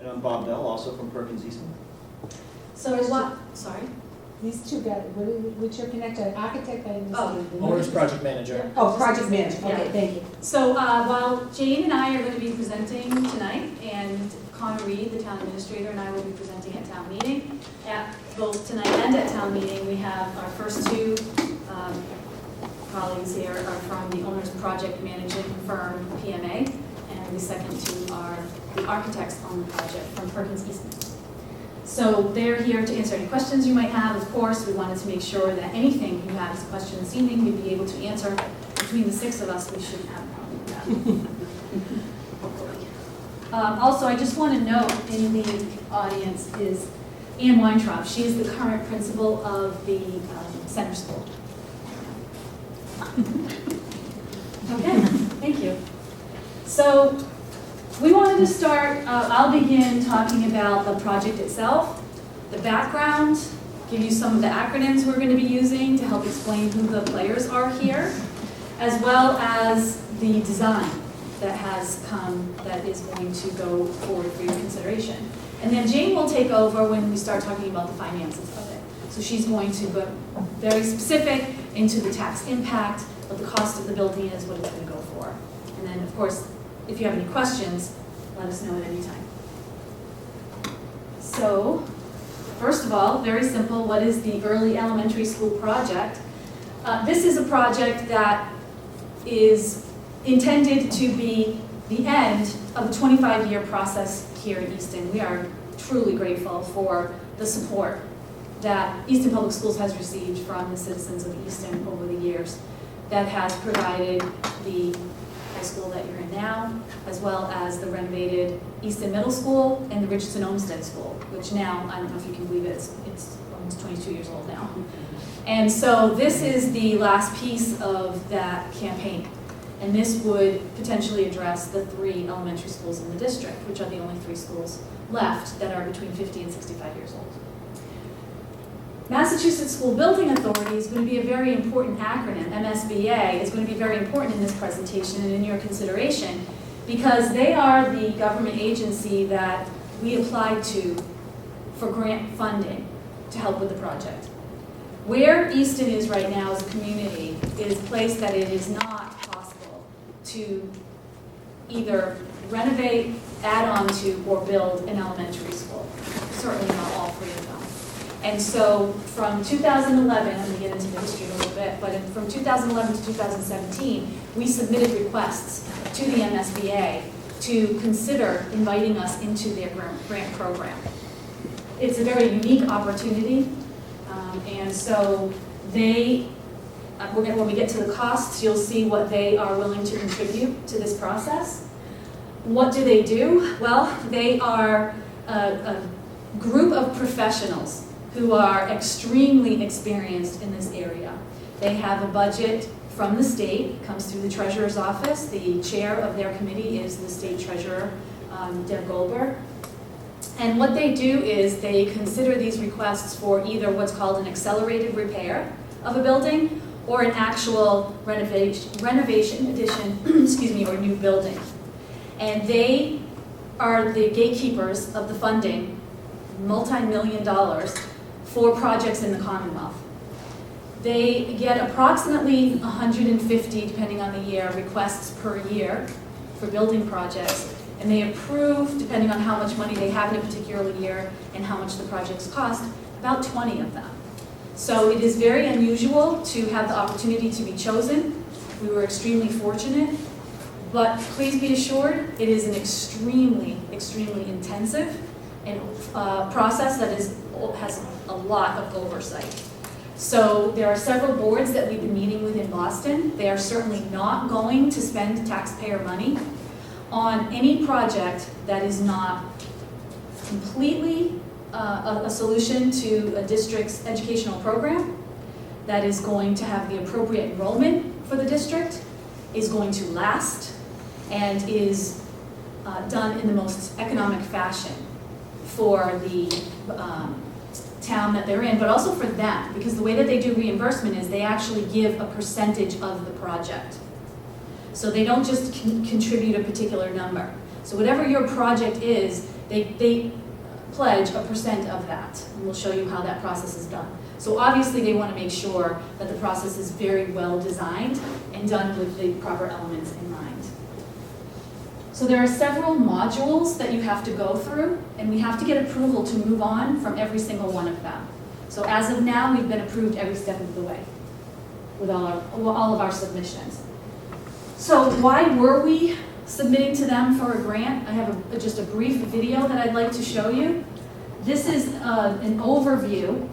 And I'm Bob Bell, also from PreK Easton. So is what, sorry? These two guys, what's your connector? Architect, I understand. Owner's project manager. Oh, project manager, okay, thank you. So while Jane and I are going to be presenting tonight, and Connor Reed, the town administrator, and I will be presenting at town meeting, at both tonight and at town meeting, we have our first two colleagues here are from the owner's project managing firm, PMA, and the second two are the architects on the project from PreK Easton. So they're here to answer any questions you might have. Of course, we wanted to make sure that anything you have as a question this evening, we'd be able to answer. Between the six of us, we shouldn't have a problem with that. Hopefully. Also, I just want to note in the audience is Ann Weintraub. She is the current principal of the center school. Okay, thank you. So we wanted to start, I'll begin talking about the project itself, the background, give you some of the acronyms we're going to be using to help explain who the players are here, as well as the design that has come that is going to go forward for your consideration. And then Jane will take over when we start talking about the finances of it. So she's going to go very specific into the tax impact, what the cost of the building is, what it's going to go for. And then, of course, if you have any questions, let us know at any time. So, first of all, very simple, what is the early elementary school project? This is a project that is intended to be the end of the 25-year process here in Easton. We are truly grateful for the support that Easton Public Schools has received from the citizens of Easton over the years that has provided the high school that you're in now, as well as the renovated Easton Middle School and the Richardson Olmsted School, which now, I don't know if you can believe it, it's almost 22 years old now. And so this is the last piece of that campaign. And this would potentially address the 3 elementary schools in the district, which are the only 3 schools left that are between 50 and 65 years old. Massachusetts School Building Authority is going to be a very important acronym. MSBA is going to be very important in this presentation and in your consideration because they are the government agency that we applied to for grant funding to help with the project. Where Easton is right now as a community is a place that it is not possible to either renovate, add on to, or build an elementary school. Certainly not all 3 of them. And so from 2011, I'm going to get into the history a little bit, but from 2011 to 2017, we submitted requests to the MSBA to consider inviting us into their grant program. It's a very unique opportunity, and so they, when we get to the costs, you'll see what they are willing to contribute to this process. What do? Well, they are a group of professionals who are extremely experienced in this area. They have a budget from the state, comes through the treasurer's office. The chair of their committee is the state treasurer, Deb Goldberg. And what they do is they consider these requests for either what's called an accelerated repair of a building or an actual renovation addition, excuse me, or new building. And they are the gatekeepers of the funding, multi-million dollars, for projects in the Commonwealth. They get approximately 150, depending on the year, requests per year for building projects, and they approve, depending on how much money they have in a particular year and how much the projects cost, about 20 of them. So it is very unusual to have the opportunity to be chosen. We were extremely fortunate, but please be assured it is an extremely, extremely intensive and process that has a lot of oversight. So there are several boards that we've been meeting with in Boston. They are certainly not going to spend taxpayer money on any project that is not completely a solution to a district's educational program, that is going to have the appropriate enrollment for the district, is going to last, and is done in the most economic fashion for the town that they're in, but also for them, because the way that they do reimbursement is they actually give a percentage of the project. So they don't just contribute a particular number. So whatever your project is, they pledge a % of that. And we'll show you how that process is done. So obviously they want to make sure that the process is very well designed and done with the proper elements in mind. So there are several modules that you have to go through, and we have to get approval to move on from every single one of them. So as of now, we've been approved every step of the way with all of our submissions. So why were we submitting to them for a grant? I have just a brief video that I'd like to show you. This is an overview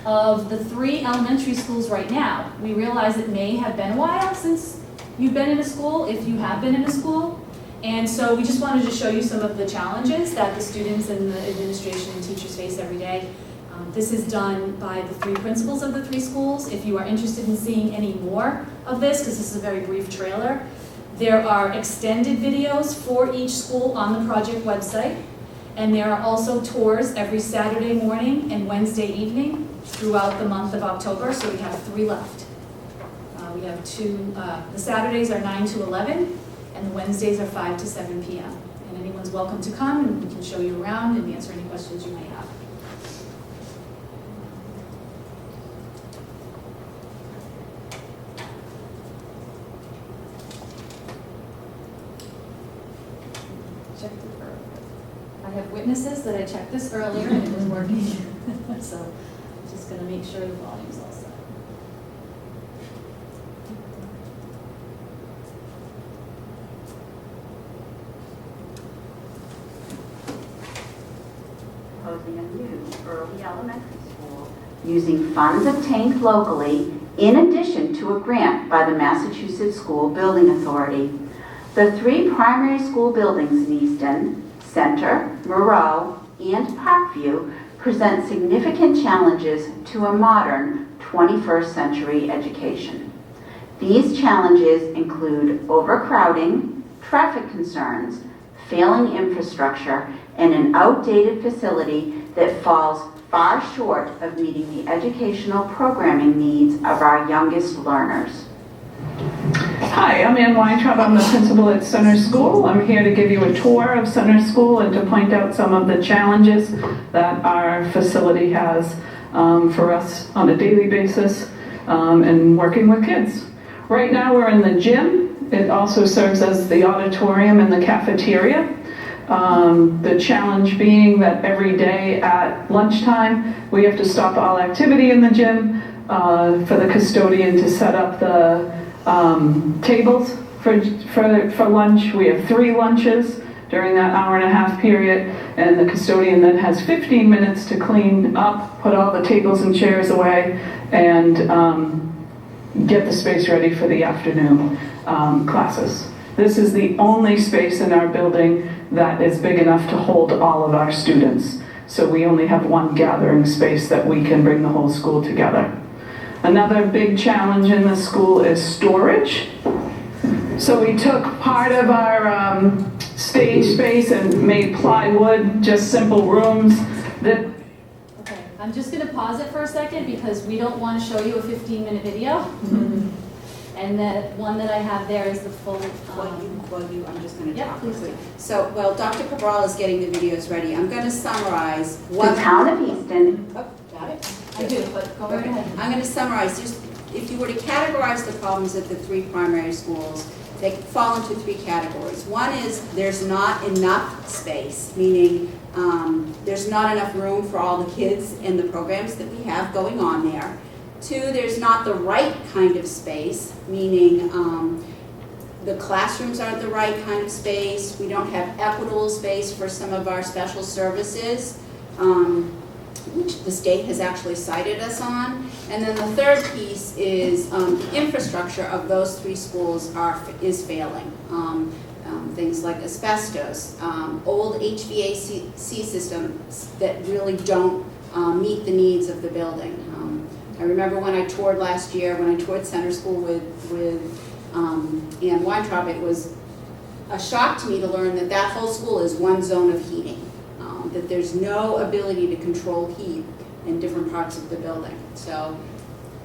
of the 3 elementary schools right now. We realize it may have been a while since you've been in a school, if you have been in a school. And so we just wanted to show you some of the challenges that the students and the administration and teachers face every day. This is done by the 3 principals of the 3 schools. If you are interested in seeing any more of this, because this is a very brief trailer, there are extended videos for each school on the project website. And there are also tours every Saturday morning and Wednesday evening throughout the month of October, so we have 3 left. We have 2, the Saturdays are 9 to 11, and the Wednesdays are 5 to 7 p.m. And anyone's welcome to come, and we can show you around and answer any questions you may have. I have witnesses that I checked this earlier and it was working. So I'm just going to make sure the volume's all set. Proposing a new early elementary school using funds obtained locally in addition to a grant by the Massachusetts School Building Authority. The 3 primary school buildings in Easton, Center, Moreau, and Parkview present significant challenges to a modern 21st century education. These challenges include overcrowding, traffic concerns, failing infrastructure, and an outdated facility that falls far short of meeting the educational programming needs of our youngest learners. Hi, I'm Ann Weintraub. I'm the principal at Center School. I'm here to give you a tour of Center School and to point out some of the challenges that our facility has for us on a daily basis and working with kids. Right now we're in the gym. It also serves as the auditorium and the cafeteria. The challenge being that every day at lunchtime we have to stop all activity in the gym for the custodian to set up the tables for lunch. We have 3 lunches during that hour-and-a-half period, and the custodian then has 15 minutes to clean up, put all the tables and chairs away, and get the space ready for the afternoon classes. This is the only space in our building that is big enough to hold all of our students. So we only have 1 gathering space that we can bring the whole school together. Another big challenge in the school is storage. So we took part of our stage space and made plywood, just simple rooms that... Okay, I'm just going to pause it for a second because we don't want to show you a 15-minute video. And the one that I have there is the full... I'm just going to Yep, talk please quickly. do. So, while Dr. Cabral is getting the videos ready, I'm going to summarize what... The town of Easton. Oh, got it? I do, but go right Okay. ahead. I'm going to summarize, just if you were to categorize the problems at the 3 primary schools, they fall into 3 categories. One is there's not enough space, meaning there's not enough room for all the kids and the programs that we have going on there. 2, there's not the right kind of space, meaning the classrooms aren't the right kind of space. We don't have equitable space for some of our special services, which the state has actually cited us on. And then the 3rd piece is the infrastructure of those 3 schools is failing. Things like asbestos, old HVAC systems that really don't meet the needs of the building. I remember when I toured last year, when I toured Center School with Ann Weintraub, it was a shock to me to learn that that whole school is 1 zone of heating, that there's no ability to control heat in different parts of the building. So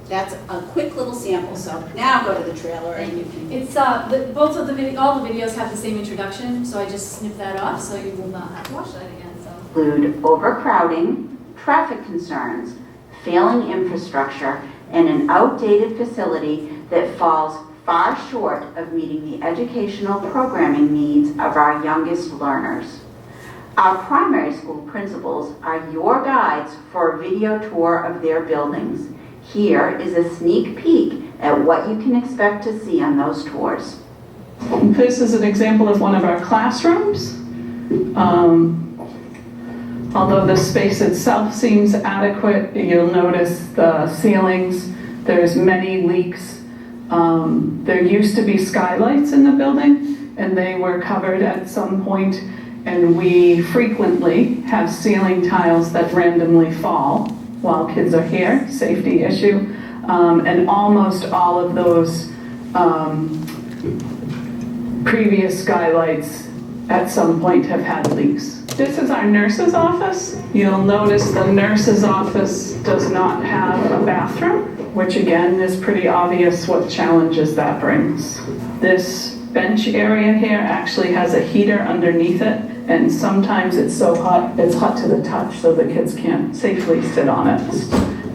That's a quick little sample, so now go to the trailer and you can. It's, all the videos have the same introduction, so I just snipped that off, so you will not have to watch that again, so. Include overcrowding, traffic concerns, failing infrastructure, and an outdated facility that falls far short of meeting the educational programming needs of our youngest learners. Our primary school principals are your guides for a video tour of their buildings. Here is a sneak peek at what you can expect to see on those tours. This is an example of one of our classrooms. Although the space itself seems adequate, you'll notice the ceilings, there's many leaks. There used to be skylights in the building, and they were covered at some point, and we frequently have ceiling tiles that randomly fall while kids are here, safety issue. And almost all of those previous skylights at some point have had leaks. This is our nurse's office. You'll notice the nurse's office does not have a bathroom, which again is pretty obvious what challenges that brings. This bench area here actually has a heater underneath it, and sometimes it's so hot, it's hot to the touch, so the kids can't safely sit on it.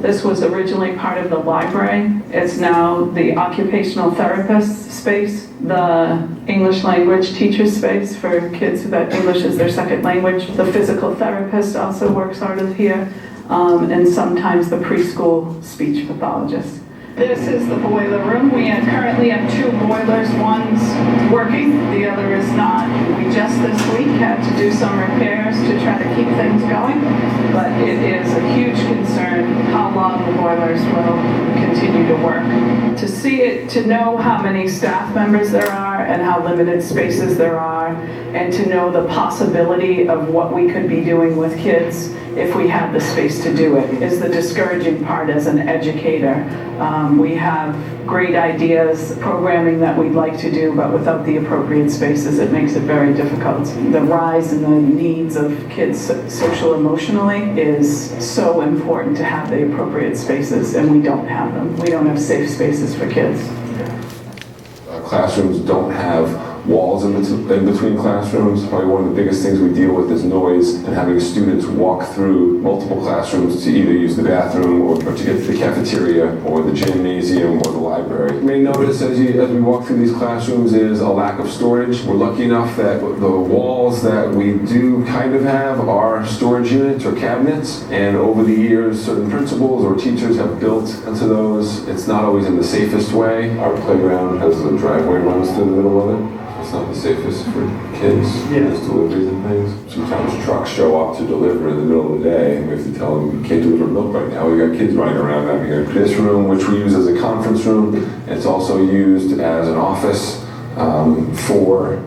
This was originally part of the library. It's now the occupational therapist space, the English language teacher space for kids that English is their second language. The physical therapist also works out of here, and sometimes the preschool speech pathologist. This is the boiler room. We currently have two boilers. One's working, the other is not. We just this week had to do some repairs to try to keep things going, but it is a huge concern how long the boilers will continue to work. To see it, to know how many staff members there are and how limited spaces there are, and to know the possibility of what we could be doing with kids if we had the space to do it is the discouraging part as an educator. We have great ideas, programming that we'd like to do, but without the appropriate spaces, it makes it very difficult. The rise in the needs of kids social emotionally is so important to have the appropriate spaces, and we don't have them. We don't have safe spaces for kids. Classrooms don't have walls in between classrooms. Probably one of the biggest things we deal with is noise, and having students walk through multiple classrooms to either use the bathroom or to get to the cafeteria or the gymnasium or the library. You may notice as we walk through these classrooms is a lack of storage. We're lucky enough that the walls that we do kind of have are storage units or cabinets, and over the years certain principals or teachers have built into those. It's not always in the safest way. Our playground has a driveway runs through the middle of it. It's not the safest for kids, there's deliveries and things. Sometimes trucks show up to deliver in the middle of the day, and we have to tell them we can't deliver milk right now. We got kids running around having this room, which we use as a conference room. It's also used as an office for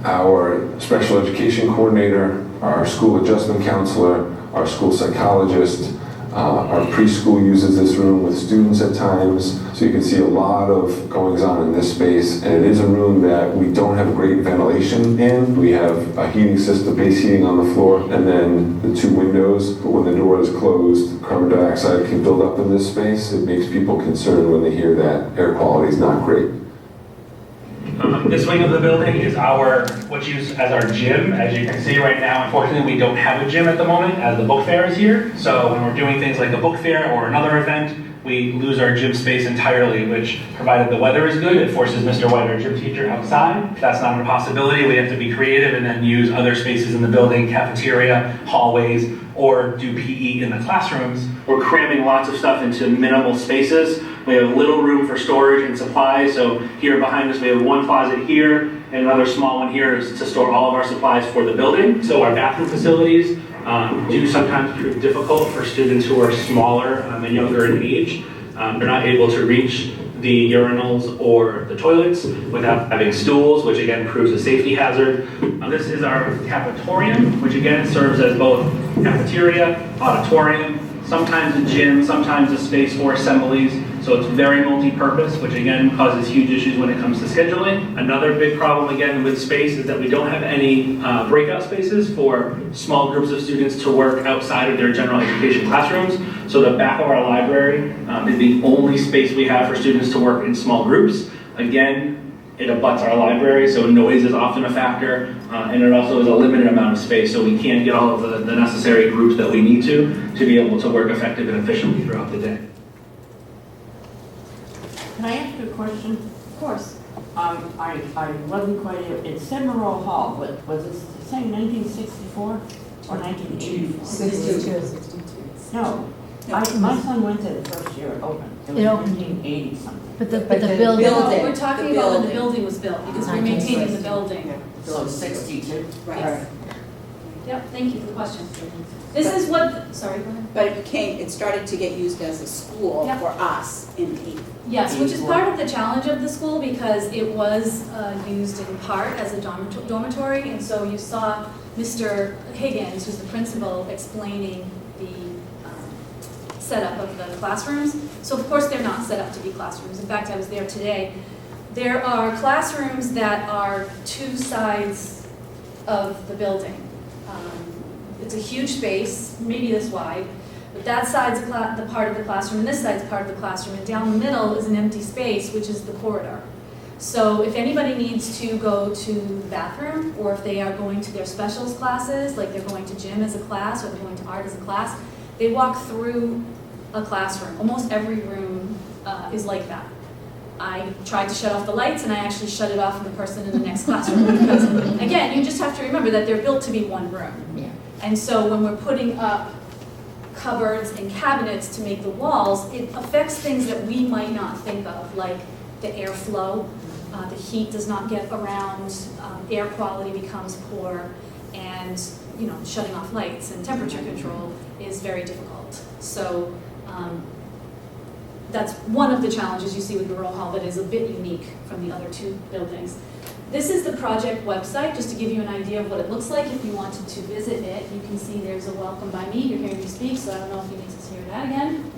our special education coordinator, our school adjustment counselor, our school psychologist. Our preschool uses this room with students at times, so you can see a lot of goings on in this space, and it is a room that we don't have great ventilation in. We have a heating system, base heating on the floor, and then the two windows, but when the door is closed, carbon dioxide can build up in this space. It makes people concerned when they hear that air quality is not great. This wing of the building is what's used as our gym. As you can see right now, unfortunately, we don't have a gym at the moment as the book fair is here. So when we're doing things like a book fair or another event, we lose our gym space entirely, which, provided the weather is good, it forces Mr. White, our gym teacher, outside. If that's not a possibility, we have to be creative and then use other spaces in the building, cafeteria, hallways, or do PE in the classrooms. We're cramming lots of stuff into minimal spaces. We have little room for storage and supplies. So here behind us, we have one closet here and another small one here to store all of our supplies for the building. So our bathroom facilities do sometimes prove difficult for students who are smaller and younger in age. They're not able to reach the urinals or the toilets without having stools, which again proves a safety hazard. This is our cafetorium, which again serves as both cafeteria, auditorium, sometimes a gym, sometimes a space for assemblies. So So it's very multi-purpose, which again causes huge issues when it comes to scheduling. Another big problem again with space is that we don't have any breakout spaces for small groups of students to work outside of their general education classrooms. So the back of our library is the only space we have for students to work in small groups. Again, it abuts our library, so noise is often a factor, and it also is a limited amount of space, so we can't get all of the necessary groups that we need to be able to work effective and efficiently throughout the day. Can I ask you a question? Of course. I wasn't quite, it said Monroe Hall, but was it saying 1964 or 1984? 62. No, my son went there the first year it opened. It was It opened. 1980 something. But the But the building, building. We're talking about when the building was built, because we're maintaining the building. So 62? Right. Yep, thank you for the question. This is what, sorry, go ahead. But it started to get used as a school Yeah. for us in 80. Yes, which is part of the challenge of the school because it was used in part as a dormitory. And so you saw Mr. Higgins, who's the principal, explaining the setup of the classrooms. So of course they're not set up to be classrooms. In fact, I was there today. There are classrooms that are two sides of the building. It's a huge space, maybe this wide, but that side's the part of the classroom, and this side's part of the classroom, and down the middle is an empty space, which is the corridor. So if anybody needs to go to the bathroom, or if they are going to their specials classes, like they're going to gym as a class, or they're going to art as a class, they walk through a classroom. Almost every room is like that. I tried to shut off the lights, and I actually shut it off for the person in the next classroom, because again, you just have to remember that they're built to be one room. yeah. And so when we're putting up cupboards and cabinets to make the walls, it affects things that we might not think of, like the airflow. The heat does not get around, air quality becomes poor, and shutting off lights and temperature control is very difficult. So that's one of the challenges you see with Monroe Hall that is a bit unique from the other two buildings. This is the project website, just to give you an idea of what it looks like if you wanted to visit it. You can see there's a welcome by me. You're hearing me speak, so I don't know if you need to hear that again.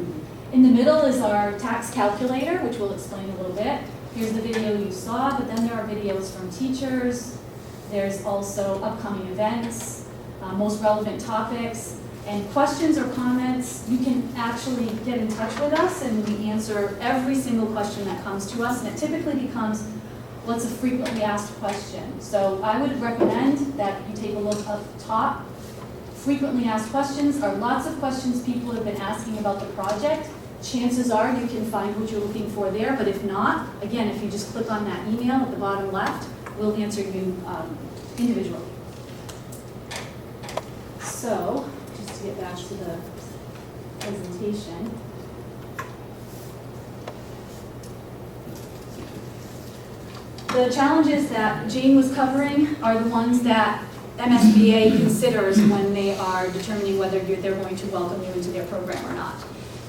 In the middle is our tax calculator, which we'll explain a little bit. Here's the video you saw, but then there are videos from teachers. There's also upcoming events, most relevant topics, and questions or comments. You can actually get in touch with us, and we answer every single question that comes to us, and it typically becomes, what's a frequently asked question? So I would recommend that you take a look up top. Frequently asked questions are lots of questions people have been asking about the project. Chances are you can find what you're looking for there, but if not, again, if you just click on that email at the bottom left, we'll answer you individually. So, just to get back to the presentation. The challenges that Jane was covering are the ones that MSBA considers when they are determining whether they're going to welcome you into their program or not.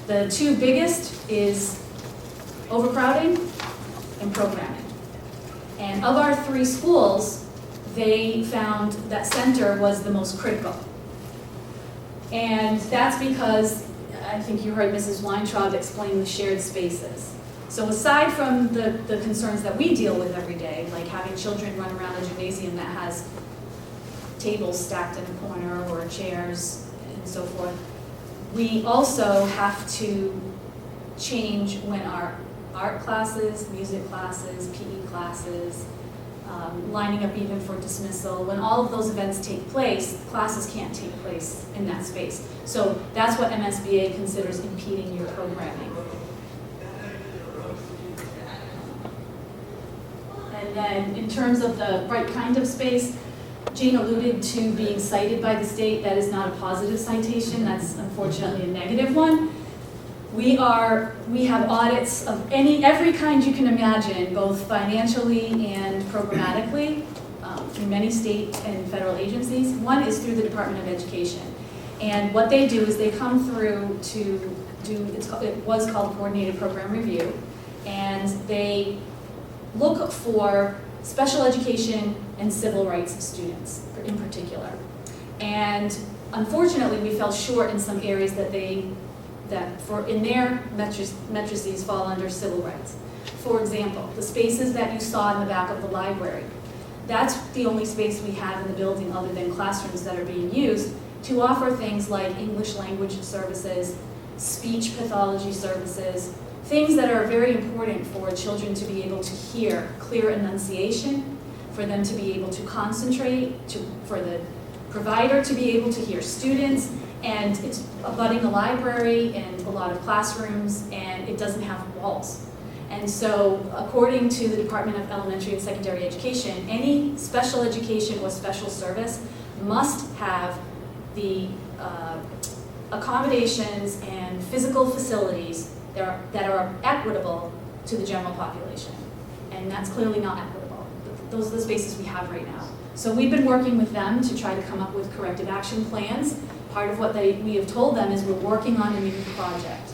The two biggest is overcrowding and programming. And of our three schools, they found that center was the most critical. And that's because, I think you heard Mrs. Weintraub explain the shared spaces. So aside from the concerns that we deal with every day, like having children run around a gymnasium that has tables stacked in a corner or chairs and so forth, we also have to change when our art classes, music classes, PE classes, lining up even for dismissal, when all of those events take place, classes can't take place in that space. So that's what MSBA considers impeding your programming. And then in terms of the right kind of space, Jane alluded to being cited by the state. That is not a positive citation. That's unfortunately a negative one. We have audits of every kind you can imagine, both financially and programmatically, through many state and federal agencies. One is through the Department of Education. And what they do is they come through to do, it was called Coordinated Program Review, and they look for special education and civil rights students in particular. And unfortunately, we fell short in some areas that that in their matrices fall under civil rights. For example, the spaces that you saw in the back of the library, that's the only space we have in the building other than classrooms that are being used to offer things like English language services, speech pathology services, things that are very important for children to be able to hear clear enunciation, for them to be able to concentrate, for the provider to be able to hear students, and it's abutting a library and a lot of classrooms, and it doesn't have walls. And so, according to the Department of Elementary and Secondary Education, any special education or special service must have the accommodations and physical facilities that are equitable to the general population. And that's clearly not equitable. Those are the spaces we have right now. So we've been working with them to try to come up with corrective action plans. Part of what we have told them is we're working on a new project.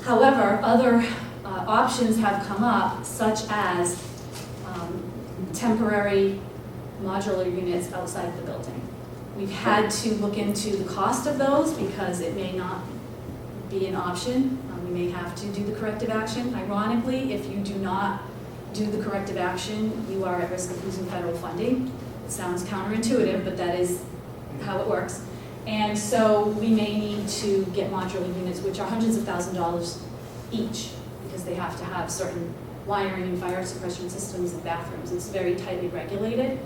However, other options have come up, such as temporary modular units outside the building. We've had to look into the cost of those because it may not be an option. We may have to do the corrective action. Ironically, if you do not do the corrective action, you are at risk of losing federal funding. It sounds counterintuitive, but that is how it works. And so we may need to get modular units, which are hundreds of thousands of dollars each, because they have to have certain wiring and fire suppression systems and bathrooms. It's very tightly regulated.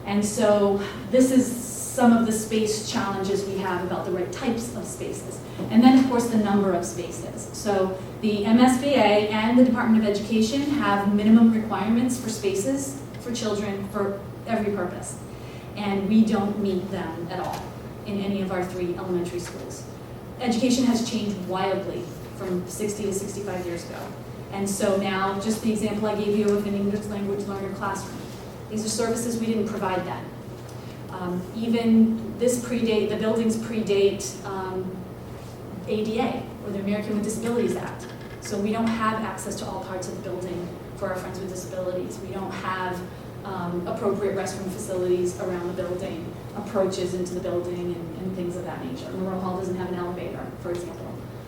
And so this is some of the space challenges we have about the right types of spaces. And then, of course, the number of spaces. So the MSBA and the Department of Education have minimum requirements for spaces for children for every purpose. And we don't meet them at all in any of our 3 elementary schools. Education has changed wildly from 60 to 65 years ago. And so now, just the example I gave you of an English language learner classroom. These are services we didn't provide then. Even the buildings predate ADA, or the American with Disabilities Act. So we don't have access to all parts of the building for our friends with disabilities. We don't have appropriate restroom facilities around the building, approaches into the building, and things of that nature. Memorial Hall doesn't have an elevator, for example.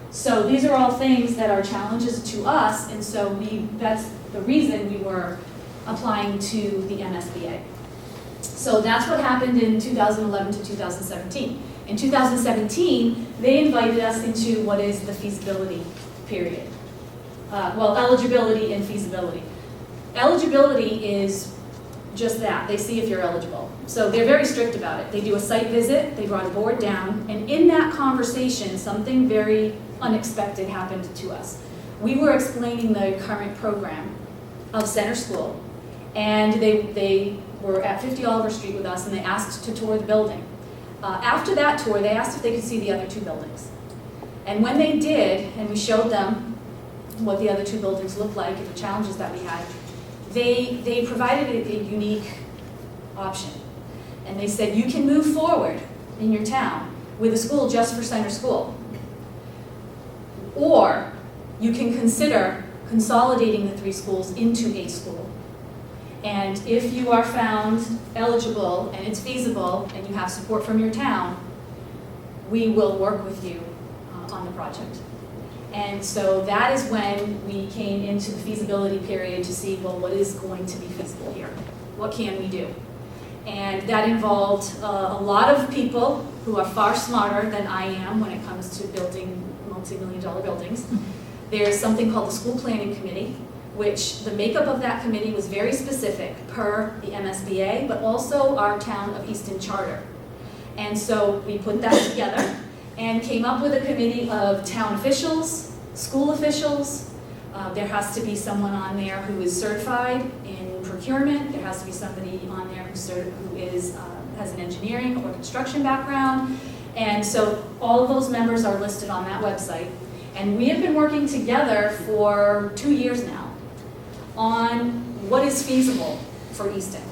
So these are all things that are challenges to us, and so that's the reason we were applying to the MSBA. So that's what happened in 2011 to 2017. In 2017, they invited us into what is the feasibility period. Eligibility and feasibility. Eligibility is just that. They see if you're eligible. So they're very strict about it. They do a site visit, they brought a board down, and in that conversation, something very unexpected happened to us. We were explaining the current program of Center School, and they were at 50 Oliver Street with us, and they asked to tour the building. After that tour, they asked if they could see the other 2 buildings. And when they did, and we showed them what the other 2 buildings looked like and the challenges that we had, they provided a unique option. And they said, you can move forward in your town with a school just for Center School. Or you can consider consolidating the 3 schools into a school. And if you are found eligible and it's feasible and you have support from your town, we will work with you on the project. And so that is when we came into the feasibility period to see, well, what is going to be feasible here? What can we do? And that involved a lot of people who are far smarter than I am when it comes to building multi-million-dollar buildings. There's something called the School Planning Committee, which the makeup of that committee was very specific per the MSBA, but also our town of Easton charter. And so we put that together and came up with a committee of town officials, school officials. There has to be someone on there who is certified in procurement. There has to be somebody on there who has an engineering or construction background. And so all of those members are listed on that website. And we have been working together for 2 years now on what is feasible for Easton.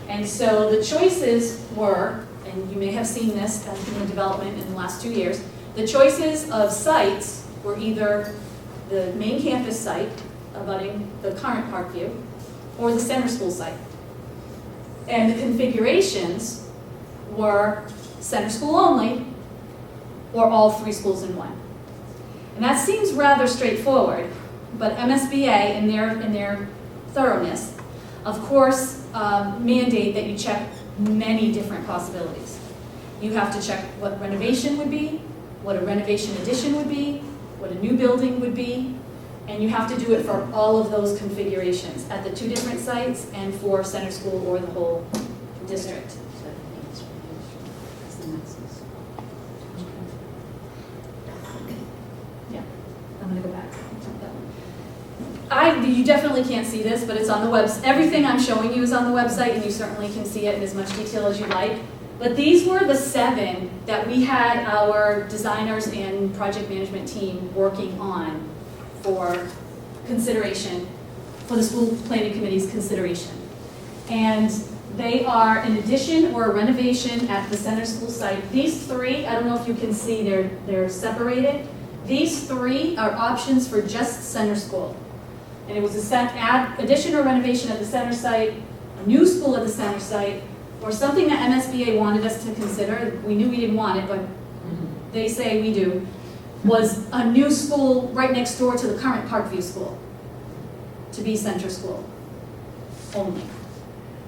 And so the choices were, and you may have seen this as in the development in the last 2 years, the choices of sites were either the main campus site abutting the current Parkview or the Center School site. And the configurations were Center School only or all 3 schools in one. And that seems rather straightforward, but MSBA, in their thoroughness, of course, mandate that you check many different possibilities. You have to check what renovation would be, what a renovation addition would be, what a new building would be, and you have to do it for all of those configurations at the 2 different sites and for center school or the whole district. Yeah, I'm gonna go back. You definitely can't see this, but it's on the website. Everything I'm showing you is on the website, and you certainly can see it in as much detail as you like. But these were the 7 that we had our designers and project management team working on for consideration, for the school planning committee's consideration. And they are an addition or a renovation at the center school site. These 3, I don't know if you can see, they're separated. These 3 are options for just center school. And it was addition or renovation at the center site, a new school at the center site, or something that MSBA wanted us to consider. We knew we didn't want it, but they say we do, was a new school right next door to the current Parkview school, to be center school only.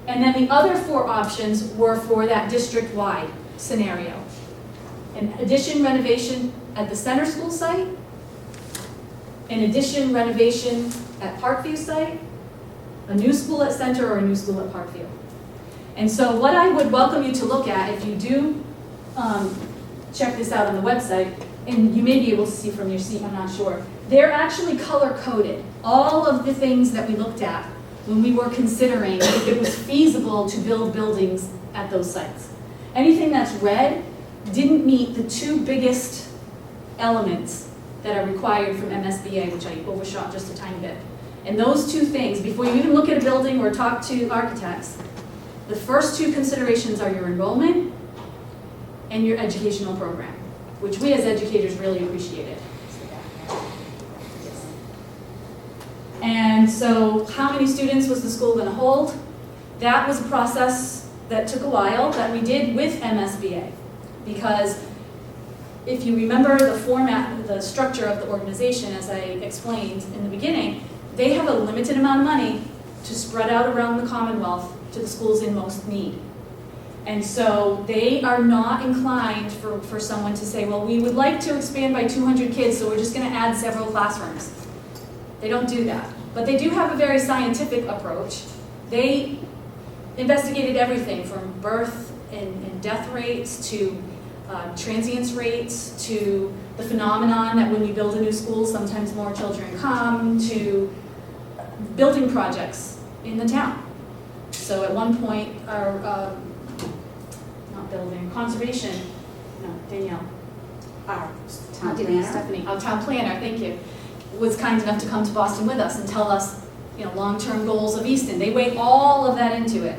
And then the other 4 options were for that district-wide scenario. An addition renovation at the center school site, an addition renovation at Parkview site, a new school at center, or a new school at Parkview. And so what I would welcome you to look at, if you do check this out on the website, and you may be able to see from your seat, I'm not sure, they're actually color-coded. All of the things that we looked at when we were considering if it was feasible to build buildings at those sites. Anything that's red didn't meet the 2 biggest elements that are required from MSBA, which I overshot just a tiny bit. And those 2 things, before you even look at a building or talk to architects, the first 2 considerations are your enrollment and your educational program, which we as educators really appreciated. And so how many students was the school going to hold? That was a process that took a while that we did with MSBA, because if you remember the format, the structure of the organization, as I explained in the beginning, they have a limited amount of money to spread out around the Commonwealth to the schools in most need. And so they are not inclined for someone to say, well, we would like to expand by 200 kids, so we're just going to add several classrooms. They don't do that. But they do have a very scientific approach. They investigated everything from birth and death rates to transience rates to the phenomenon that when you build a new school, sometimes more children come, to building projects in the town. So at one point, our, not building, conservation, no, Danielle. Our town Not Danielle, planner. Stephanie, our town planner, thank you, was kind enough to come to Boston with us and tell us, long-term goals of Easton. They weigh all of that into it.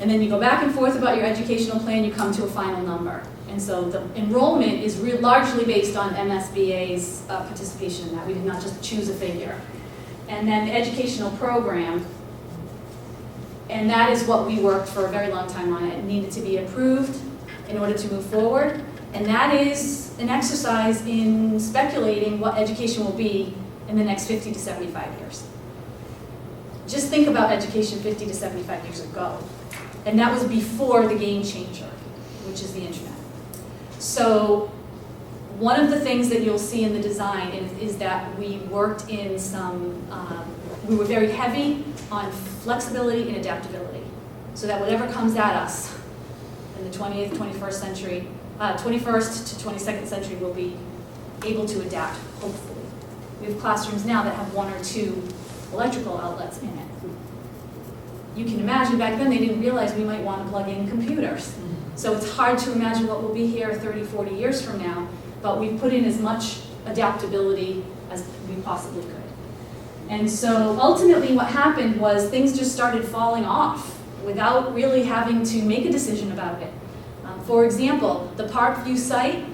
And then you go back and forth about your educational plan, you come to a final number. And so the enrollment is largely based on MSBA's participation in that. We did not just choose a figure. And then the educational program, and that is what we worked for a very long time on. It needed to be approved in order to move forward. And that is an exercise in speculating what education will be in the next 50 to 75 years. Just think about education 50 to 75 years ago. And that was before the game changer, which is the internet. So one of the things that you'll see in the design is that we worked in some, we were very heavy on flexibility and adaptability. So that whatever comes at us in the 20th, 21st century, 21st to 22nd century, we'll be able to adapt, hopefully. We have classrooms now that have 1 or 2 electrical outlets in it. You can imagine back then they didn't realize we might want to plug in computers. So it's hard to imagine what will be here 30, 40 years from now, but we've put in as much adaptability as we possibly could. And so ultimately what happened was things just started falling off without really having to make a decision about it. For example, the Parkview site,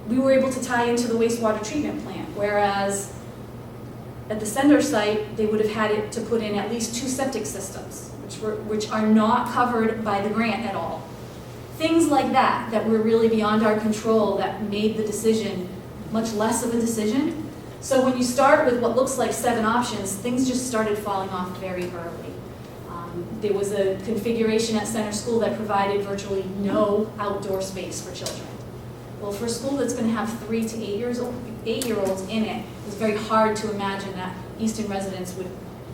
we were able to tie into the wastewater treatment plant, whereas at the Center site, they would have had it to put in at least 2 septic systems, which are not covered by the grant at all. Things like that were really beyond our control that made the decision much less of a decision. So when you start with what looks like 7 options, things just started falling off very early. There was a configuration at Center School that provided virtually no outdoor space for children. Well, for a school that's going to have 3 to 8-year-olds in it, it's very hard to imagine that Easton residents would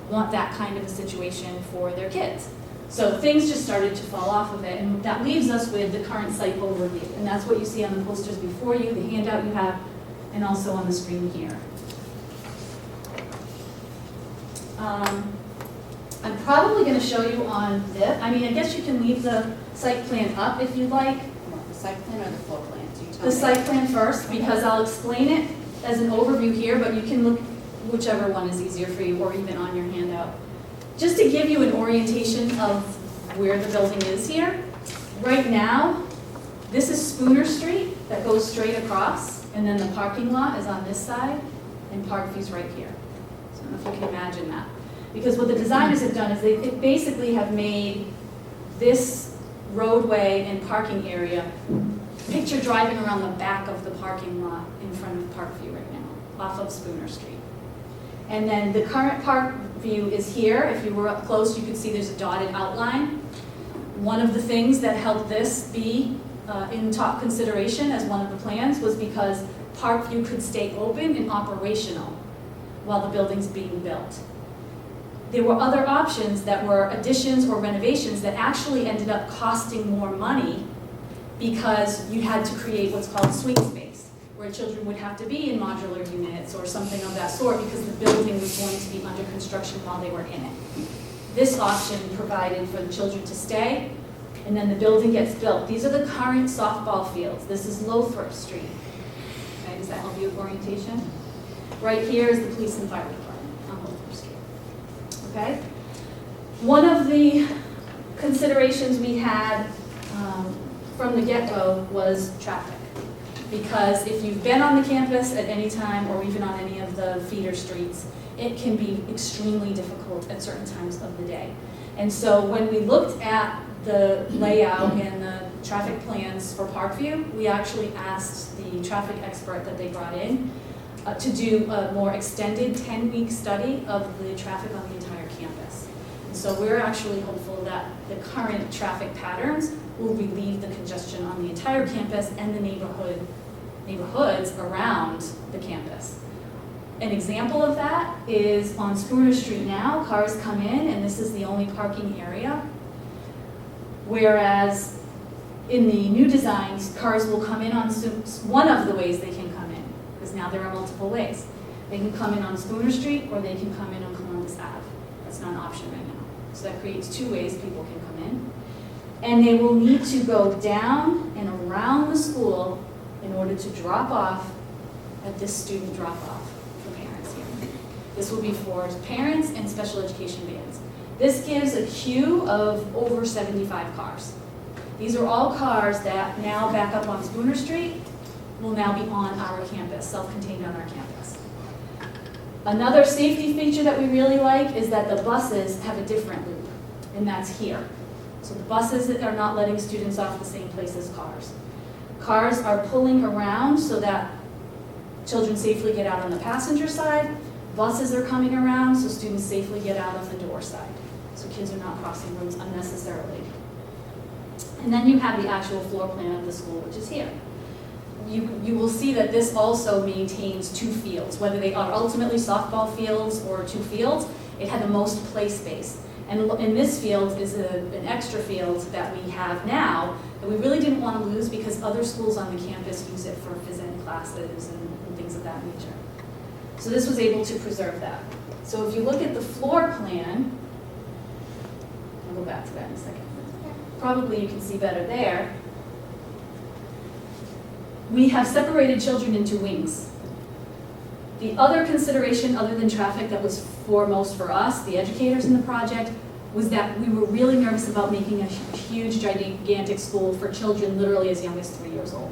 want that kind of a situation for their kids. So things just started to fall off of it, and that leaves us with the current site overview. And that's what you see on the posters before you, the handout you have, and also on the screen here. I'm probably going to show you on this. I mean, I guess you can leave the site plan up if you'd like. The site plan or the floor plans? You tell The me. site plan first, because I'll explain it as an overview here, but you can look whichever one is easier for you, or even on your handout. Just to give you an orientation of where the building is here. Right now, this is Spooner Street that goes straight across, and then the parking lot is on this side, and Parkview's right here. So I don't know if you can imagine that. Because what the designers have done is they basically have made this roadway and parking area, picture driving around the back of the parking lot in front of Parkview right now, off of Spooner Street. And then the current Parkview is here. If you were up close, you could see there's a dotted outline. One of the things that helped this be in top consideration as one of the plans was because Parkview could stay open and operational while the building's being built. There were other options that were additions or renovations that actually ended up costing more money because you had to create what's called swing space, where children would have to be in modular units or something of that sort because the building was going to be under construction while they were in it. This option provided for the children to stay, and then the building gets built. These are the current softball fields. This is Lothrop Street. Okay, does that help you with orientation? Right here is the police and fire department on Lothrop Street. Okay? One of the considerations we had from the get-go was traffic. Because if you've been on the campus at any time or even on any of the feeder streets, it can be extremely difficult at certain times of the day. And so when we looked at the layout and the traffic plans for Parkview, we actually asked the traffic expert that they brought in to do a more extended 10-week study of the traffic on the entire campus. And so we're actually hopeful that the current traffic patterns will relieve the congestion on the entire campus and the neighborhoods around the campus. An example of that is on Spooner Street now, cars come in and this is the only parking area. Whereas in the new designs, cars will come in on one of the ways they can come in, because now there are multiple ways. They can come in on Spooner Street or they can come in on Columbus Ave. That's not an option right now. So that creates 2 ways people can come in. And they will need to go down and around the school in order to drop off at this student drop-off for parents here. This will be for parents and special education vans. This gives a queue of over 75 cars. These are all cars that now back up on Spooner Street will now be on our campus, self-contained on our campus. Another safety feature that we really like is that the buses have a different loop, and that's here. So the buses are not letting students off the same place as cars. Cars are pulling around so that children safely get out on the passenger side. Buses are coming around so students safely get out on the door side. So kids are not crossing rooms unnecessarily. And then you have the actual floor plan of the school, which is here. You will see that this also maintains 2 fields, whether they are ultimately softball fields or 2 fields. It had the most play space. And in this field is an extra field that we have now that we really didn't want to lose because other schools on the campus use it for phys ed classes and things of that nature. So this was able to preserve that. So if you look at the floor plan, I'll go back to that in a second. Probably you can see better there. We have separated children into wings. The other consideration other than traffic that was foremost for us, the educators in the project, was that we were really nervous about making a huge, gigantic school for children literally as young as 3 years old.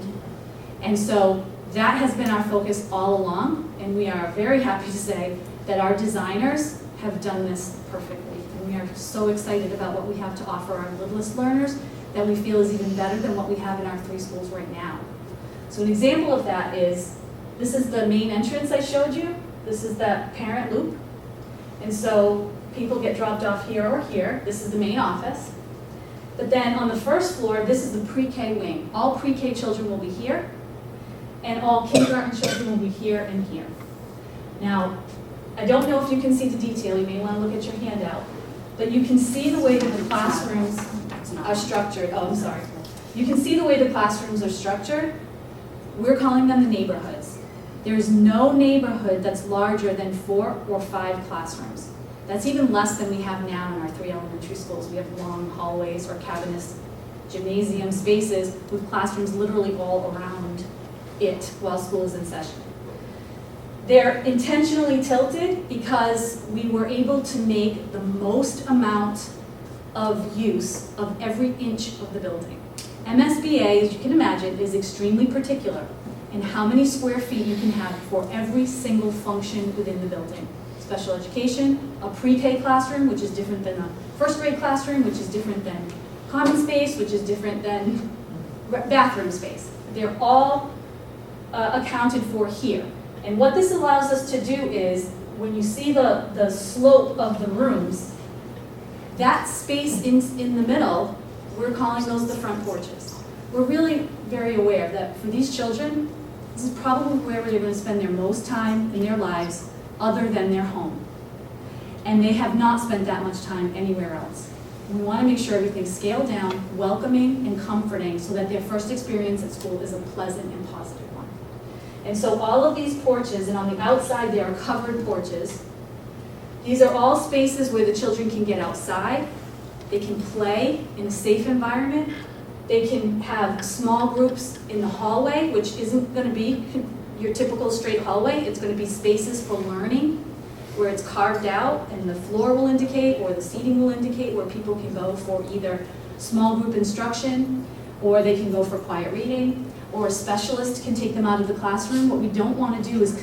And so that has been our focus all along, and we are very happy to say that our designers have done this perfectly. And we are so excited about what we have to offer our littlest learners that we feel is even better than what we have in our 3 schools right now. So an example of that is This is the main entrance I showed you. This is the parent loop. And so people get dropped off here or here. This is the main office. But then on the first floor, this is the pre-K wing. All pre-K children will be here, and all kindergarten children will be here and here. Now, I don't know if you can see the detail. You may want to look at your handout. But you can see the way that the classrooms are structured. Oh, I'm sorry. You can see the way the classrooms are structured. We're calling them the neighborhoods. There is no neighborhood that's larger than 4 or 5 classrooms. That's even less than we have now in our 3 elementary schools. We have long hallways or cabinets, gymnasium spaces with classrooms literally all around it while school is in session. They're intentionally tilted because we were able to make the most amount of use of every inch of the building. MSBA, as you can imagine, is extremely particular in how many square feet you can have for every single function within the building. Special education, a pre-K classroom, which is different than a first grade classroom, which is different than common space, which is different than bathroom space. They're all accounted for here. And what this allows us to do is, when you see the slope of the rooms, that space in the middle, we're calling those the front porches. We're really very aware that for these children, this is probably where they're going to spend their most time in their lives other than their home. And they have not spent that much time anywhere else. We want to make sure everything's scaled down, welcoming, and comforting so that their first experience at school is a pleasant and positive one. And so all of these porches, and on the outside they are covered porches. These are all spaces where the children can get outside, they can play in a safe environment, they can have small groups in the hallway, which isn't going to be your typical straight hallway. It's going to be spaces for learning, where it's carved out and the floor will indicate or the seating will indicate where people can go for either small group instruction, or they can go for quiet reading, or a specialist can take them out of the classroom. What we don't want to do is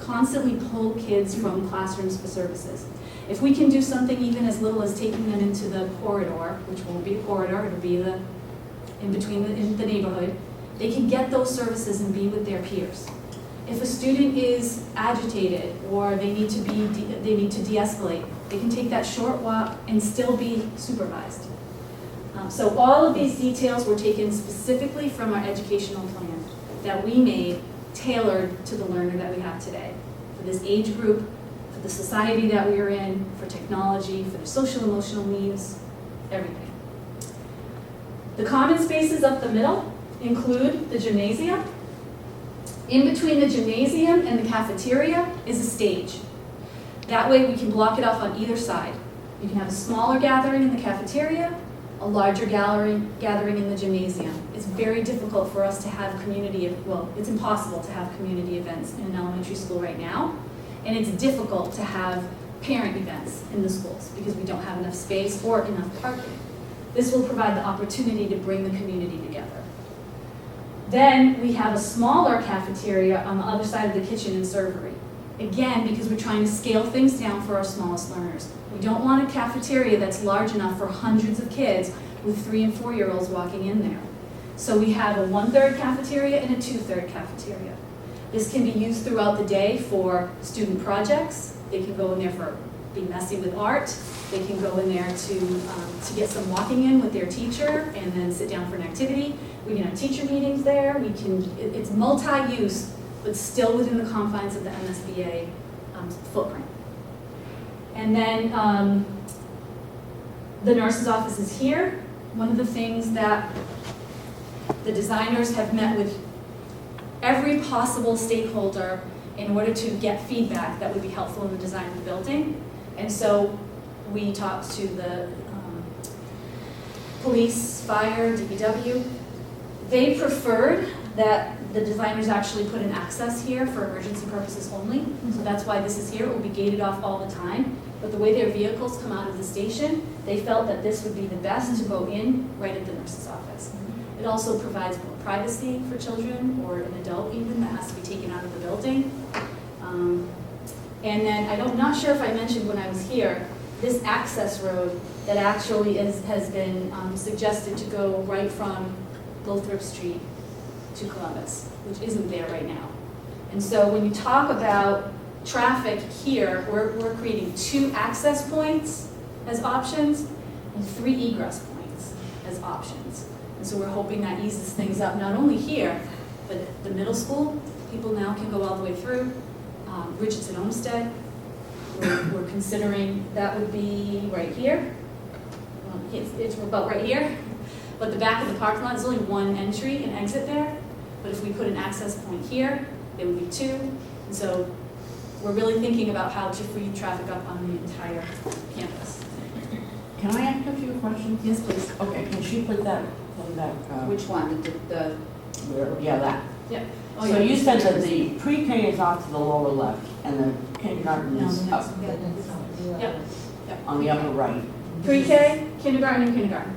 constantly pull kids from classrooms for services. If we can do something even as little as taking them into the corridor, which won't be a corridor, it'll be in the neighborhood, they can get those services and be with their peers. If a student is agitated or they need to de-escalate, they can take that short walk and still be supervised. So all of these details were taken specifically from our educational plan that we made tailored to the learner that we have today, for this age group, for the society that we are in, for technology, for their social emotional needs, everything. The common spaces up the middle include the gymnasium. In between the gymnasium and the cafeteria is a stage. That way we can block it off on either side. You can have a smaller gathering in the cafeteria, a larger gathering in the gymnasium. It's very difficult for us to have it's impossible to have community events in an elementary school right now. And it's difficult to have parent events in the schools because we don't have enough space or enough parking. This will provide the opportunity to bring the community together. Then we have a smaller cafeteria on the other side of the kitchen and servery. Again, because we're trying to scale things down for our smallest learners. We don't want a cafeteria that's large enough for hundreds of kids with 3- and 4-year-olds walking in there. So we have a 1/3 cafeteria and a 2/3 cafeteria. This can be used throughout the day for student projects. They can go in there for being messy with art. They can go in there to get some walking in with their teacher and then sit down for an activity. We can have teacher meetings there. It's multi-use, but still within the confines of the MSBA footprint. And then the nurse's office is here. One of the things that the designers have met with every possible stakeholder in order to get feedback that would be helpful in the design of the building. And so we talked to the police, fire, DPW. They preferred that the designers actually put an access here for emergency purposes only. So that's why this is here. It will be gated off all the time. But the way their vehicles come out of the station, they felt that this would be the best to go in right at the nurse's office. It also provides more privacy for children or an adult even that has to be taken out of the building. And then I'm not sure if I mentioned when I was here, this access road that actually has been suggested to go right from Lothrop Street to Columbus, which isn't there right now. And so when you talk about traffic here, we're creating 2 access points as options and 3 egress points as options. And so we're hoping that eases things up, not only here, but at the middle school, people now can go all the way through. Richardson Olmsted, we're considering that would be right here. It's about right here, but the back of the parking lot, there's only 1 entry and exit there. But if we put an access point here, it would be 2. And so we're really thinking about how to free traffic up on the entire campus. Can I ask a few questions? Yes, please. Okay, can she put that thing back? Which one? Yeah, that. Yeah. Oh, So yeah. you said that the pre-K is off to the lower left and the kindergarten No, is the up next- Yep. on the upper right. Pre-K, kindergarten, and kindergarten.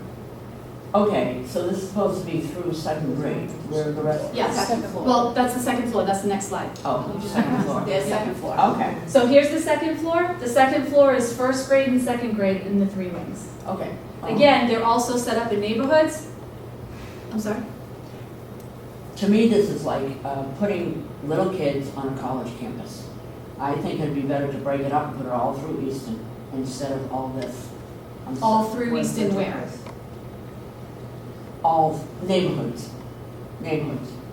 Okay, so this is supposed to be through 2nd grade, where the rest? Yes. Second floor. Well, that's the second floor. That's the next slide. Oh, 2nd floor. There's second floor. Okay, So here's the second floor. The second floor is 1st grade and 2nd grade in the 3 wings. okay. Again, they're also set up in neighborhoods. I'm sorry? To me, this is like putting little kids on a college campus. I think it'd be better to break it up and put it all through Easton instead of all this. All through Easton where? All neighborhoods,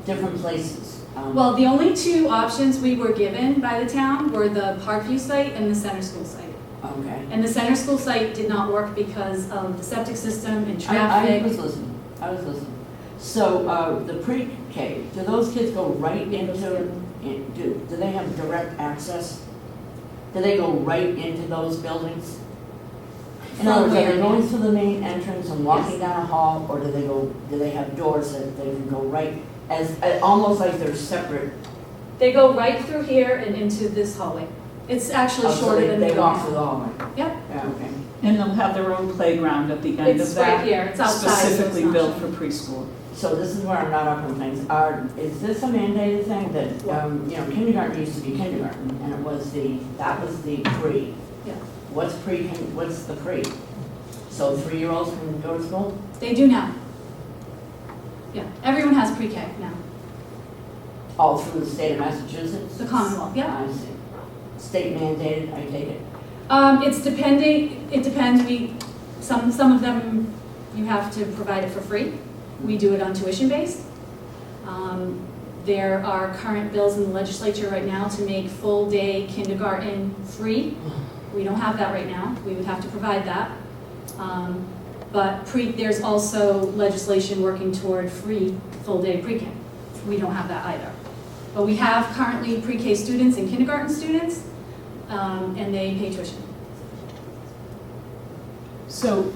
different places. Well, the only 2 options we were given by the town were the Parkview site and the center school site. Okay. And the center school site did not work because of the septic system and I traffic. was listening. So the pre-K, do those kids go right into, do they have direct access? Do they go right into those buildings? In From other words, are where? they going through the main entrance and walking Yes. down a hall, or do they have doors that they can go right, as almost like they're separate? They go right through here and into this hallway. It's actually Oh, so shorter than they the walk through the hallway? Yep. Yeah, okay. And they'll have their own playground at the end It's of that. right here. It's outside. so it's Specifically not built shown. for preschool. So this is where I'm not up on things. Is this a mandated thing that, kindergarten used to be kindergarten, and that was the pre? Yeah. What's the pre? So 3-year-olds can go to school? They do now. Yeah, everyone has pre-K now. All through the state of Massachusetts? The Commonwealth, yeah. I see. State mandated, I take it. It depends. Some of them, you have to provide it for free. We do it on tuition based. There are current bills in the legislature right now to make full day kindergarten free. We don't have that right now. We would have to provide that. But there's also legislation working toward free full day pre-K. We don't have that either. But we have currently pre-K students and kindergarten students, and they pay tuition. So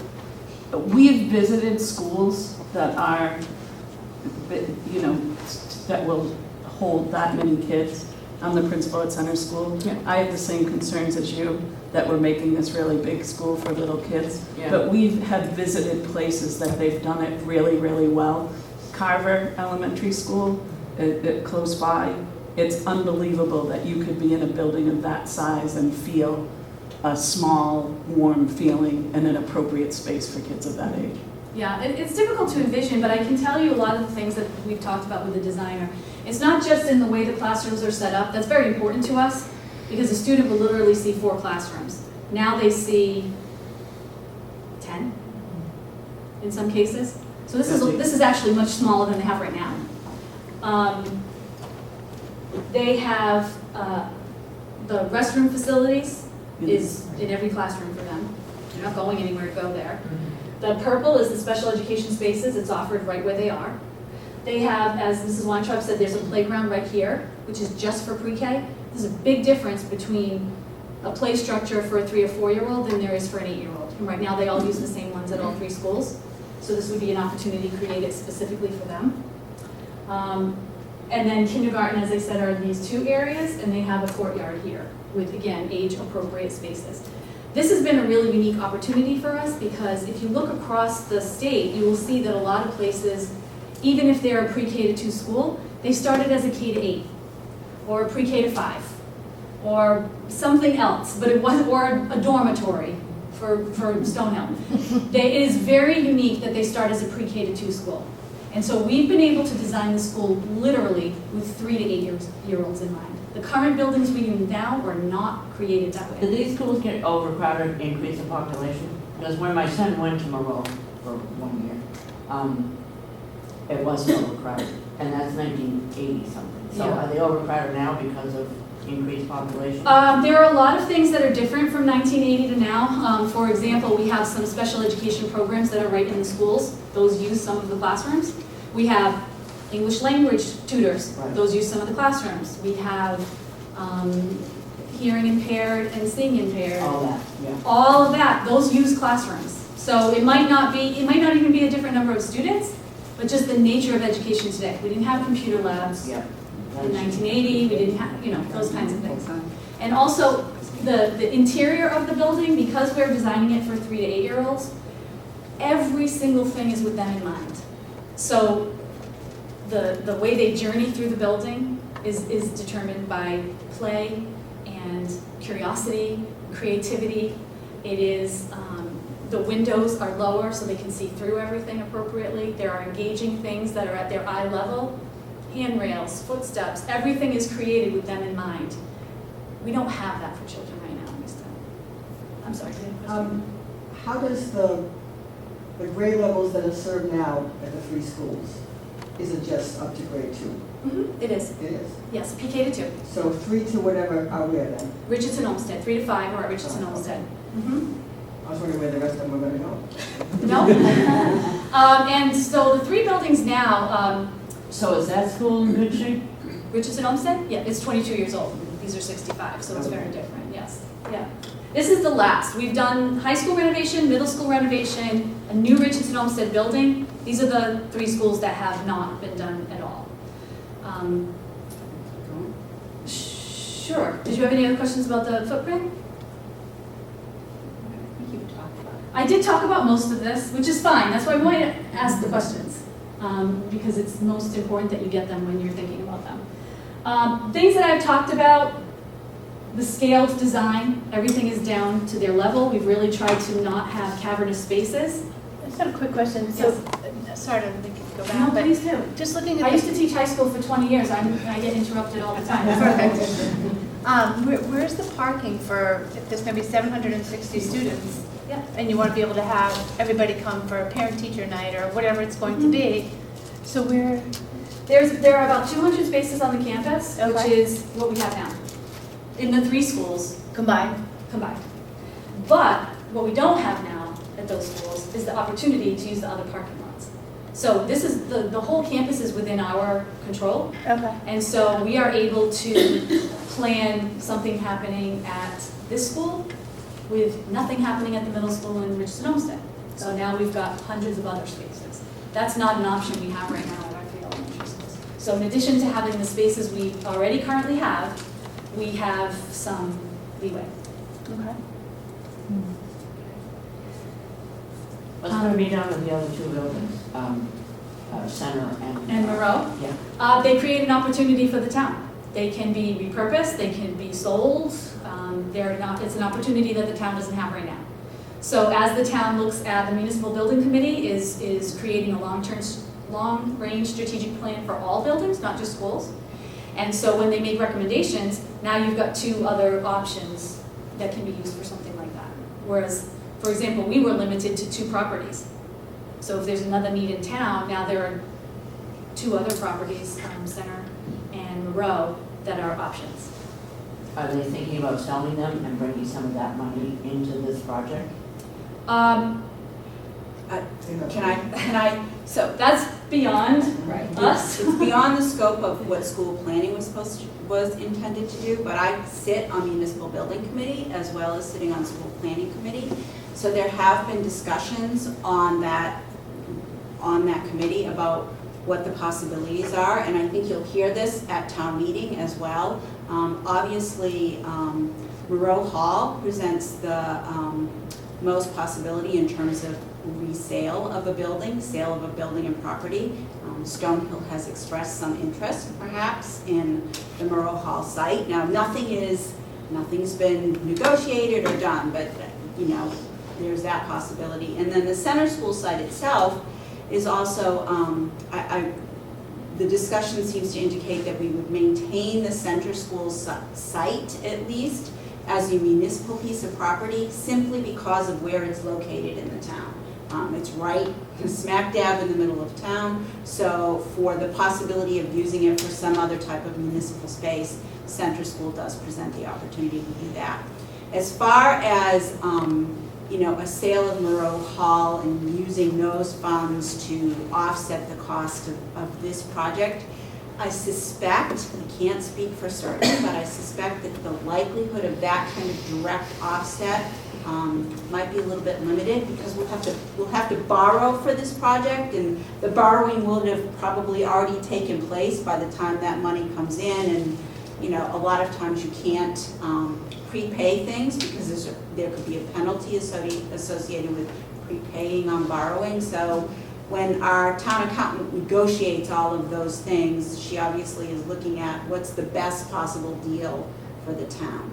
we've visited schools that are, that will hold that many kids. I'm the principal at Center School. Yeah. I have the same concerns as you, that we're making this really big school for little kids. Yeah. But we have visited places that they've done it really, really well. Carver Elementary School, close by, it's unbelievable that you could be in a building of that size and feel a small, warm feeling and an appropriate space for kids of that age. Yeah, it's difficult to envision, but I can tell you a lot of the things that we've talked about with the designer. It's not just in the way the classrooms are set up. That's very important to us because a student will literally see 4 classrooms. Now they see 10 in some cases. So this is actually much smaller than they have right now. They have the restroom facilities is in every classroom for them. They're not going anywhere to go there. The purple is the special education spaces. It's offered right where they are. They have, as Mrs. Weintraub said, there's a playground right here, which is just for pre-K. There's a big difference between a play structure for a 3 or 4-year-old than there is for an 8-year-old. And right now they all use the same ones at all 3 schools. So this would be an opportunity created specifically for them. And then kindergarten, as I said, are in these 2 areas, and they have a courtyard here with, again, age-appropriate spaces. This has been a really unique opportunity for us because if you look across the state, you will see that a lot of places, even if they're a pre-K to 2 school, they started as a K to 8 or a pre-K to 5 or something else, but it wasn't, or a dormitory for Stonehill. It is very unique that they start as a pre-K to 2 school. And so we've been able to design the school literally with 3 to 8-year-olds in mind. The current buildings we use now were not created that Did way. these schools get overcrowded, increase in population? Because when my son went to Monroe for 1 year, it wasn't overcrowded, and that's 1980 something. So Yeah. are they overcrowded now because of increased population? There are a lot of things that are different from 1980 to now. For example, we have some special education programs that are right in the schools. Those use some of the classrooms. We have English language tutors. Right. Those use some of the classrooms. We have hearing impaired and seeing impaired. All that, yeah. All of that, those use classrooms. So it might not even be a different number of students, but just the nature of education today. We didn't have computer labs. Yeah. In 1980, we didn't have, those kinds of things. And also, the interior of the building, because we're designing it for 3 to 8-year-olds, every single thing is with them in mind. So the way they journey through the building is determined by play and curiosity, creativity. It is, the windows are lower so they can see through everything appropriately. There are engaging things that are at their eye level. Handrails, footsteps, everything is created with them in mind. We don't have that for children right now in Easton. I'm sorry, do you have a question? How does the grade levels that are served now at the 3 schools, is it just up to grade 2? It is, It is. yes, PK to 2. So 3 to whatever are where then? Richardson Olmsted, 3 to 5 are at Richardson Oh, Olmsted. I was wondering where the rest of them were going to go. No? And so the 3 buildings now, So is that school in good shape? Richardson Olmsted, yeah, it's 22 years old. These are 65, so it's very different, yes. Yeah. This is the last. We've done high school renovation, middle school renovation, a new Richardson Olmsted building. These are the 3 schools that have not been done at all. Sure. Did you have any other questions about the footprint? I did talk about most of this, which is fine. That's why I wanted to ask the questions, because it's most important that you get them when you're thinking about them. Things that I've talked about, the scaled design, everything is down to their level. We've really tried to not have cavernous spaces. I just have a quick question. So, sorry to make it go back, No, but please do. just looking at I used to teach high school for 20 years. I get interrupted all the time. Perfect. Where's the parking for, if there's going to be 760 students, Yeah. and you want to be able to have everybody come for a parent-teacher night or whatever it's going to be, so where? There are about 200 spaces on the campus, which Okay. is what we have now, in the 3 schools Combined? combined. But what we don't have now at those schools is the opportunity to use the other parking lots. So this is, the whole campus is within our control. Okay. And so we are able to plan something happening at this school with nothing happening at the middle school in Richardson Olmsted. So now we've got hundreds of other spaces. That's not an option we have right now at our 3 elementary schools. So in addition to having the spaces we already currently have, we have some leeway. Okay. What's going to be done with the other 2 buildings? Center and... And Moreau, Yeah. they create an opportunity for the town. They can be repurposed, they can be sold. It's an opportunity that the town doesn't have right now. So as the town looks at, the municipal building committee is creating a long-range strategic plan for all buildings, not just schools. And so when they make recommendations, now you've got 2 other options that can be used for something like that. Whereas, for example, we were limited to 2 properties. So if there's another need in town, now there are 2 other properties, Center and Moreau, that are options. Are they thinking about selling them and bringing some of that money into this project? So that's beyond Right. us. It's beyond the scope of what school planning was intended to do, but I sit on municipal building committee as well as sitting on school planning committee. So there have been discussions on that committee about what the possibilities are, and I think you'll hear this at town meeting as well. Obviously, Moreau Hall presents the most possibility in terms of resale of a building, sale of a building and property. Stonehill has expressed some interest, perhaps, in the Moreau Hall site. Now, nothing's been negotiated or done, but there's that possibility. And then the center school site itself is also, the discussion seems to indicate that we would maintain the center school site at least as a municipal piece of property simply because of where it's located in the town. It's right smack dab in the middle of town, so for the possibility of using it for some other type of municipal space, Center School does present the opportunity to do that. As far as a sale of Moreau Hall and using those funds to offset the cost of this project, I suspect, I can't speak for certain, but I suspect that the likelihood of that kind of direct offset might be a little bit limited because we'll have to borrow for this project, and the borrowing will have probably already taken place by the time that money comes in, and a lot of times you can't prepay things because there could be a penalty associated with prepaying on borrowing. So when our town accountant negotiates all of those things, she obviously is looking at what's the best possible deal for the town.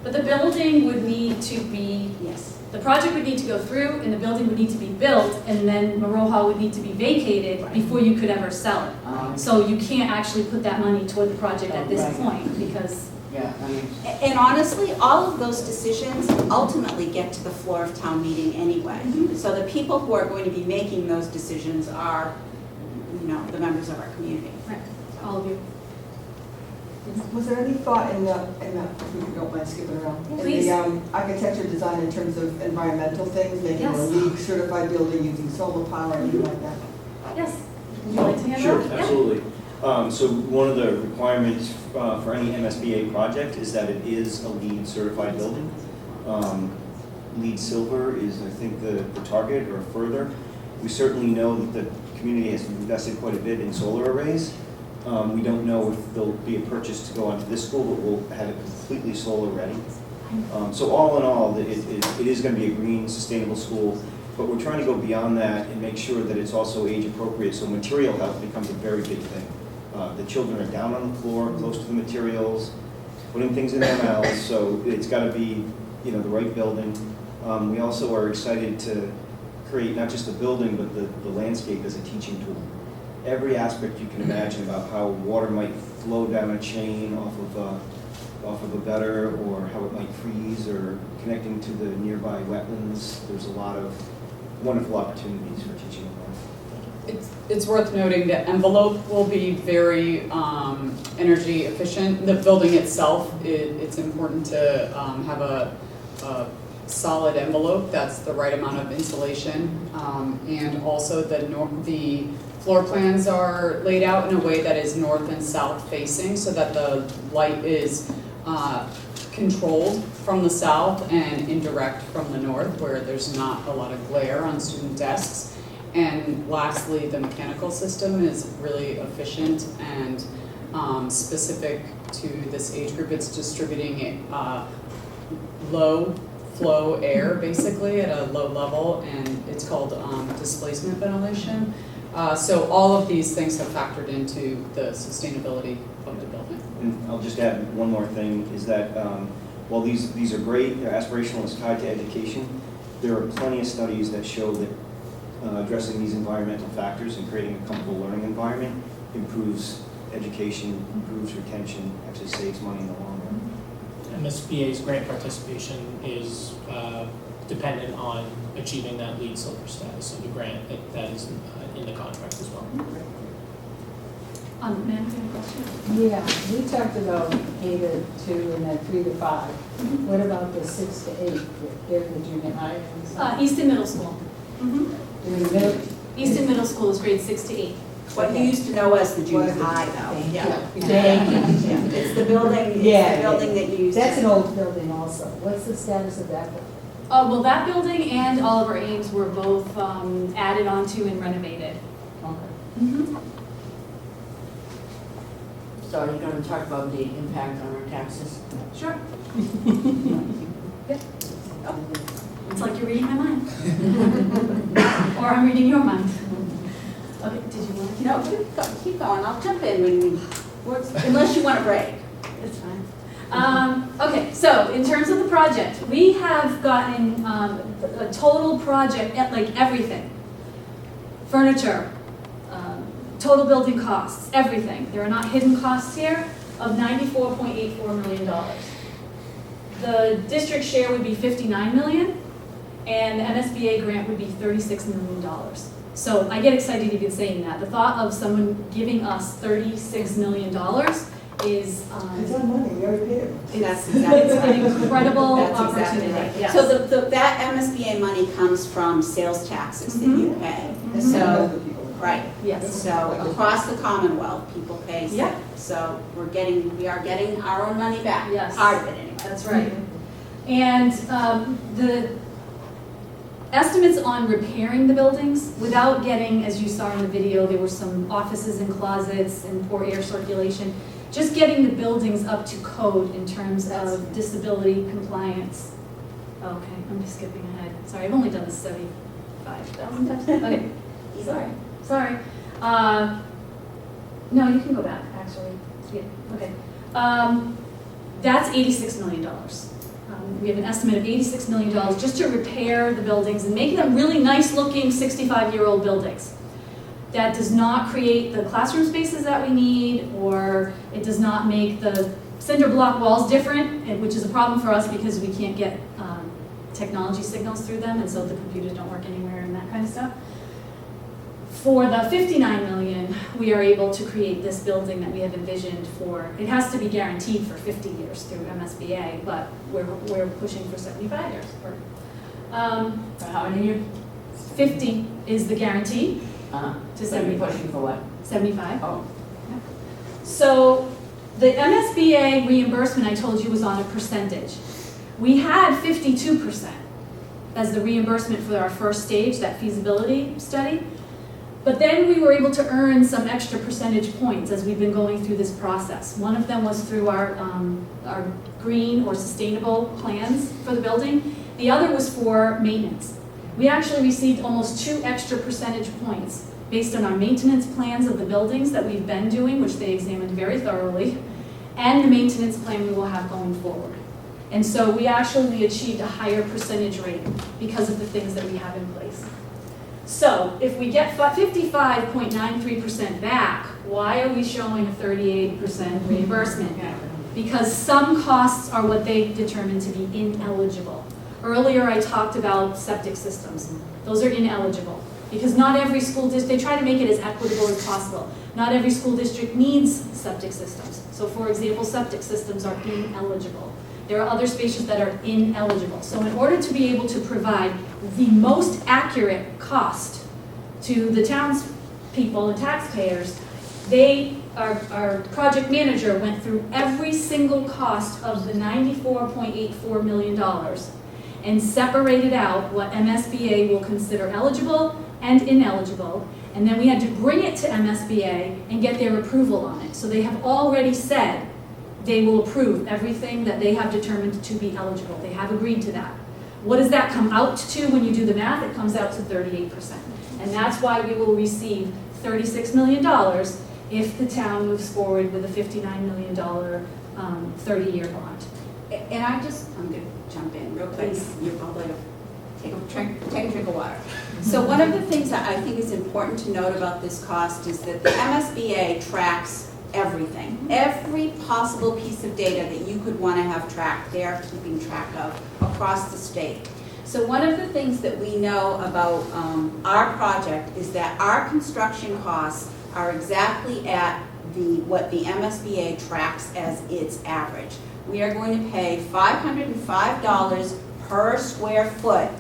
But the building would need to be, Yes. the project would need to go through, and the building would need to be built, and then Moreau Hall would need to be vacated before you could ever sell it. So you can't actually put that money toward the project at this point, because... Yeah, I mean, And honestly, all of those decisions ultimately get to the floor of town meeting anyway. So the people who are going to be making those decisions are, the members of our community. Right, all of you. Was there any thought in the, if you don't mind skipping around? Please. In the architecture design in terms of environmental things, making a Yes. LEED certified building using solar power, anything like that? Yes? Would you like to handle Sure, it? Yeah. absolutely. So one of the requirements for any MSBA project is that it is a LEED certified building. LEED silver is, I think, the target or further. We certainly know that the community has invested quite a bit in solar arrays. We don't know if there'll be a purchase to go onto this school, but we'll have it completely solar ready. So all in all, it is going to be a green, sustainable school, but we're trying to go beyond that and make sure that it's also age appropriate, so material health becomes a very big thing. The children are down on the floor, close to the materials, putting things in their mouths, so it's got to be, the right building. We also are excited to create not just the building, but the landscape as a teaching tool. Every aspect you can imagine about how water might flow down a chain off of a gutter, or how it might freeze, or connecting to the nearby wetlands. There's a lot of wonderful opportunities for teaching and learning. It's worth noting that envelope will be very energy efficient. The building itself, it's important to have a solid envelope that's the right amount of insulation, and also the floor plans are laid out in a way that is north and south facing so that the light is controlled from the south and indirect from the north, where there's not a lot of glare on student desks. And lastly, the mechanical system is really efficient and specific to this age group. It's distributing low flow air basically at a low level, and it's called displacement ventilation. So all of these things have factored into the sustainability of the building. And I'll just add one more thing, is that while these are great, they're aspirational, it's tied to education, there are plenty of studies that show that addressing these environmental factors and creating a comfortable learning environment improves education, improves retention, actually saves money in the long run. MSBA's grant participation is dependent on achieving that LEED silver status of the grant that is in the contract as well. Ma'am, you have a question? Yeah, we talked about K to 2 and then 3 to 5. What about the 6 to 8? They're the junior high? Easton Middle School. They're in the middle? Easton Middle School is grades 6 to 8. What you used to know as the junior high, though. Yeah. It's the building, that you used to. That's an old building also. What's the status of that building? Well, that building and Oliver Ames were both added onto and renovated. Okay. so are you going to talk about the impact on our taxes? Sure. Yep. Oh, it's like you're reading my mind. Or I'm reading your mind. Okay, did you want to? No, keep going. I'll jump in unless you want a break. It's fine. Okay, so in terms of the project, we have gotten a total project, like everything. Furniture, total building costs, everything. There are not hidden costs here of $94.84 million. The district share would be $59 million, and the MSBA grant would be $36 million. So I get excited even saying that. The thought of someone giving us $36 million is, It's our money, we already paid it. That's exactly it's right. an incredible That's exactly opportunity. right. Yes. So that MSBA money comes from sales taxes that you pay. And So, other people. right. Yes. So across the Commonwealth, people pay. Yeah. So we are getting our own money back. Yes. Part of it anyway. That's right. And the estimates on repairing the buildings, without getting, as you saw in the video, there were some offices and closets and poor air circulation. Just getting the buildings up to code in terms of disability compliance. Okay, I'm just skipping ahead. Sorry, I've only done this 75,000 times. Okay, sorry. No, you can go back, actually. Yeah, okay. That's $86 million. We have an estimate of $86 million just to repair the buildings and make them really nice-looking 65-year-old buildings. That does not create the classroom spaces that we need, or it does not make the cinder block walls different, which is a problem for us because we can't get technology signals through them, and so the computers don't work anywhere and that kind of stuff. For the $59 million, we are able to create this building that we have envisioned for, it has to be guaranteed for 50 years through MSBA, but we're pushing for 75 years. For how many years? 50 is the guarantee to So you're 75. pushing for what? 75. Oh. So the MSBA reimbursement I told you was on a percentage. We had 52% as the reimbursement for our first stage, that feasibility study. But then we were able to earn some extra percentage points as we've been going through this process. One of them was through our green or sustainable plans for the building. The other was for maintenance. We actually received almost 2 extra percentage points based on our maintenance plans of the buildings that we've been doing, which they examined very thoroughly, and the maintenance plan we will have going forward. And so we actually achieved a higher percentage rate because of the things that we have in place. So if we get 55.93% back, why are we showing a 38% reimbursement? Because some costs are what they determine to be ineligible. Earlier I talked about septic systems. Those are ineligible because not every school district, they try to make it as equitable as possible. Not every school district needs septic systems. So for example, septic systems are ineligible. There are other spaces that are ineligible. So in order to be able to provide the most accurate cost to the townspeople and taxpayers, our project manager went through every single cost of the $94.84 million and separated out what MSBA will consider eligible and ineligible. And then we had to bring it to MSBA and get their approval on it. So they have already said they will approve everything that they have determined to be eligible. They have agreed to that. What does that come out to when you do the math? It comes out to 38%. And that's why we will receive $36 million if the town moves forward with a $59 million 30-year bond. And I'm going to jump in real quick. You're probably going to take a drink of water. So one of the things that I think is important to note about this cost is that the MSBA tracks everything. Every possible piece of data that you could want to have tracked, they are keeping track of across the state. So one of the things that we know about our project is that our construction costs are exactly at what the MSBA tracks as its average. We are going to pay $505 per square foot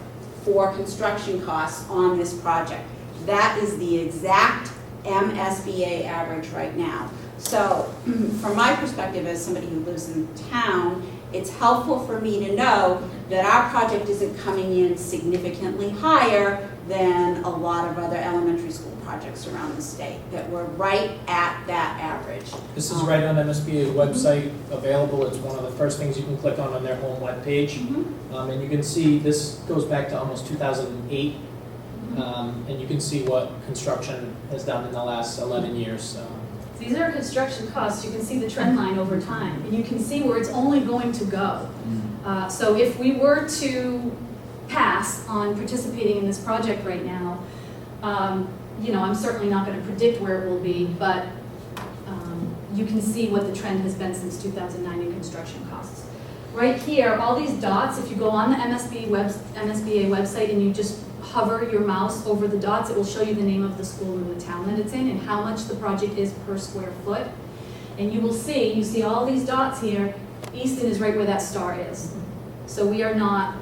for construction costs on this project. That is the exact MSBA average right now. So from my perspective as somebody who lives in town, it's helpful for me to know that our project isn't coming in significantly higher than a lot of other elementary school projects around the state, that we're right at that average. This is right on MSBA's website, available. It's one of the first things you can click on their home webpage. And you can see this goes back to almost 2008. And you can see what construction has done in the last 11 years. These are construction costs. You can see the trend line over time, and you can see where it's only going to go. So if we were to pass on participating in this project right now, you know, I'm certainly not going to predict where it will be, but you can see what the trend has been since 2009 in construction costs. Right here, all these dots, if you go on the MSBA website and you just hover your mouse over the dots, it will show you the name of the school and the town that it's in and how much the project is per square foot. And you will see, you see all these dots here, Easton is right where that star is. So we are not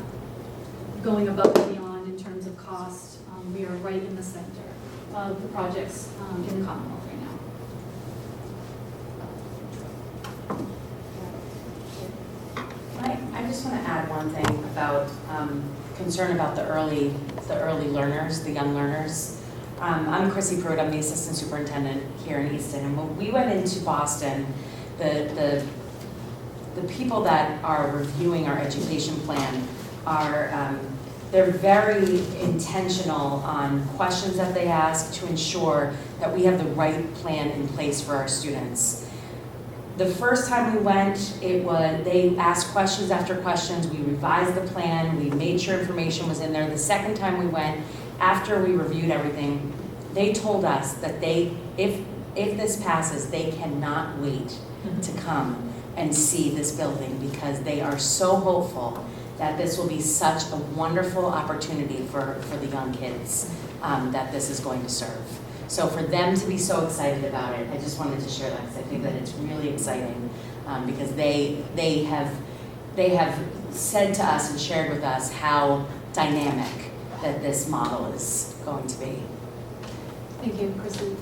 going above and beyond in terms of cost. We are right in the center of the projects in the Commonwealth right now. I just want to add one thing about concern about the early learners, the young learners. I'm Chrissy Pruitt, I'm the assistant superintendent here in Easton, and when we went into Boston, the people that are reviewing our education plan are they're very intentional on questions that they ask to ensure that we have the right plan in place for our students. The first time we went, they asked questions after questions, we revised the plan, we made sure information was in there. The second time we went, after we reviewed everything, they told us that if this passes, they cannot wait to come and see this building because they are so hopeful that this will be such a wonderful opportunity for the young kids that this is going to serve. So for them to be so excited about it, I just wanted to share that because I think that it's really exciting because they have said to us and shared with us how dynamic that this model is going to be. Thank you, Chrissy.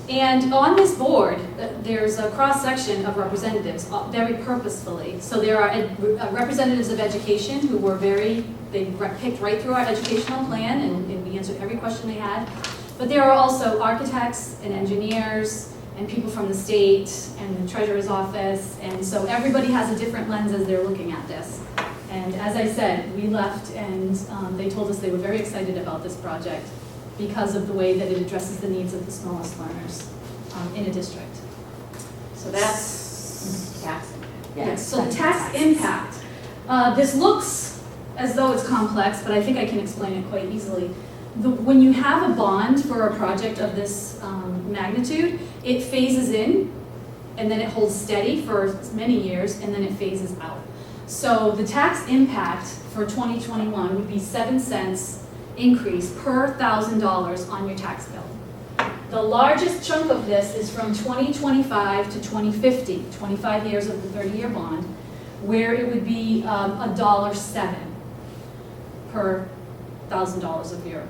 And on this board, there's a cross-section of representatives, very purposefully. So there are representatives of education who were they picked right through our educational plan and we answered every question they had. But there are also architects and engineers and people from the state and the treasurer's office. And so everybody has a different lens as they're looking at this. And as I said, we left and they told us they were very excited about this project because of the way that it addresses the needs of the smallest learners in a district. So that's tax. Yes. So the tax impact. This looks as though it's complex, but I think I can explain it quite easily. When you have a bond for a project of this magnitude, it phases in, and then it holds steady for many years, and then it phases out. So the tax impact for 2021 would be 7 cents increase per $1,000 on your tax bill. The largest chunk of this is from 2025 to 2050, 25 years of the 30-year bond, where it would be $1.07 per $1,000 of your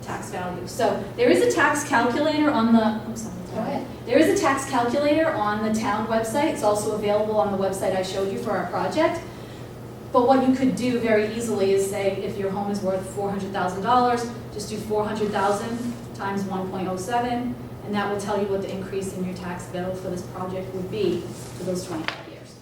tax value. So there is a tax calculator on the, I'm sorry, go ahead. There is a tax calculator on the town website. It's also available on the website I showed you for our project. But what you could do very easily is say if your home is worth $400,000, just do 400,000 times 1.07, and that will tell you what the increase in your tax bill for this project would be for those 25 years.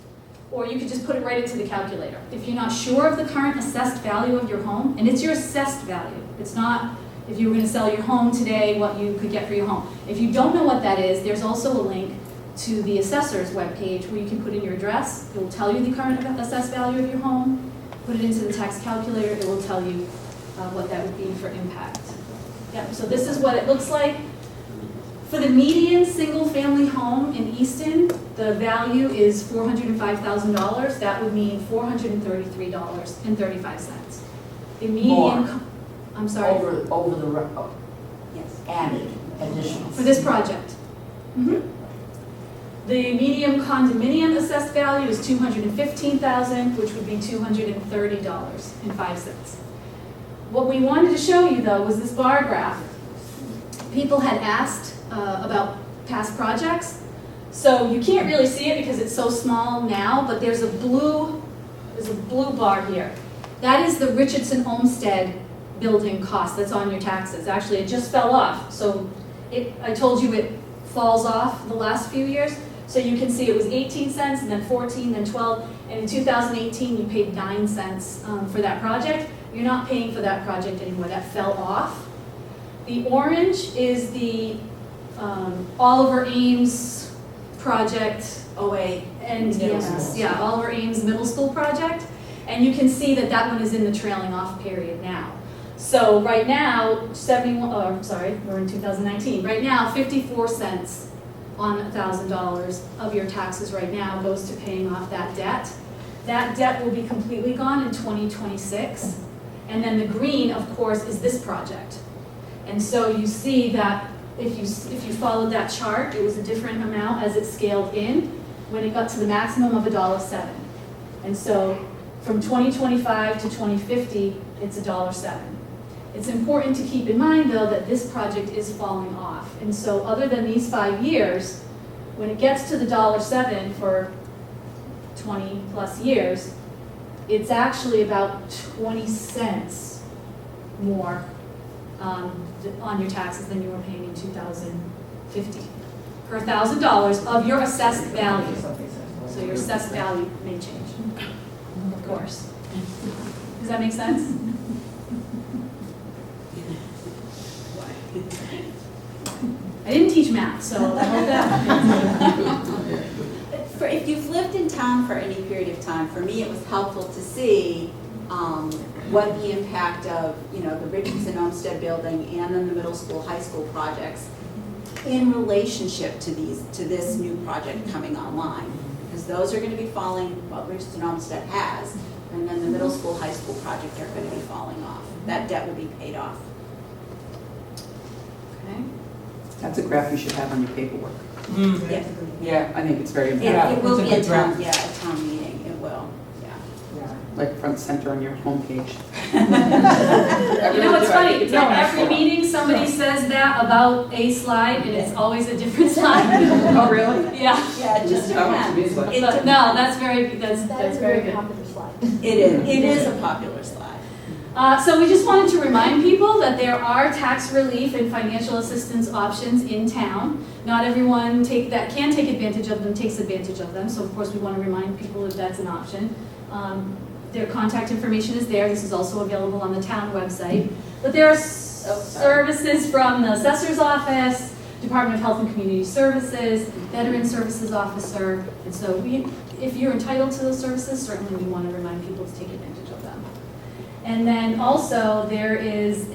Or you could just put it right into the calculator. If you're not sure of the current assessed value of your home, and it's your assessed value, it's not if you were going to sell your home today, what you could get for your home. If you don't know what that is, there's also a link to the assessor's webpage where you can put in your address. It will tell you the current assessed value of your home. Put it into the tax calculator. It will tell you what that would be for impact. Yeah, so this is what it looks like. For the median single-family home in Easton, the value is $405,000. That would mean $433.35. The median, More. I'm sorry. Over the, Yes. added additional. For this project. The median condominium assessed value is $215,000, which would be $230.05. What we wanted to show you, though, was this bar graph. People had asked about past projects, so you can't really see it because it's so small now, but there's a blue bar here. That is the Richardson Olmsted building cost that's on your taxes. Actually, it just fell off, so I told you it falls off the last few years. So you can see it was 18 cents, and then 14, then 12, and in 2018 you paid 9 cents for that project. You're not paying for that project anymore, that fell off. The orange is the Oliver Ames project, NDMS, yeah, Oliver Ames Middle School project, and you can see that that one is in the trailing off period now. So right now, we're in 2019. Right now, 54 cents on $1,000 of your taxes right now goes to paying off that debt. That debt will be completely gone in 2026. And then the green, of course, is this project. And so you see that if you followed that chart, it was a different amount as it scaled in when it got to the maximum of $1.07. And so from 2025 to 2050, it's $1.07. It's important to keep in mind, though, that this project is falling off. And so other than these 5 years, when it gets to the $1.07 for 20 plus years, it's actually about 20 cents more on your taxes than you were paying in 2050 per $1,000 of your assessed value. So your assessed value may change, of course. Does that make sense? I didn't teach math, so I hope that. If you've lived in town for any period of time, for me it was helpful to see what the impact of, the Richardson Olmsted building and then the middle school, high school projects in relationship to this new project coming online. Because those are going to be falling, what Richardson Olmsted has, and then the middle school, high school project are going to be falling off. That debt will be paid off. Okay. That's a graph you should have on your paperwork. Yeah. Yeah, I think it's very important. It will It's be a good graph. a town meeting, it will, yeah. Like front center on your homepage. You know what's funny? Every meeting, somebody says that about a slide, and it's always a different slide. Oh, really? Yeah. Yeah, it just depends. But no, that's very good. popular slide. It is a popular slide. So we just wanted to remind people that there are tax relief and financial assistance options in town. Not everyone that can take advantage of them takes advantage of them. So of course we want to remind people that that's an option. Their contact information is there. This is also available on the town website. But there are services from the assessor's office, Department of Health and Community Services, Veteran Services Officer. And so if you're entitled to those services, certainly we want to remind people to take advantage of them. And then also there is,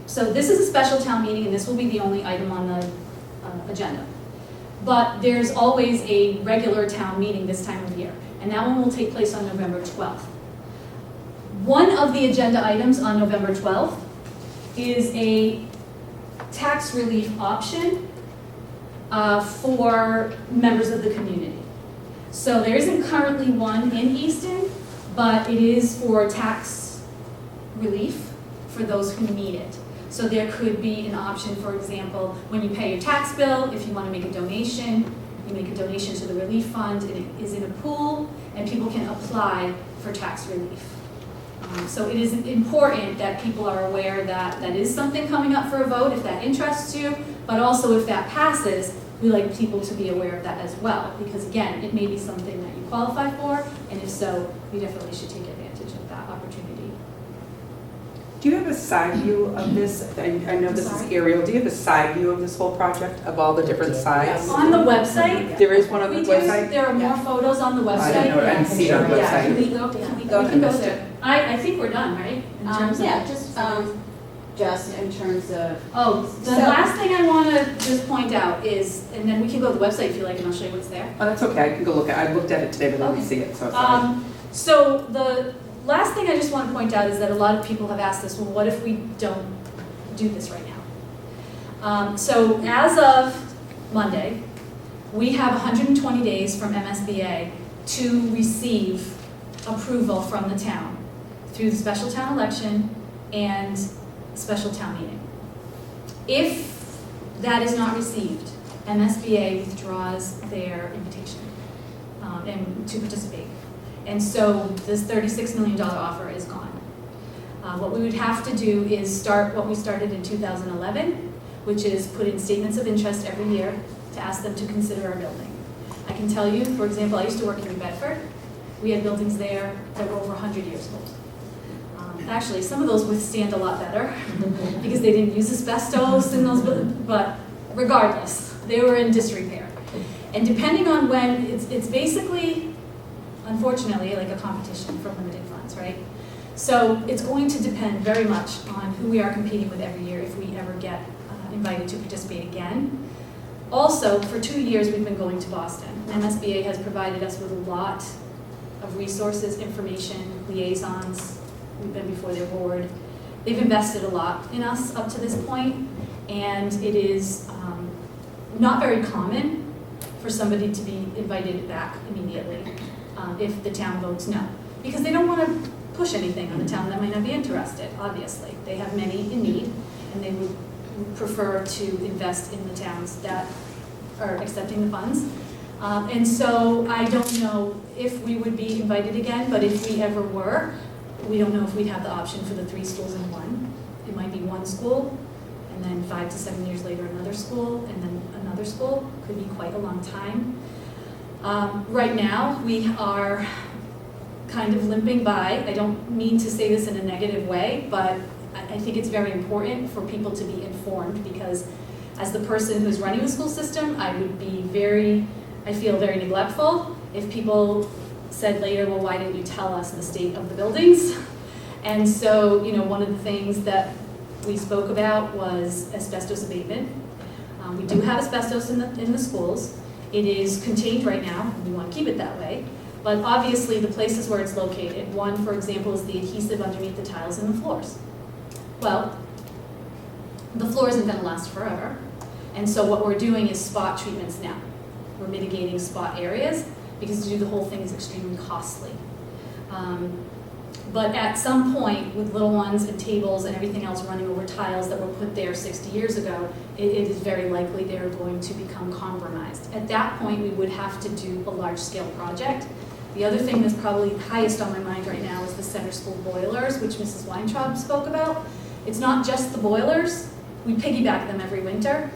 so this is a special town meeting and this will be the only item on the agenda. But there's always a regular town meeting this time of year. And that one will take place on November 12th. One of the agenda items on November 12th is a tax relief option for members of the community. So there isn't currently one in Easton, but it is for tax relief for those who need it. So there could be an option, for example, when you pay your tax bill, if you want to make a donation, you make a donation to the relief fund, and it is in a pool, and people can apply for tax relief. So it is important that people are aware that that is something coming up for a vote if that interests you, but also if that passes, we like people to be aware of that as well, because again, it may be something that you qualify for, and if so, we definitely should take advantage of that opportunity. Do you have a side view of this? I know this is aerial. Do you have a side view of this whole project, of all the different sides? On the website, There is one on the we do, website? there are more photos on the website. I didn't know, I didn't see it on the Yeah, can website. we go We can go there. I think we're done, right? In terms of- Yeah, just in terms of, Oh, the So- last thing I want to just point out is, and then we can go to the website if you like, and I'll show you what's there. Oh, that's okay. I can go look at it. I looked at it today, but I didn't see it, so sorry. So the last thing I just want to point out is that a lot of people have asked us, well, what if we don't do this right now? So as of Monday, we have 120 days from MSBA to receive approval from the town through the special town election and special town meeting. If that is not received, MSBA withdraws their invitation and to participate. And so this $36 million offer is gone. What we would have to do is start what we started in 2011, which is put in statements of interest every year to ask them to consider our building. I can tell you, for example, I used to work in New Bedford. We had buildings there that were over 100 years old. Actually, some of those withstand a lot better because they didn't use asbestos in those buildings, but regardless, they were in disrepair. And depending on when, it's basically, unfortunately, like a competition for limited funds, right? So it's going to depend very much on who we are competing with every year if we ever get invited to participate again. Also, for 2 years, we've been going to Boston. MSBA has provided us with a lot of resources, information, liaisons. We've been before their board. They've invested a lot in us up to this point, and it is not very common for somebody to be invited back immediately if the town votes no. Because they don't want to push anything on the town that might not be interested, obviously. They have many in need, and they would prefer to invest in the towns that are accepting the funds. And so I don't know if we would be invited again, but if we ever were, we don't know if we'd have the option for the 3 schools in one. It might be one school, and then 5 to 7 years later another school, and then another school. Could be quite a long time. Right now, we are kind of limping by. I don't mean to say this in a negative way, but I think it's very important for people to be informed, because as the person who's running the school system, I would be I feel very neglectful if people said later, well, why didn't you tell us the state of the buildings? And so, one of the things that we spoke about was asbestos abatement. We do have asbestos in the schools. It is contained right now, and we want to keep it that way. But obviously, the places where it's located, one, for example, is the adhesive underneath the tiles and the floors. Well, the floor isn't going to last forever. And so what we're doing is spot treatments now. We're mitigating spot areas, because to do the whole thing is extremely costly. But at some point, with little ones and tables and everything else running over tiles that were put there 60 years ago, it is very likely they're going to become compromised. At that point, we would have to do a large-scale project. The other thing that's probably highest on my mind right now is the center school boilers, which Mrs. Weintraub spoke about. It's not just the boilers. We piggyback them every winter.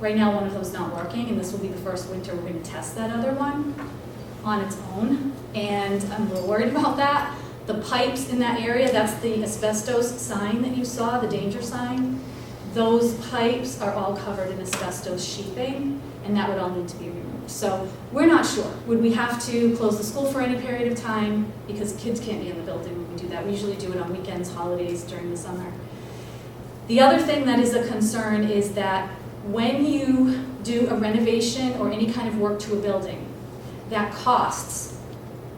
Right now, one of them's not working, and this will be the first winter we're going to test that other one on its own, and I'm a little worried about that. The pipes in that area, that's the asbestos sign that you saw, the danger sign. Those pipes are all covered in asbestos sheathing, and that would all need to be removed. So we're not sure. Would we have to close the school for any period of time? Because kids can't be in the building when we do that. We usually do it on weekends, holidays, during the summer. The other thing that is a concern is that when you do a renovation or any kind of work to a building, that costs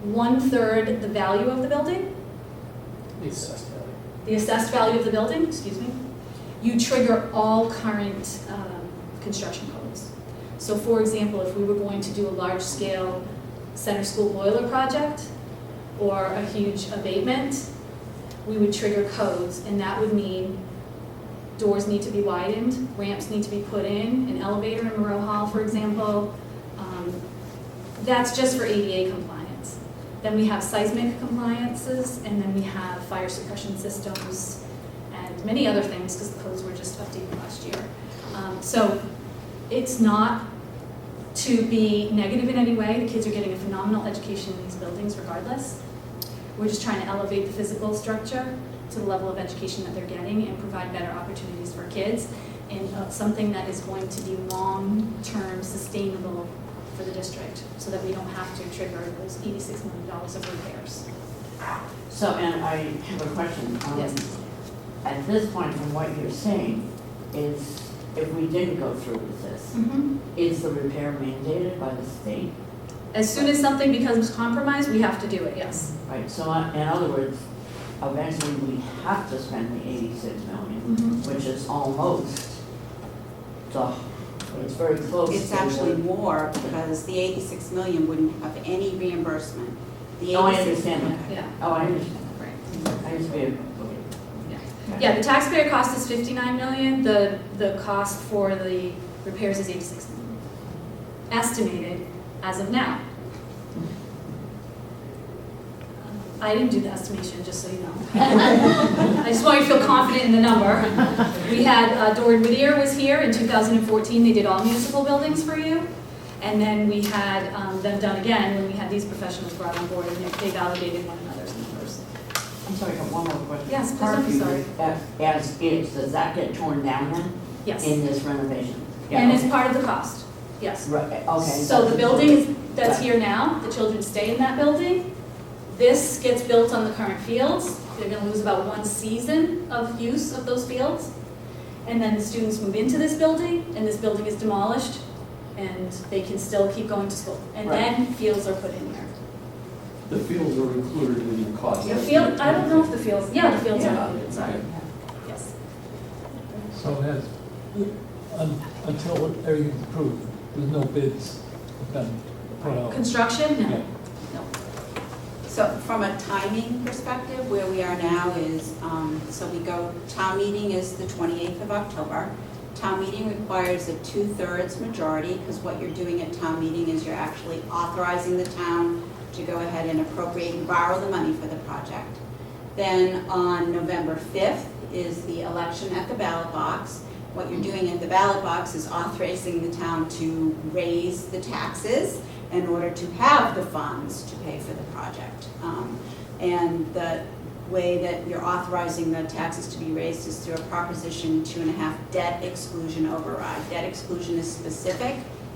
1/3 the value of the building. The assessed value. The assessed value of the building, excuse me. You trigger all current construction codes. So for example, if we were going to do a large-scale center school boiler project or a huge abatement, we would trigger codes, and that would mean doors need to be widened, ramps need to be put in, an elevator in Monroe Hall, for example. That's just for ADA compliance. Then we have seismic compliances, and then we have fire suppression systems, and many other things, because the codes were just updated last year. So it's not to be negative in any way. The kids are getting a phenomenal education in these buildings regardless. We're just trying to elevate the physical structure to the level of education that they're getting and provide better opportunities for kids, and something that is going to be long-term sustainable for the district, so that we don't have to trigger those $86 million of repairs. So, and I have a question. Yes. At this point, from what you're saying, is if we didn't go through with this, is the repair mandated by the state? As soon as something becomes compromised, we have to do it, yes. Right, so in other words, eventually we have to spend the 86 million, which is almost, it's very close. It's actually more, because the 86 million wouldn't have any reimbursement. The Oh, I 86 understand that. Yeah. Oh, I understand. Right. I just figured, Yeah, the taxpayer cost is 59 million. The cost for the repairs is 86 million, estimated as of now. I didn't do the estimation, just so you know. I just want you to feel confident in the number. We had, Doran Whittier was here in 2014. They did all municipal buildings for you. And then we had them done again when we had these professionals brought on board, and they validated one another's numbers. I'm sorry, I got one more question. Yes, please, I'm sorry. As is, does that get torn down then? Yes. In this renovation? Yeah, And okay. it's part of the cost, yes. Right, okay. So the building that's here now, the children stay in that building. this gets built on the current fields. They're gonna lose about 1 season of use of those fields. And then the students move into this building, and this building is demolished, and they can still keep going to school. And then fields are put in here. The fields are included in the cost. The field, I don't know if the fields, yeah, the fields are included, sorry. Yes. So it has, until everything's approved, there's no bids been put out. Construction? No. Yeah. No. So from a timing perspective, where we are now is, so we go, town meeting is the 28th of October. Town meeting requires a 2/3 majority, because what you're doing at town meeting is you're actually authorizing the town to go ahead and appropriate and borrow the money for the project. Then on November 5th is the election at the ballot box. What you're doing at the ballot box is authorizing the town to raise the taxes in order to have the funds to pay for the project. And the way that you're authorizing the taxes to be raised is through a Proposition 2.5 debt exclusion override. Debt exclusion is specific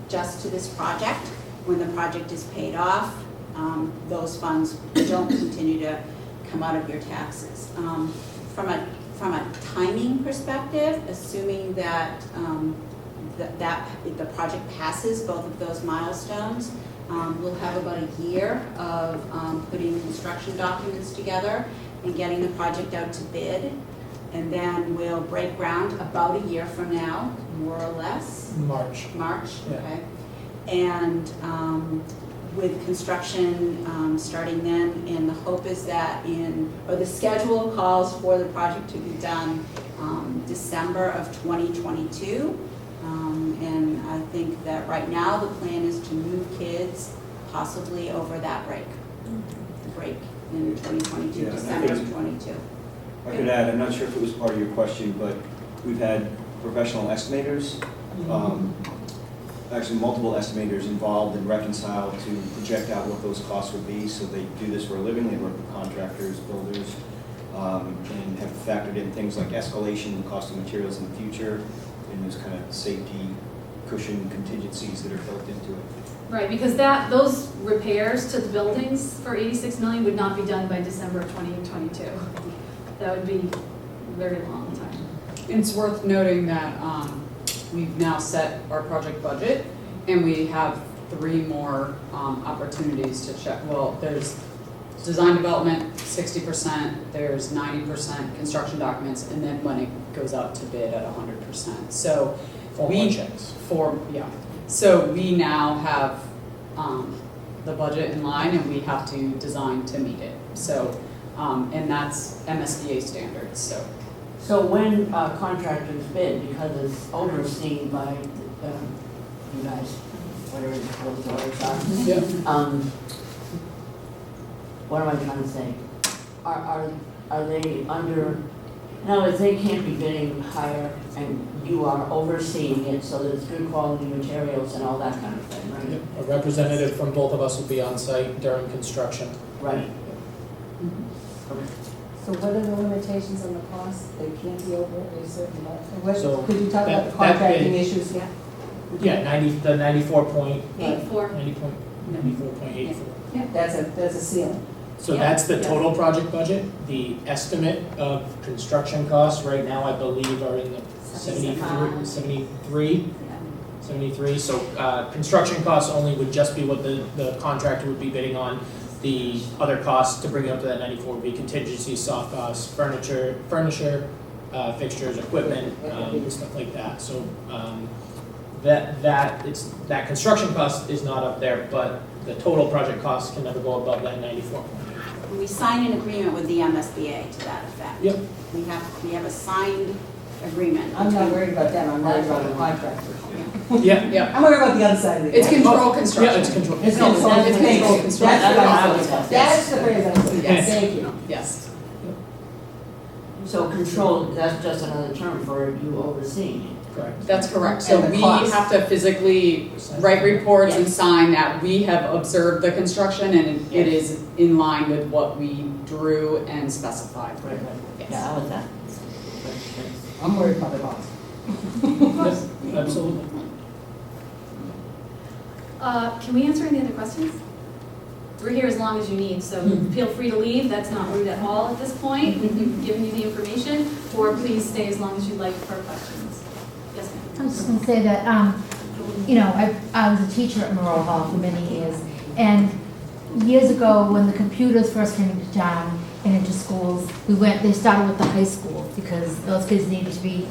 just to this project. When the project is paid off, those funds don't continue to come out of your taxes. From a timing perspective, assuming that the project passes both of those milestones, we'll have about a year of putting construction documents together and getting the project out to bid. And then we'll break ground about a year from now, more or less. March. March, Yeah. okay. And with construction starting then, and the hope is that the schedule calls for the project to be done December of 2022. And I think that right now the plan is to move kids possibly over that break in 2022, Yeah, December of 22. I could add, I'm not sure if it was part of your question, but we've had professional estimators, actually multiple estimators involved and reconciled to project out what those costs would be. So they do this for a living, they work with contractors, builders, and have factored in things like escalation and cost of materials in the future, and those kind of safety cushion contingencies that are built into it. Right, because those repairs to the buildings for 86 million would not be done by December of 2022. That would be a very long time. It's worth noting that we've now set our project budget, and we have 3 more opportunities to check. Well, there's design development, 60%, there's 90% construction documents, and then when it goes out to bid at 100%. So So we now have the budget in line, and we have to design to meet it. So, and that's MSBA standards, so. So when contractors bid, because it's overseen by you guys, whatever those words are. What am I trying to say? Are they under, in other words, they can't be bidding higher, and you are overseeing it, so there's good quality materials and all that kind of thing, right? A representative from both of us will be on site during construction. Right. So what are the limitations on the cost? They can't be over a certain level. So Could you talk about the that contracting bid- issues? Yeah. Yeah, the 94.84. 84. Yeah, that's a ceiling. So Yeah, that's the yeah. total project budget. The estimate of construction costs right now, I believe, are in the 73. So construction costs only would just be what the contractor would be bidding on. The other costs to bring it up to that 94 would be contingency, soft costs, furniture, fixtures, equipment, stuff like that. So that construction cost is not up there, but the total project cost can never go above that 94. We signed an agreement with the MSBA to that effect. Yep. We have a signed agreement. I'm not worried about them, I'm worried about the contractors. Yeah. I'm worried about the other side of it. It's control construction. Yeah, it's control. It's No, control. it's control construction. That's what I was, that's the phrase I was saying. Yes. Thank you. Yes. So control, that's just another term for you overseeing it. Correct. That's correct. So And the we cost. have to physically write reports and sign that we have observed the construction, and it is in line with what we drew and specified. Right. Yes. Yeah, I was that. I'm worried about the cost. Yes, absolutely. Can we answer any other questions? we're here as long as you need, so feel free to leave, that's not rude at all at this point. We've given you the information, or please stay as long as you'd like for questions. Yes, ma'am. I was just going to say that, you know, I was a teacher at Monroe Hall for many years, and years ago, when the computers first came into town and into schools, they started with the high school, because those kids needed to be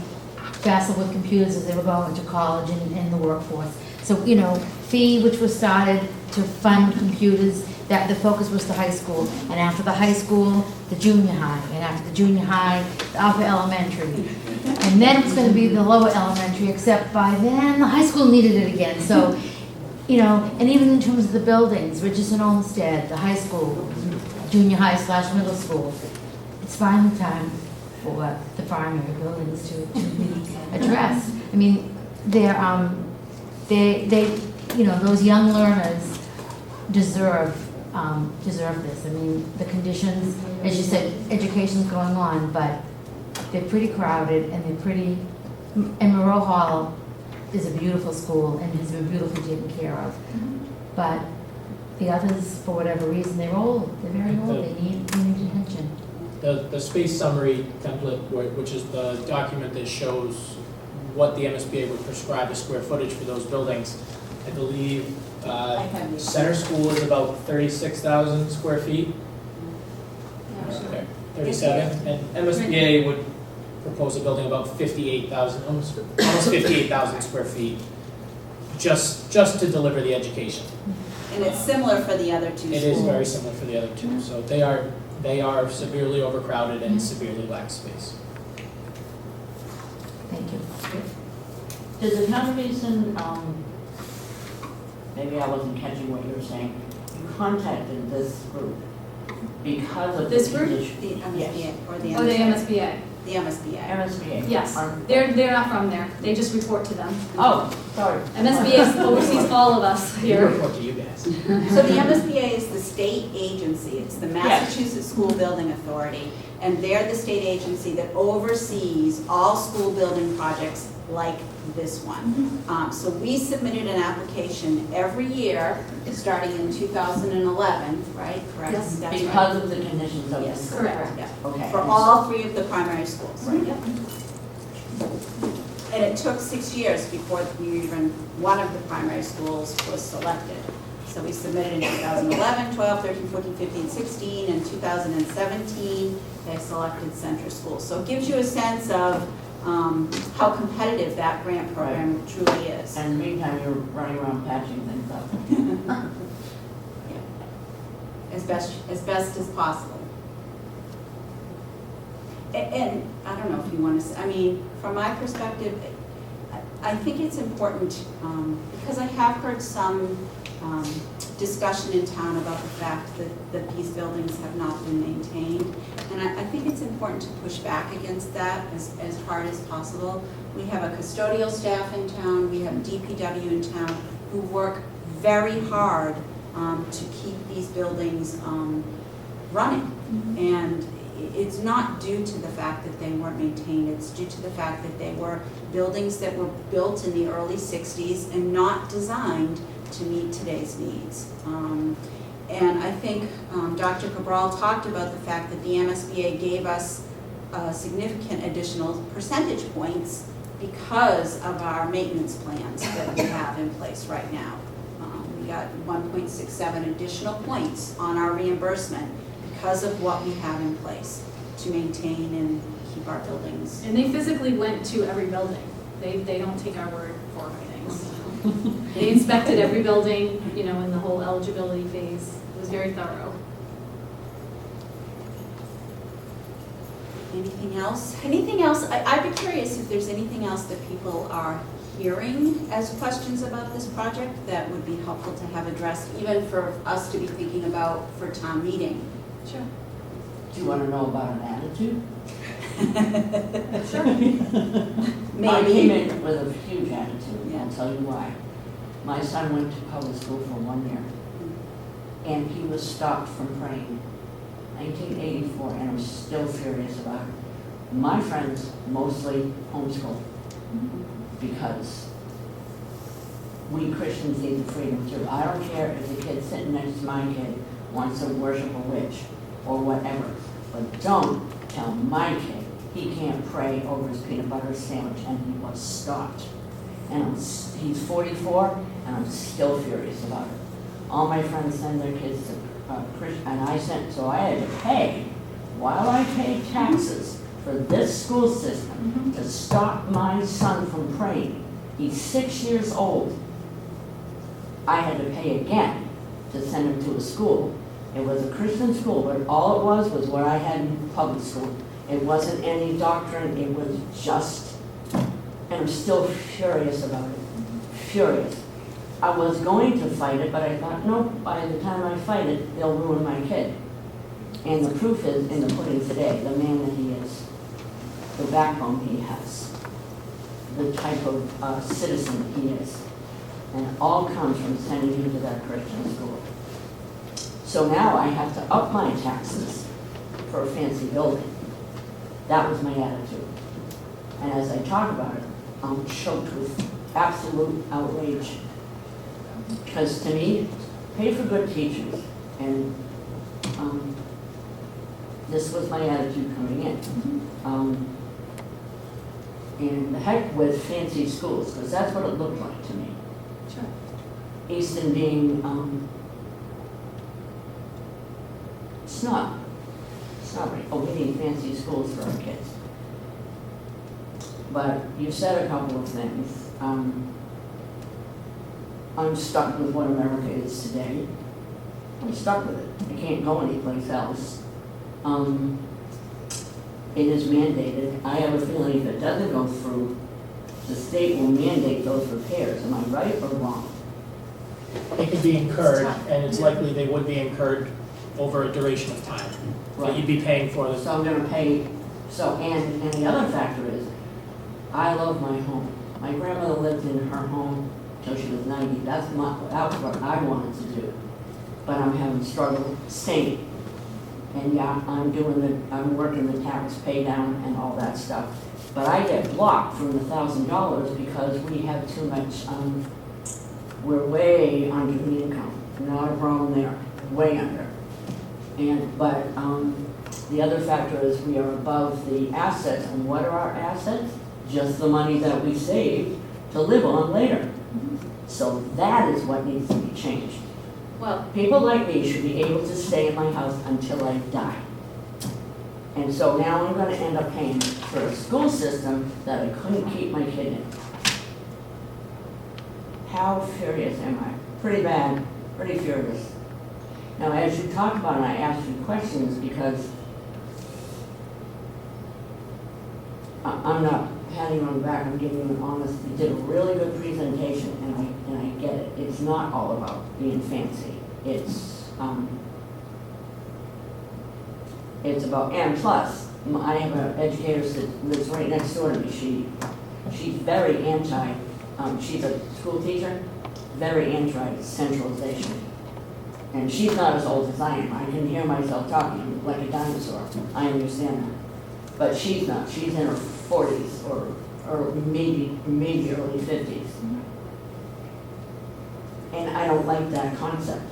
faster with computers as they were going to college and the workforce. So, you know, fee, which was started to fund computers, that the focus was the high school, and after the high school, the junior high, and after the junior high, the upper elementary. And then it was going to be the lower elementary, except by then the high school needed it again. So, you know, and even in terms of the buildings, Richardson Olmsted, the high school, junior high / middle school, it's finally time for the primary buildings to be addressed. I mean, they, you know, those young learners deserve this. I mean, the conditions, as you said, education's going on, but they're pretty crowded and and Monroe Hall is a beautiful school and has been beautifully taken care of. But the others, for whatever reason, they're old. They're very old. They need attention. The space summary template, which is the document that shows what the MSBA would prescribe as square footage for those buildings, I believe Center School is about 36,000 square feet. Okay, 37, and MSBA would propose a building about 58,000, almost 58,000 square feet, just to deliver the education. And it's similar for the other two schools. It is very similar for the other two. So they are severely overcrowded and severely lack space. Thank you. Does the town of Easton, maybe I wasn't catching what you were saying, you contacted this group because of This the group? condition? The MSBA, or the Oh, the MSBA. The MSBA. MSBA? Yes, they're not from there, they just report to them. Oh, sorry. MSBA oversees all of us We here. report to you guys. So the MSBA is the state agency, it's the Massachusetts School Building Authority, and they're the state agency that oversees all school building projects like this one. So we submitted an application every year, starting in 2011, right? Correct? Yes. That's right. Because of the conditions of Yes, this. correct. Yeah. Okay. For all three of the primary schools. Yep. And it took 6 years before one of the primary schools was selected. So we submitted in 2011, 12, 13, 14, 15, 16, and 2017, they selected Central School. So it gives you a sense of how competitive that grant program truly is. And in the meantime, you're running around patching things up. As best as possible. And I don't know if you want to, I mean, from my perspective, I think it's important, because I have heard some discussion in town about the fact that these buildings have not been maintained. And I think it's important to push back against that as hard as possible. We have a custodial staff in town, we have DPW in town who work very hard to keep these buildings running. And it's not due to the fact that they weren't maintained, it's due to the fact that they were buildings that were built in the early 60s and not designed to meet today's needs. And I think Dr. Cabral talked about the fact that the MSBA gave us significant additional percentage points because of our maintenance plans that we have in place right now. We got 1.67 additional points on our reimbursement because of what we have in place to maintain and keep our buildings. And they physically went to every building. They don't take our word for things. They inspected every building, you know, in the whole eligibility phase. It was very thorough. Anything else? Anything else? I'd be curious if there's anything else that people are hearing as questions about this project that would be helpful to have addressed, even for us to be thinking about for town meeting. Sure. Do you want to know about an attitude? Sure. I came in with a huge attitude, and I'll tell you why. My son went to public school for 1 year, and he was stopped from praying. 1984, and I'm still furious about it. My friends mostly homeschool because we Christians need the freedom too. I don't care if the kid's sitting next to my kid wants to worship a witch or whatever. But don't tell my kid he can't pray over his peanut butter sandwich, and he was stopped. And he's 44, and I'm still furious about it. All my friends send their kids to Christian, and so I had to pay, while I paid taxes for this school system, to stop my son from praying. He's 6 years old. I had to pay again to send him to a school. It was a Christian school, but all it was what I had in public school. It wasn't any doctrine, it was just, and I'm still furious about it. Furious. I was going to fight it, but I thought, no, by the time I fight it, they'll ruin my kid. And the proof is in the pudding today, the man that he is, the backbone he has, the type of citizen that he is. And it all comes from sending him to that Christian school. So now I have to up my taxes for a fancy building. That was my attitude. And as I talk about it, I'm choked with absolute outrage. Because to me, pay for good teachers. And this was my attitude coming in. And the heck with fancy schools, because that's what it looked like to me. Sure. Easton being snobbery. Oh, we need fancy schools for our kids. But you said a couple of things. I'm stuck with what America is today. I'm stuck with it. I can't go anyplace else. It is mandated. I have a feeling if it doesn't go through, the state will mandate those repairs. Am I right or wrong? They could be incurred, and it's likely they would be incurred over a duration of time. But you'd be paying for them. So I'm gonna pay, and the other factor is, I love my home. My grandmother lived in her home till she was 90. That's what I wanted to do. But I'm having struggle staying. And yeah, I'm working the tax pay down and all that stuff. But I get blocked from the $1,000 because we have too much, we're way under the income. Not a problem there, way under. But the other factor is we are above the assets. And what are our assets? Just the money that we saved to live on later. So that is what needs to be changed. Well, people like me should be able to stay in my house until I die. And so now I'm going to end up paying for a school system that I couldn't keep my kid in. How furious am I? Pretty bad, pretty furious. Now, as you talk about it, I asked you questions because I'm not patting you on the back, I'm giving you an honest, you did a really good presentation, and I get it. It's not all about being fancy. It's about, and plus, I have an educator that lives right next door to me. She's very anti, she's a school teacher, very anti-centralization. And she's not as old as I am. I can hear myself talking like a dinosaur. I understand that. But she's not. She's in her 40s or maybe early 50s. And I don't like that concept.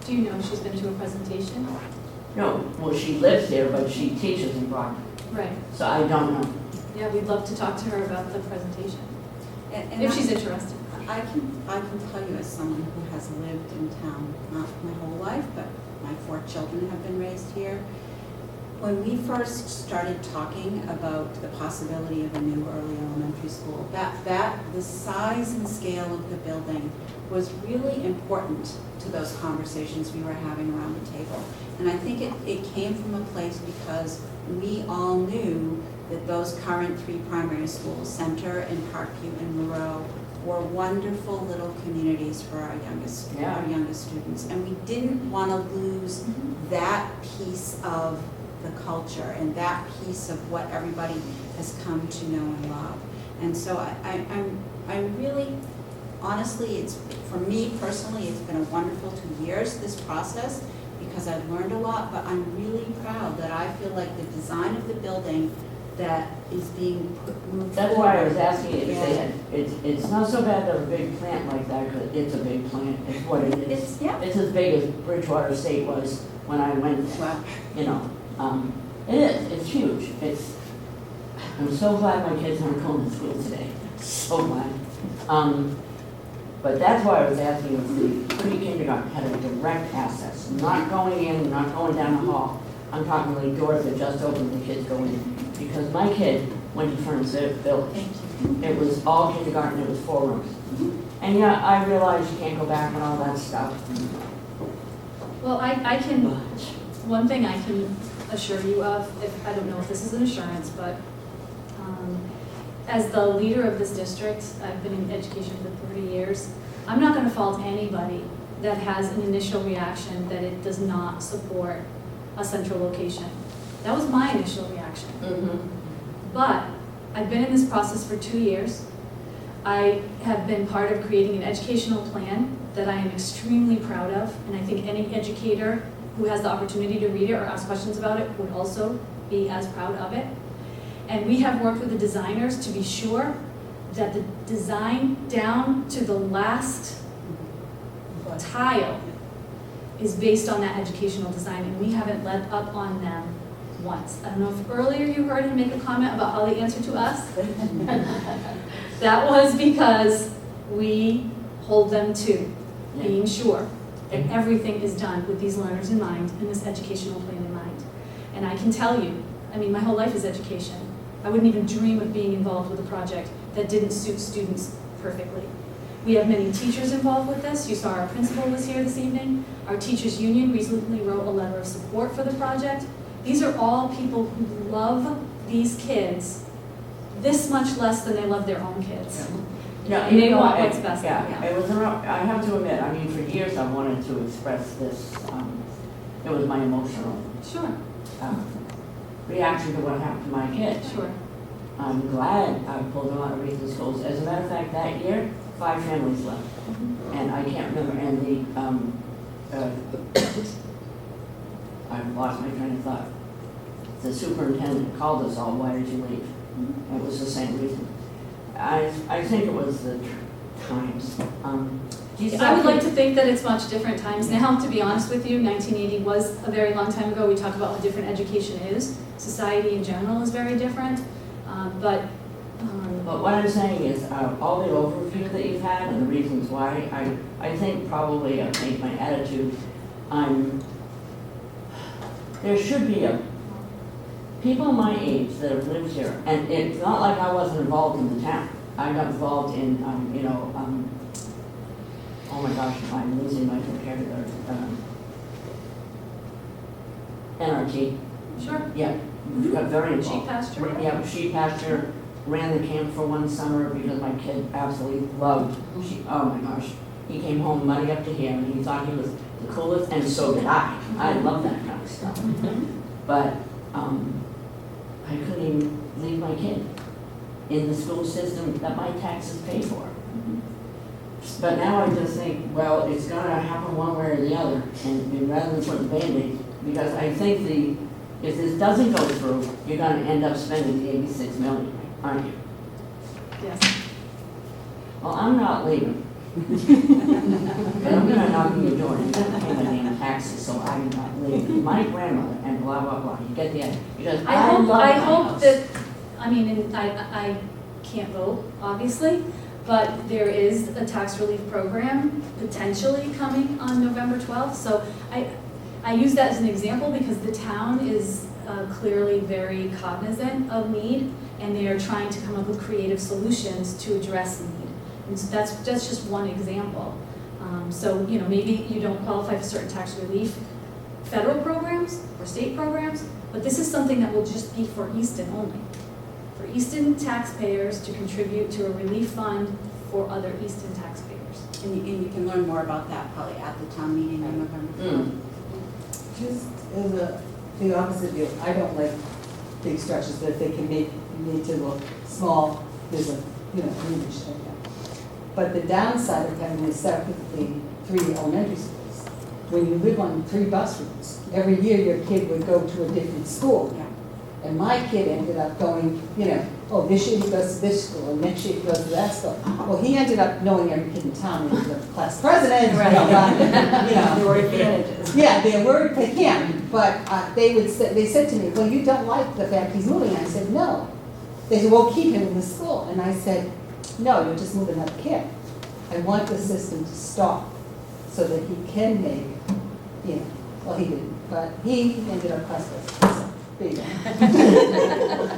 do you know if she's been to a presentation? No, well, she lives here, but she teaches in Brockton. Right. So I don't know. Yeah, we'd love to talk to her about the presentation, And if she's interested. I can tell you as someone who has lived in town, not my whole life, but my 4 children have been raised here. When we first started talking about the possibility of a new early elementary school, the size and scale of the building was really important to those conversations we were having around the table. And I think it came from a place because we all knew that those current 3 primary schools, Center and Parkview and Moreau, were wonderful little communities for our youngest students. And we didn't want to lose that piece of the culture and that piece of what everybody has come to know and love. And so I'm really, honestly, it's, for me personally, it's been a wonderful 2 years, this process, because I've learned a lot, but I'm really proud that I feel like the design of the building that is being moved. That's why I was asking if they had, it's not so bad to have a big plant like that, because it's a big plant, it's what it is. It's as big as Bridgewater State was when I went there. Wow. You know, it is, it's huge. I'm so glad my kids aren't going to school today, so glad. But that's why I was asking if the pre-kindergarten had a direct access, not going in, not going down the hall. I'm talking like doors that just open, the kids go in. Because my kid went to Furnace Village. It was all kindergarten, it was 4 rooms. And yeah, I realize you can't go back and all that stuff. Well, I can, one thing I can assure you of, I don't know if this is an assurance, but as the leader of this district, I've been in education for 30 years, I'm not going to fault anybody that has an initial reaction that it does not support a central location. That was my initial reaction. But I've been in this process for 2 years. I have been part of creating an educational plan that I am extremely proud of, and I think any educator who has the opportunity to read it or ask questions about it would also be as proud of it. And we have worked with the designers to be sure that the design down to the last tile is based on that educational design, and we haven't let up on them once. I don't know if earlier you heard him make a comment about how they answer to us. That was because we hold them to being sure that everything is done with these learners in mind and this educational plan in mind. And I can tell you, I mean, my whole life is education. I wouldn't even dream of being involved with a project that didn't suit students perfectly. We have many teachers involved with this. You saw our principal was here this evening. Our teachers union recently wrote a letter of support for the project. These are all people who love these kids this much less than they love their own kids. Yeah, And they want what's best. It was, I have to admit, I mean, for years I wanted to express this, it was my emotional reaction to what happened to my kids. Sure. I'm glad I pulled them out of Easton schools. As a matter of fact, that year, 5 families left. And I can't remember, and I've lost my train of thought. The superintendent called us all, why did you leave? It was the same reason. I think it was the times. I would like to think that it's much different times now, to be honest with you. 1980 was a very long time ago. We talk about what different education is. Society in general is very different. But what I'm saying is, all the overview that you've had and the reasons why, I think probably I think my attitude, there should be people my age that have lived here, and it's not like I wasn't involved in the town. I got involved in, oh my gosh, I'm losing my vocabulary. NRT. Sure. Yeah, we got very involved. Sheep pasture. Yeah, sheep pasture. Ran the camp for one summer because my kid absolutely loved sheep. Oh my gosh. He came home muddy up to here and he thought he was the coolest, and so did I. I love that kind of stuff. But I couldn't even leave my kid in the school system that my taxes pay for. But now I just think, well, it's gonna happen one way or the other, and rather than put the Band-Aid, because I think if this doesn't go through, you're gonna end up spending the 86 million, aren't you? Yes. Well, I'm not leaving. But I'm gonna knock on your door and pay my damn taxes, so I'm not leaving. My grandmother and blah, blah, blah, you get the idea. Because I love my house. That, I mean, and I can't vote, obviously, but there is a tax relief program potentially coming on November 12th. So I use that as an example because the town is clearly very cognizant of need, and they are trying to come up with creative solutions to address need. And so that's just one example. So, maybe you don't qualify for certain tax relief federal programs or state programs, but this is something that will just be for Easton only. For Easton taxpayers to contribute to a relief fund for other Easton taxpayers. And you can learn more about that probably at the town meeting in November 12th. Just as the opposite view, I don't like big structures, but if they can make to look small, there's a, image like that. But the downside of having this separately 3 elementary schools, when you live on 3 bus routes, every year your kid would go to a different school. Yeah. And my kid ended up going, you know, oh, this year he goes to this school, and next year he goes to that school. Well, he ended up knowing every kid in town, he was the class president, you know. There were advantages. Yeah, there were, they can, but they said to me, well, you don't like the fact he's moving. I said, no. They said, well, keep him in the school. And I said, no, you're just moving that kid. I want the system to stop so that he can make, you know, well, he didn't, but he ended up class president. So, there you go.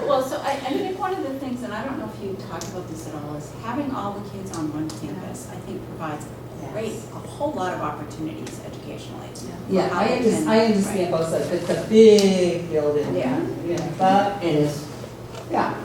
Well, so I think one of the things, and I don't know if you talked about this at all, is having all the kids on one campus, I think provides a whole lot of opportunities educationally. Yeah, I understand both sides. It's a big building. Yeah. You know, but It is. yeah,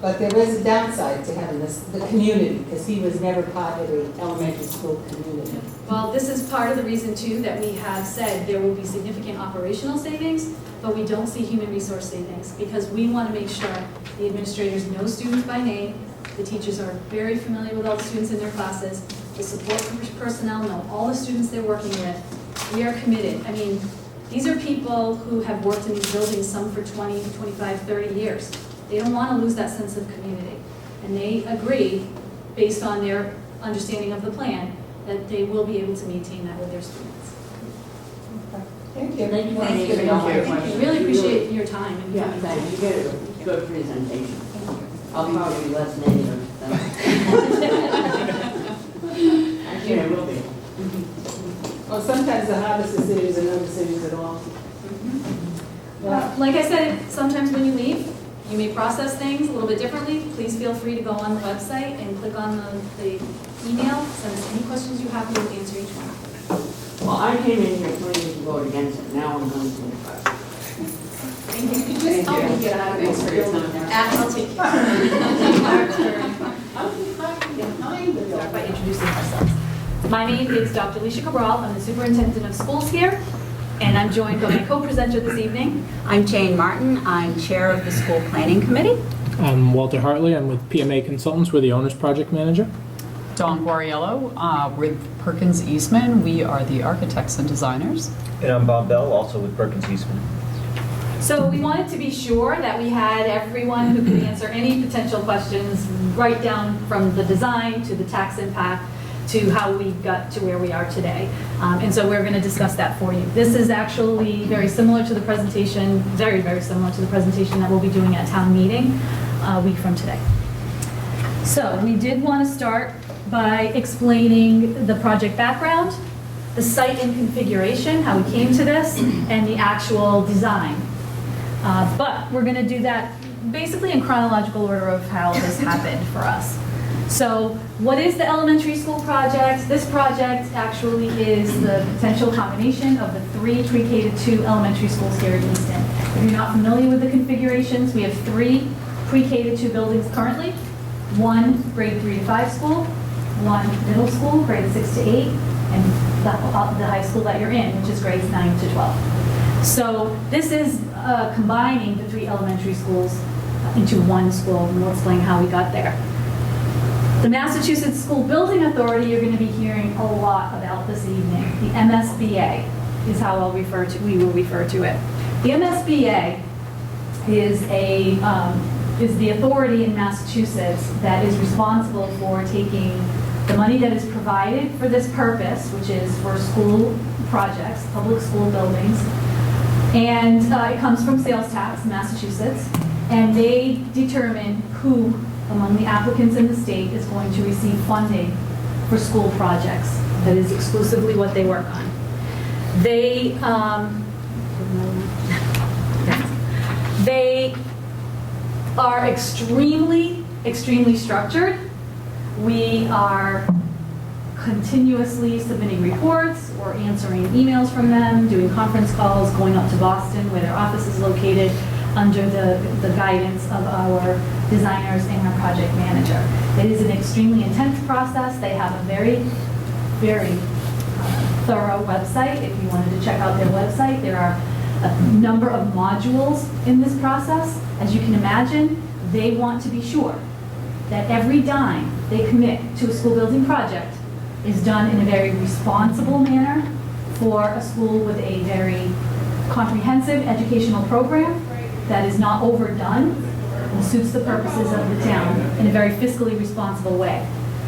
but there is a downside to having the community, because he was never part of the elementary school community. Well, this is part of the reason too that we have said there will be significant operational savings, but we don't see human resource savings, because we want to make sure the administrators know students by name, the teachers are very familiar with all the students in their classes, the support personnel know all the students they're working with. We are committed. I mean, these are people who have worked in these buildings, some for 20, 25, 30 years. They don't want to lose that sense of community. And they agree, based on their understanding of the plan, that they will be able to maintain that with their students. Thank you. Thank you for Thank you. answering all my Thank questions. you. Really appreciate your time. And Yeah, thank you. You did a good presentation. I'll probably be less negative than. Actually, I will be. Well, sometimes the hardest decisions are no decisions at all. like I said, sometimes when you leave, you may process things a little bit differently. Please feel free to go on the website and click on the email. Send us any questions you have. We'll answer each one. Well, I came in here planning to vote against it. Now I'm going to vote. Thank you. Could you just help me get out of this? Thanks for your time. I'll take care. I'll take care. I'll be behind the Start by introducing ourselves. My name is Dr. Alicia Cabral. I'm the superintendent of schools here, and I'm joined by my co-presenter this evening. I'm Jane Martin. I'm chair of the school planning committee. I'm Walter Hartley. I'm with PMA Consultants. We're the owner's project manager. Dawn Guariello, with Perkins Eastman. We are the architects and designers. And I'm Bob Bell, also with Perkins Eastman. So we wanted to be sure that we had everyone who could answer any potential questions, right down from the design to the tax impact to how we got to where we are today. And so we're going to discuss that for you. This is actually very similar to the presentation, very, very similar to the presentation that we'll be doing at town meeting a week from today. So we did want to start by explaining the project background, the site and configuration, how we came to this, and the actual design. But we're going to do that basically in chronological order of how this happened for us. So what is the elementary school project? This project actually is the potential combination of the 3 pre-K to 2 elementary schools here in Easton. If you're not familiar with the configurations, we have 3 pre-K to 2 buildings currently, 1 grade 3 to 5 school, 1 middle school, grade 6 to 8, and the high school that you're in, which is grades 9 to 12. So this is combining the 3 elementary schools into 1 school, and we'll explain how we got there. The Massachusetts School Building Authority, you're going to be hearing a lot about this evening. The MSBA is how we will refer to it. The MSBA is the authority in Massachusetts that is responsible for taking the money that is provided for this purpose, which is for school projects, public school buildings, and it comes from sales tax in Massachusetts, and they determine who among the applicants in the state is going to receive funding for school projects. That is exclusively what they work on. They are extremely, extremely structured. We are continuously submitting reports or answering emails from them, doing conference calls, going up to Boston where their office is located under the guidance of our designers and our project manager. It is an extremely intense process. They have a very, very thorough website. If you wanted to check out their website, there are a number of modules in this process. As you can imagine, they want to be sure that every dime they commit to a school building project is done in a very responsible manner for a school with a very comprehensive educational program that is not overdone and suits the purposes of the town in a very fiscally responsible way.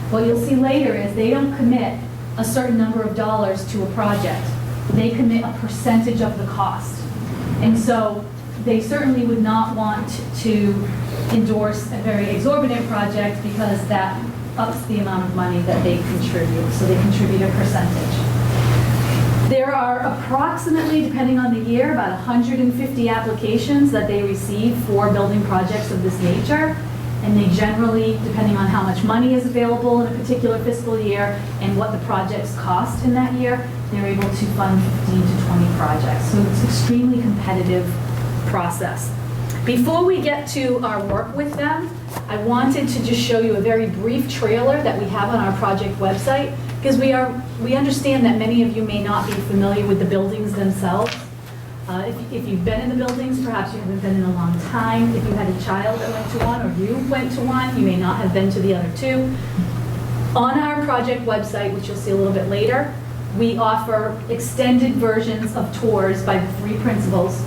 What you'll see later is they don't commit a certain number of dollars to a project. They commit a percentage of the cost. And so they certainly would not want to endorse a very exorbitant project because that ups the amount of money that they contribute. So they contribute a percentage. There are approximately, depending on the year, about 150 applications that they receive for building projects of this nature. And they generally, depending on how much money is available in a particular fiscal year and what the projects cost in that year, they're able to fund 15 to 20 projects. So it's an extremely competitive process. Before we get to our work with them, I wanted to just show you a very brief trailer that we have on our project website, because we understand that many of you may not be familiar with the buildings themselves. If you've been in the buildings, perhaps you haven't been in a long time. If you had a child that went to one or you went to one, you may not have been to the other two. On our project website, which you'll see a little bit later, we offer extended versions of tours by the three principals.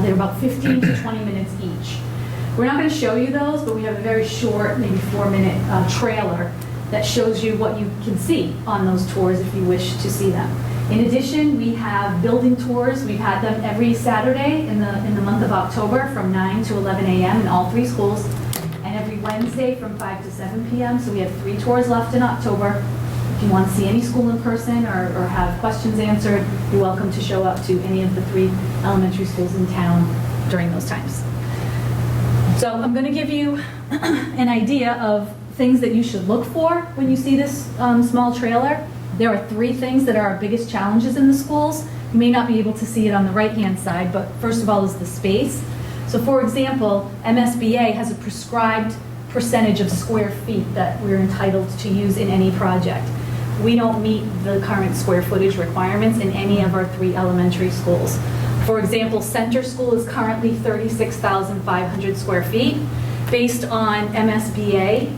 They're about 15 to 20 minutes each. We're not going to show you those, but we have a very short, maybe 4-minute trailer that shows you what you can see on those tours if you wish to see them. In addition, we have building tours. We've had them every Saturday in the month of October from 9 to 11 a.m. in all three schools, and every Wednesday from 5 to 7 p.m. So we have 3 tours left in October. If you want to see any school in person or have questions answered, you're welcome to show up to any of the 3 elementary schools in town during those times. So I'm going to give you an idea of things that you should look for when you see this small trailer. There are 3 things that are our biggest challenges in the schools. You may not be able to see it on the right-hand side, but first of all is the space. So for example, MSBA has a prescribed percentage of square feet that we're entitled to use in any project. We don't meet the current square footage requirements in any of our 3 elementary schools. For example, Center School is currently 36,500 square feet. Based on MSBA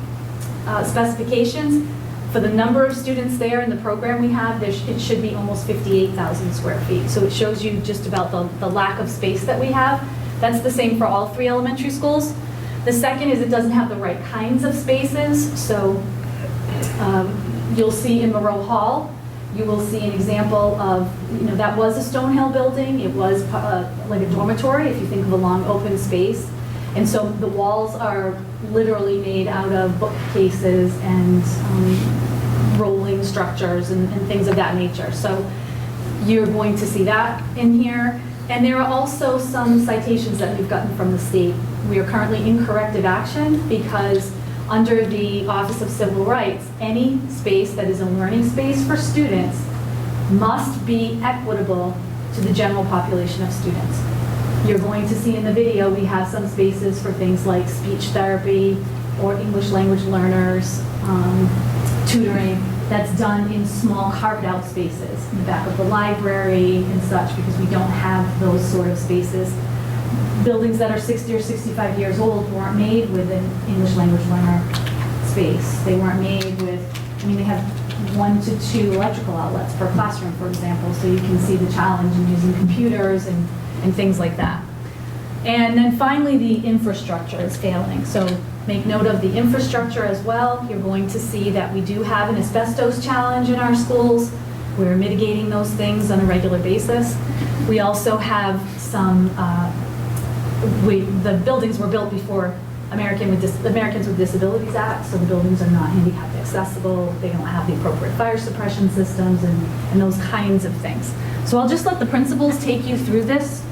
specifications, for the number of students there in the program we have, it should be almost 58,000 square feet. So it shows you just about the lack of space that we have. That's the same for all 3 elementary schools. The second is it doesn't have the right kinds of spaces. So you'll see in Moreau Hall, you will see an example of, that was a Stonehill building. It was like a dormitory, if you think of a long open space. And so the walls are literally made out of bookcases and rolling structures and things of that nature. So you're going to see that in here. And there are also some citations that we've gotten from the state. We are currently in corrective action because under the Office of Civil Rights, any space that is a learning space for students must be equitable to the general population of students. You're going to see in the video, we have some spaces for things like speech therapy or English language learners, tutoring, that's done in small carved out spaces in the back of the library and such, because we don't have those sort of spaces. Buildings that are 60 or 65 years old weren't made with an English language learner space. They weren't made with, they have 1 to 2 electrical outlets per classroom, for example, so you can see the challenge in using computers and things like that. And then finally, the infrastructure is failing. So make note of the infrastructure as well. You're going to see that we do have an asbestos challenge in our schools. We're mitigating those things on a regular basis. We also have some, the buildings were built before Americans with Disabilities Act, so the buildings are not handicap accessible. They don't have the appropriate fire suppression systems and those kinds of things. So I'll just let the principals take you through this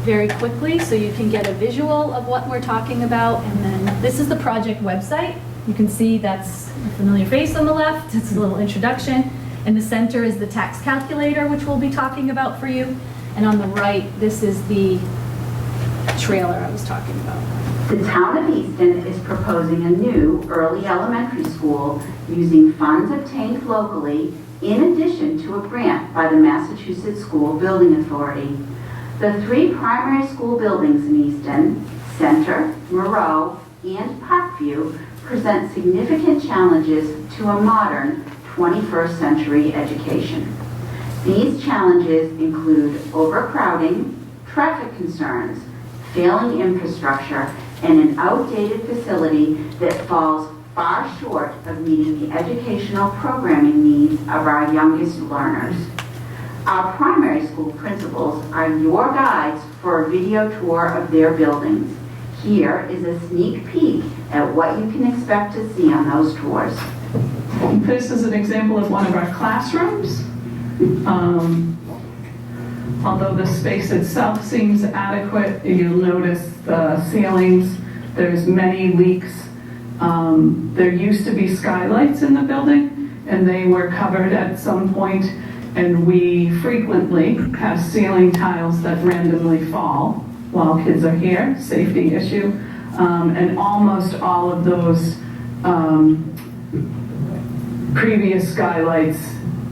very quickly so you can get a visual of what we're talking about. And then this is the project website. You can see that's a familiar face on the left. It's a little introduction. In the center is the tax calculator, which we'll be talking about for you. And on the right, this is the trailer I was talking about. The town of Easton is proposing a new early elementary school using funds obtained locally in addition to a grant by the Massachusetts School Building Authority. The 3 primary school buildings in Easton, Center, Moreau, and Parkview, present significant challenges to a modern 21st century education. These challenges include overcrowding, traffic concerns, failing infrastructure, and an outdated facility that falls far short of meeting the educational programming needs of our youngest learners. Our primary school principals are your guides for a video tour of their buildings. Here is a sneak peek at what you can expect to see on those tours. This is an example of one of our classrooms. Although the space itself seems adequate, you'll notice the ceilings, there's many leaks. There used to be skylights in the building, and they were covered at some point, and we frequently have ceiling tiles that randomly fall while kids are here, safety issue. And almost all of those previous skylights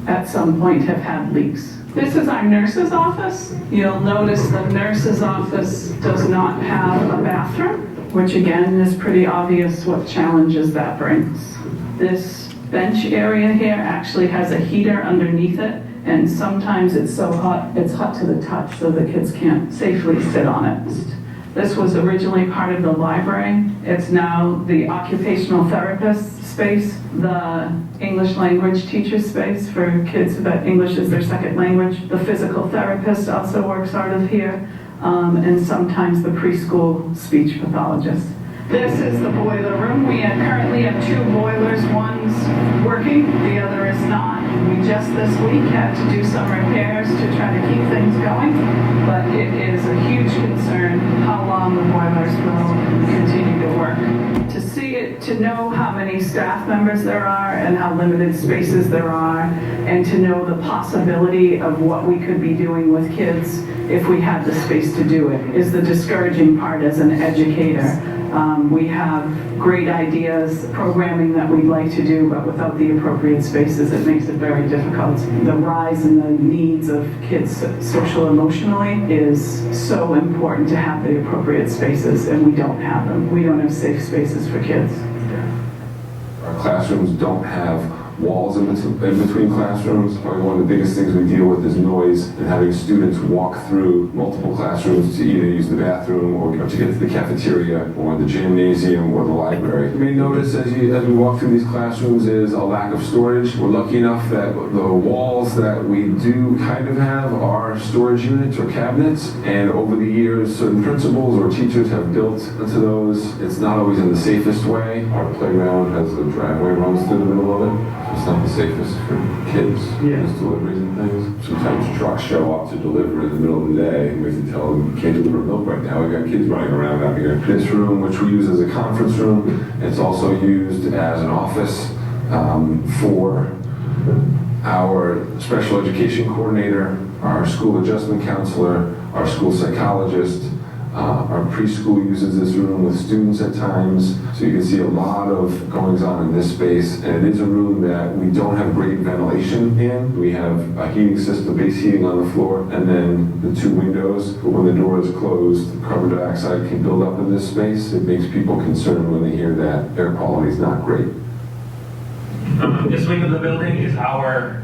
at some point have had leaks. This is our nurse's office. You'll notice the nurse's office does not have a bathroom, which again is pretty obvious what challenges that brings. This bench area here actually has a heater underneath it, and sometimes it's so hot, it's hot to the touch, so the kids can't safely sit on it. This was originally part of the library. It's now the occupational therapist space, the English language teacher space for kids that English is their second language. The physical therapist also works out of here, and sometimes the preschool speech pathologist. This is the boiler room. We currently have 2 boilers. One's working, the other is not. We just this week had to do some repairs to try to keep things going, but it is a huge concern how long the boilers will continue to work. To see it, to know how many staff members there are and how limited spaces there are, and to know the possibility of what we could be doing with kids if we had the space to do it is the discouraging part as an educator. We have great ideas, programming that we'd like to do, but without the appropriate spaces, it makes it very difficult. The rise in the needs of kids social emotionally is so important to have the appropriate spaces, and we don't have them. We don't have safe spaces for kids. Our classrooms don't have walls in between classrooms. Probably one of the biggest things we deal with is noise and having students walk through multiple classrooms to either use the bathroom or to get to the cafeteria or the gymnasium or the library. You may notice as we walk through these classrooms is a lack of storage. We're lucky enough that the walls that we do kind of have are storage units or cabinets, and over the years certain principals or teachers have built into those. It's not always in the safest way. Our playground has a driveway runs through the middle of it. It's not the safest for kids, just deliveries and things. Sometimes trucks show up to deliver in the middle of the day, and we have to tell them, you can't deliver milk right now. We've got kids running around out here. This room, which we use as a conference room, it's also used as an office for our special education coordinator, our school adjustment counselor, our school psychologist. Our preschool uses this room with students at times, so you can see a lot of goings on in this space. And it is a room that we don't have great ventilation in. We have a heating system, base heating on the floor, and then the 2 windows. But when the door is closed, carbon dioxide can build up in this space. It makes people concerned when they hear that air quality is not great. This wing of the building is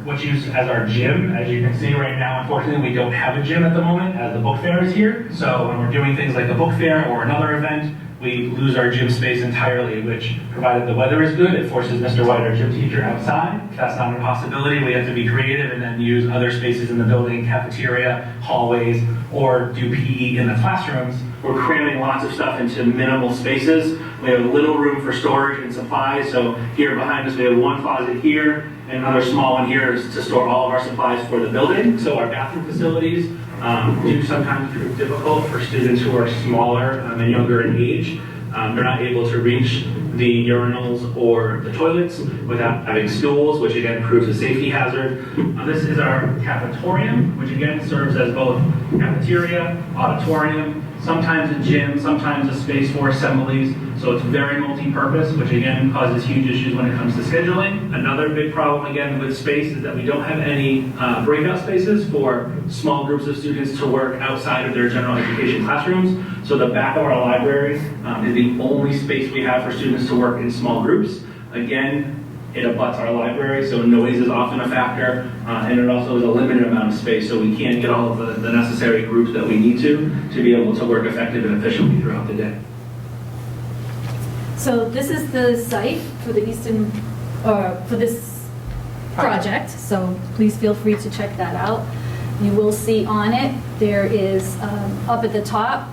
what's used as our gym. As you can see right now, unfortunately, we don't have a gym at the moment as the book fair is here. So when we're doing things like a book fair or another event, we lose our gym space entirely, which, provided the weather is good, it forces Mr. White, our gym teacher, outside. If that's not a possibility, we have to be creative and then use other spaces in the building, cafeteria, hallways, or do PE in the classrooms. We're cramming lots of stuff into minimal spaces. We have little room for storage and supplies. So here behind us, we have 1 closet here and another small one here to store all of our supplies for the building. So our bathroom facilities do sometimes prove difficult for students who are smaller and younger in age. They're not able to reach the urinals or the toilets without having stools, which again proves a safety hazard. This is our cafetorium, which again serves as both cafeteria, auditorium, sometimes a gym, sometimes a space for assemblies. So it's very multi-purpose, which again causes huge issues when it comes to scheduling. Another big problem again with space is that we don't have any breakout spaces for small groups of students to work outside of their general education classrooms. So the back of our library is the only space we have for students to work in small groups. Again, It abuts our library, so noise is often a factor, and it also is a limited amount of space, so we can't get all of the necessary groups that we need to be able to work effectively and efficiently throughout the day. So this is the site for the Easton, for this project, so please feel free to check that out. You will see on it, there is, up at the top,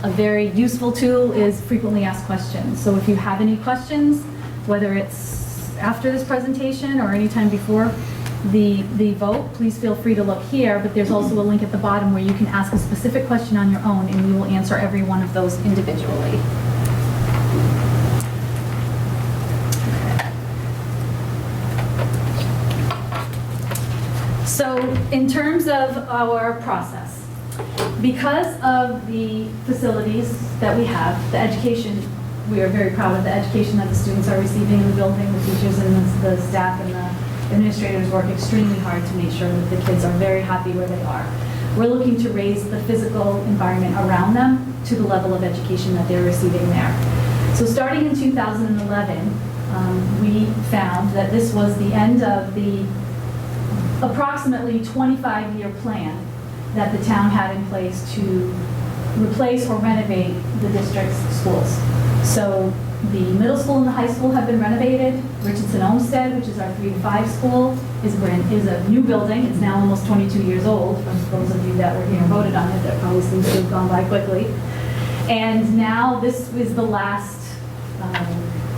a very useful tool is frequently asked questions. So if you have any questions, whether it's after this presentation or anytime before the vote, please feel free to look here, but there's also a link at the bottom where you can ask a specific question on your own and we will answer every one of those individually. So in terms of our process, because of the facilities that we have, the education, we are very proud of the education that the students are receiving in the building. The teachers and the staff and the administrators work extremely hard to make sure that the kids are very happy where they are. We're looking to raise the physical environment around them to the level of education that they're receiving there. So starting in 2011, we found that this was the end of the approximately 25-year plan that the town had in place to replace or renovate the district's schools. So the middle school and the high school have been renovated. Richardson Olmsted, which is our 3 to 5 school, is a new building. It's now almost 22 years old. For those of you that were here and voted on it, that probably seems to have gone by quickly. And now this is the last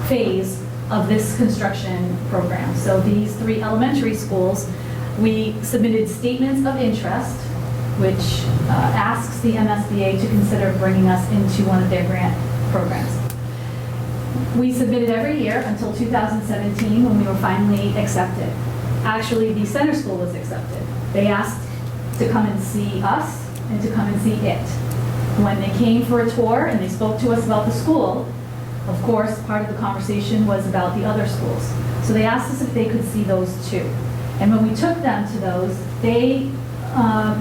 phase of this construction program. So these 3 elementary schools, we submitted statements of interest, which asks the MSBA to consider bringing us into one of their grant programs. We submitted every year until 2017 when we were finally accepted. Actually, the center school was accepted. They asked to come and see us and to come and see it. When they came for a tour and they spoke to us about the school, of course, part of the conversation was about the other schools. So they asked us if they could see those too. And when we took them to those, they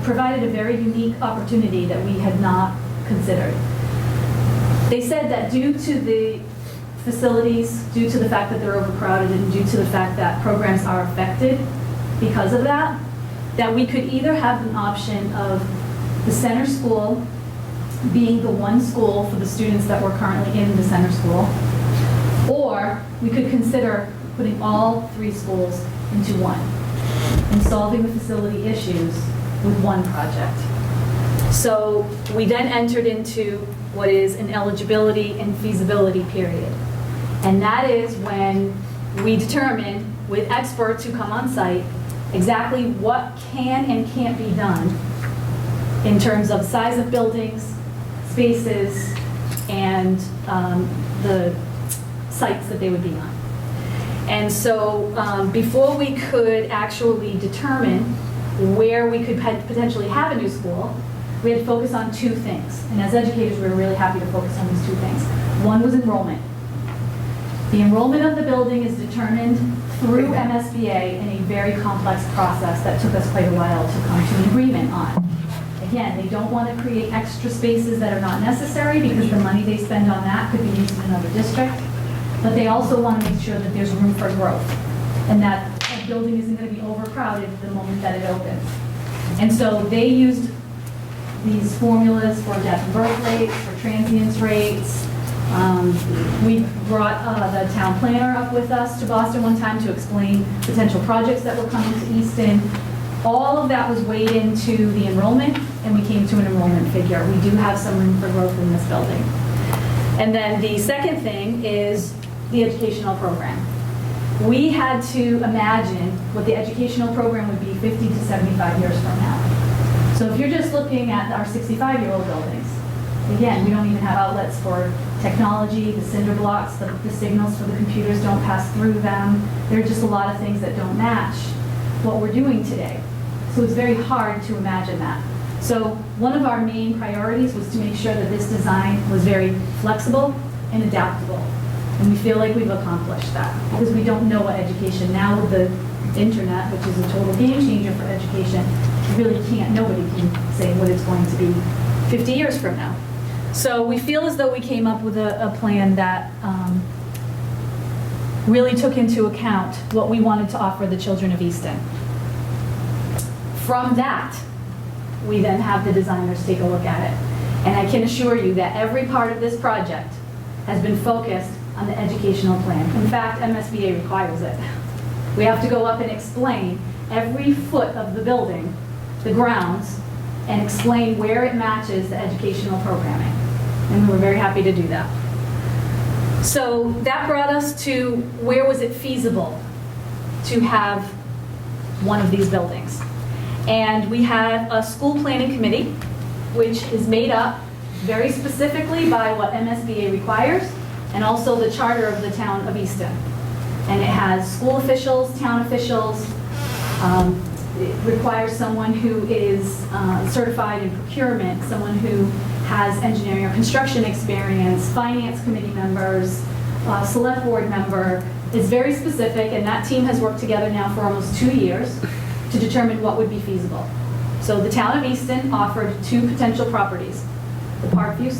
provided a very unique opportunity that we had not considered. They said that due to the facilities, due to the fact that they're overcrowded, and due to the fact that programs are affected because of that, that we could either have an option of the center school being the one school for the students that were currently in the center school, or we could consider putting all 3 schools into one and solving the facility issues with one project. So we then entered into what is an eligibility and feasibility period. And that is when we determine with experts who come on site exactly what can and can't be done in terms of size of buildings, spaces, and the sites that they would be on. And so before we could actually determine where we could potentially have a new school, we had to focus on 2 things. And as educators, we were really happy to focus on these 2 things. One was enrollment. The enrollment of the building is determined through MSBA in a very complex process that took us quite a while to come to an agreement on. Again, they don't want to create extra spaces that are not necessary because the money they spend on that could be used in another district. But they also want to make sure that there's room for growth and that a building isn't going to be overcrowded the moment that it opens. And so they used these formulas for death and birth rates, for transience rates. We brought the town planner up with us to Boston one time to explain potential projects that were coming to Easton. All of that was weighed into the enrollment, and we came to an enrollment figure. We do have some room for growth in this building. And then the second thing is the educational program. We had to imagine what the educational program would be 50 to 75 years from now. So if you're just looking at our 65-year-old buildings, again, we don't even have outlets for technology, the cinder blocks, the signals for the computers don't pass through them. There are just a lot of things that don't match what we're doing today. So it's very hard to imagine that. So one of our main priorities was to make sure that this design was very flexible and adaptable. And we feel like we've accomplished that because we don't know what education now with the internet, which is a total game changer for education, really can't, nobody can say what it's going to be 50 years from now. So we feel as though we came up with a plan that really took into account what we wanted to offer the children of Easton. From that, we then have the designers take a look at it. And I can assure you that every part of this project has been focused on the educational plan. In fact, MSBA requires it. We have to go up and explain every foot of the building, the grounds, and explain where it matches the educational programming. And we were very happy to do that. So that brought us to where was it feasible to have one of these buildings. And we had a school planning committee, which is made up very specifically by what MSBA requires, and also the charter of the town of Easton. And it has school officials, town officials. It requires someone who is certified in procurement, someone who has engineering or construction experience, finance committee members, select board member. It's very specific, and that team has worked together now for almost 2 years to determine what would be feasible. So the town of Easton offered 2 potential properties, the Parkview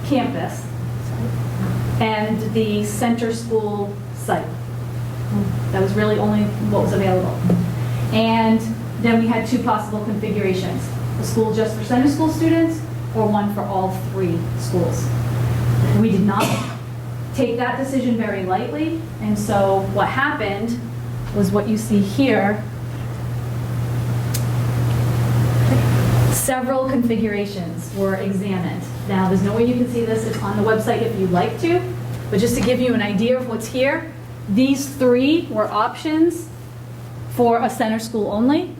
campus and the center school site. That was really only what was available. And then we had 2 possible configurations, a school just for center school students or one for all 3 schools. We did not take that decision very lightly, and so what happened was what you see here. Several configurations were examined. Now, there's no way you can see this. It's on the website if you'd like to, but just to give you an idea of what's here, these 3 were options for a center school only.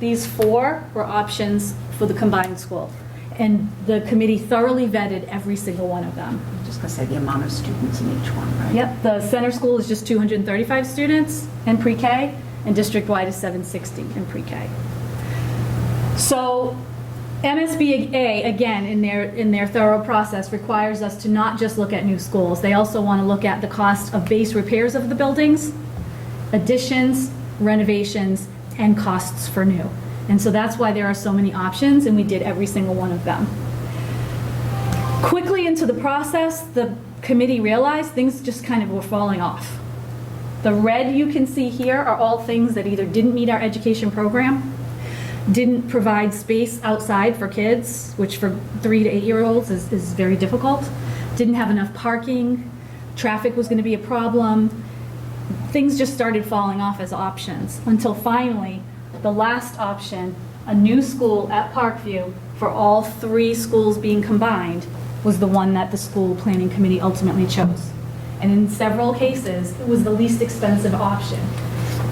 These 4 were options for the combined school. And the committee thoroughly vetted every single one of them. I'm just going to say the amount of students in each one, right? Yep, the center school is just 235 students in pre-K, and district-wide is 760 in pre-K. So MSBA, again, in their thorough process, requires us to not just look at new schools. They also want to look at the cost of base repairs of the buildings, additions, renovations, and costs for new. And so that's why there are so many options, and we did every single one of them. Quickly into the process, the committee realized things just kind of were falling off. The red you can see here are all things that either didn't meet our education program, didn't provide space outside for kids, which for 3 to 8-year-olds is very difficult, didn't have enough parking, traffic was going to be a problem. Things just started falling off as options until finally the last option, a new school at Parkview for all 3 schools being combined, was the one that the school planning committee ultimately chose. And in several cases, it was the least expensive option.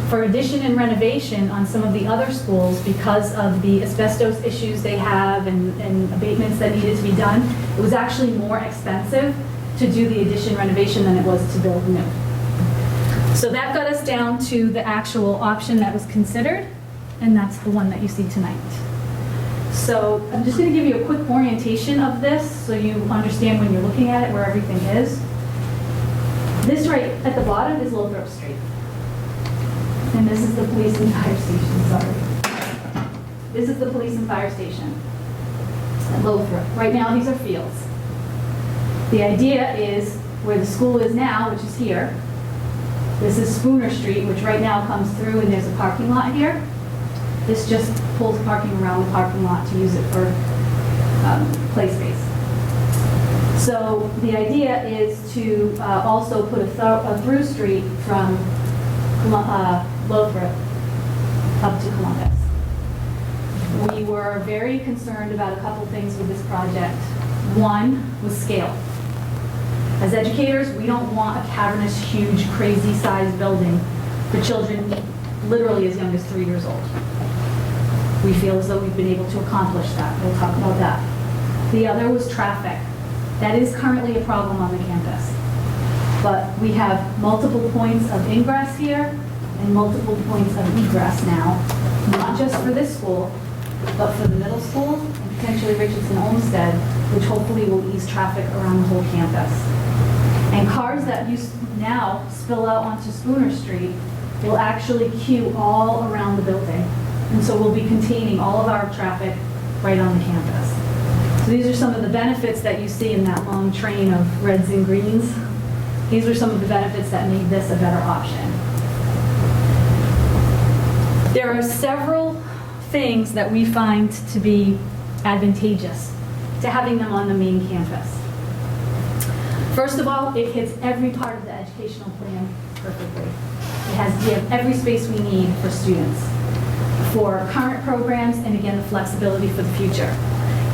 For addition and renovation on some of the other schools, because of the asbestos issues they have and abatements that needed to be done, it was actually more expensive to do the addition renovation than it was to build new. So that got us down to the actual option that was considered, and that's the one that you see tonight. So I'm just going to give you a quick orientation of this so you understand when you're looking at it where everything is. This right at the bottom is Lothrop Street. And this is the police and fire station, sorry. This is the police and fire station at Lothrop. Right now these are fields. The idea is where the school is now, which is here. This is Spooner Street, which right now comes through and there's a parking lot here. This just pulls parking around the parking lot to use it for play space. So the idea is to also put a through street from Lothrop up to Columbus. We were very concerned about a couple things with this project. One was scale. As educators, we don't want a cavernous, huge, crazy-sized building for children literally as young as 3 years old. We feel as though we've been able to accomplish that. We'll talk about that. The other was traffic. That is currently a problem on the campus. But we have multiple points of ingress here and multiple points of egress now, not just for this school, but for the middle school and potentially Richardson Olmsted, which hopefully will ease traffic around the whole campus. And cars that now spill out onto Spooner Street will actually queue all around the building. And so we'll be containing all of our traffic right on the campus. So these are some of the benefits that you see in that long train of reds and greens. These are some of the benefits that made this a better option. There are several things that we find to be advantageous to having them on the main campus. First of all, it hits every part of the educational plan perfectly. We have every space we need for students, for current programs, and again, the flexibility for the future.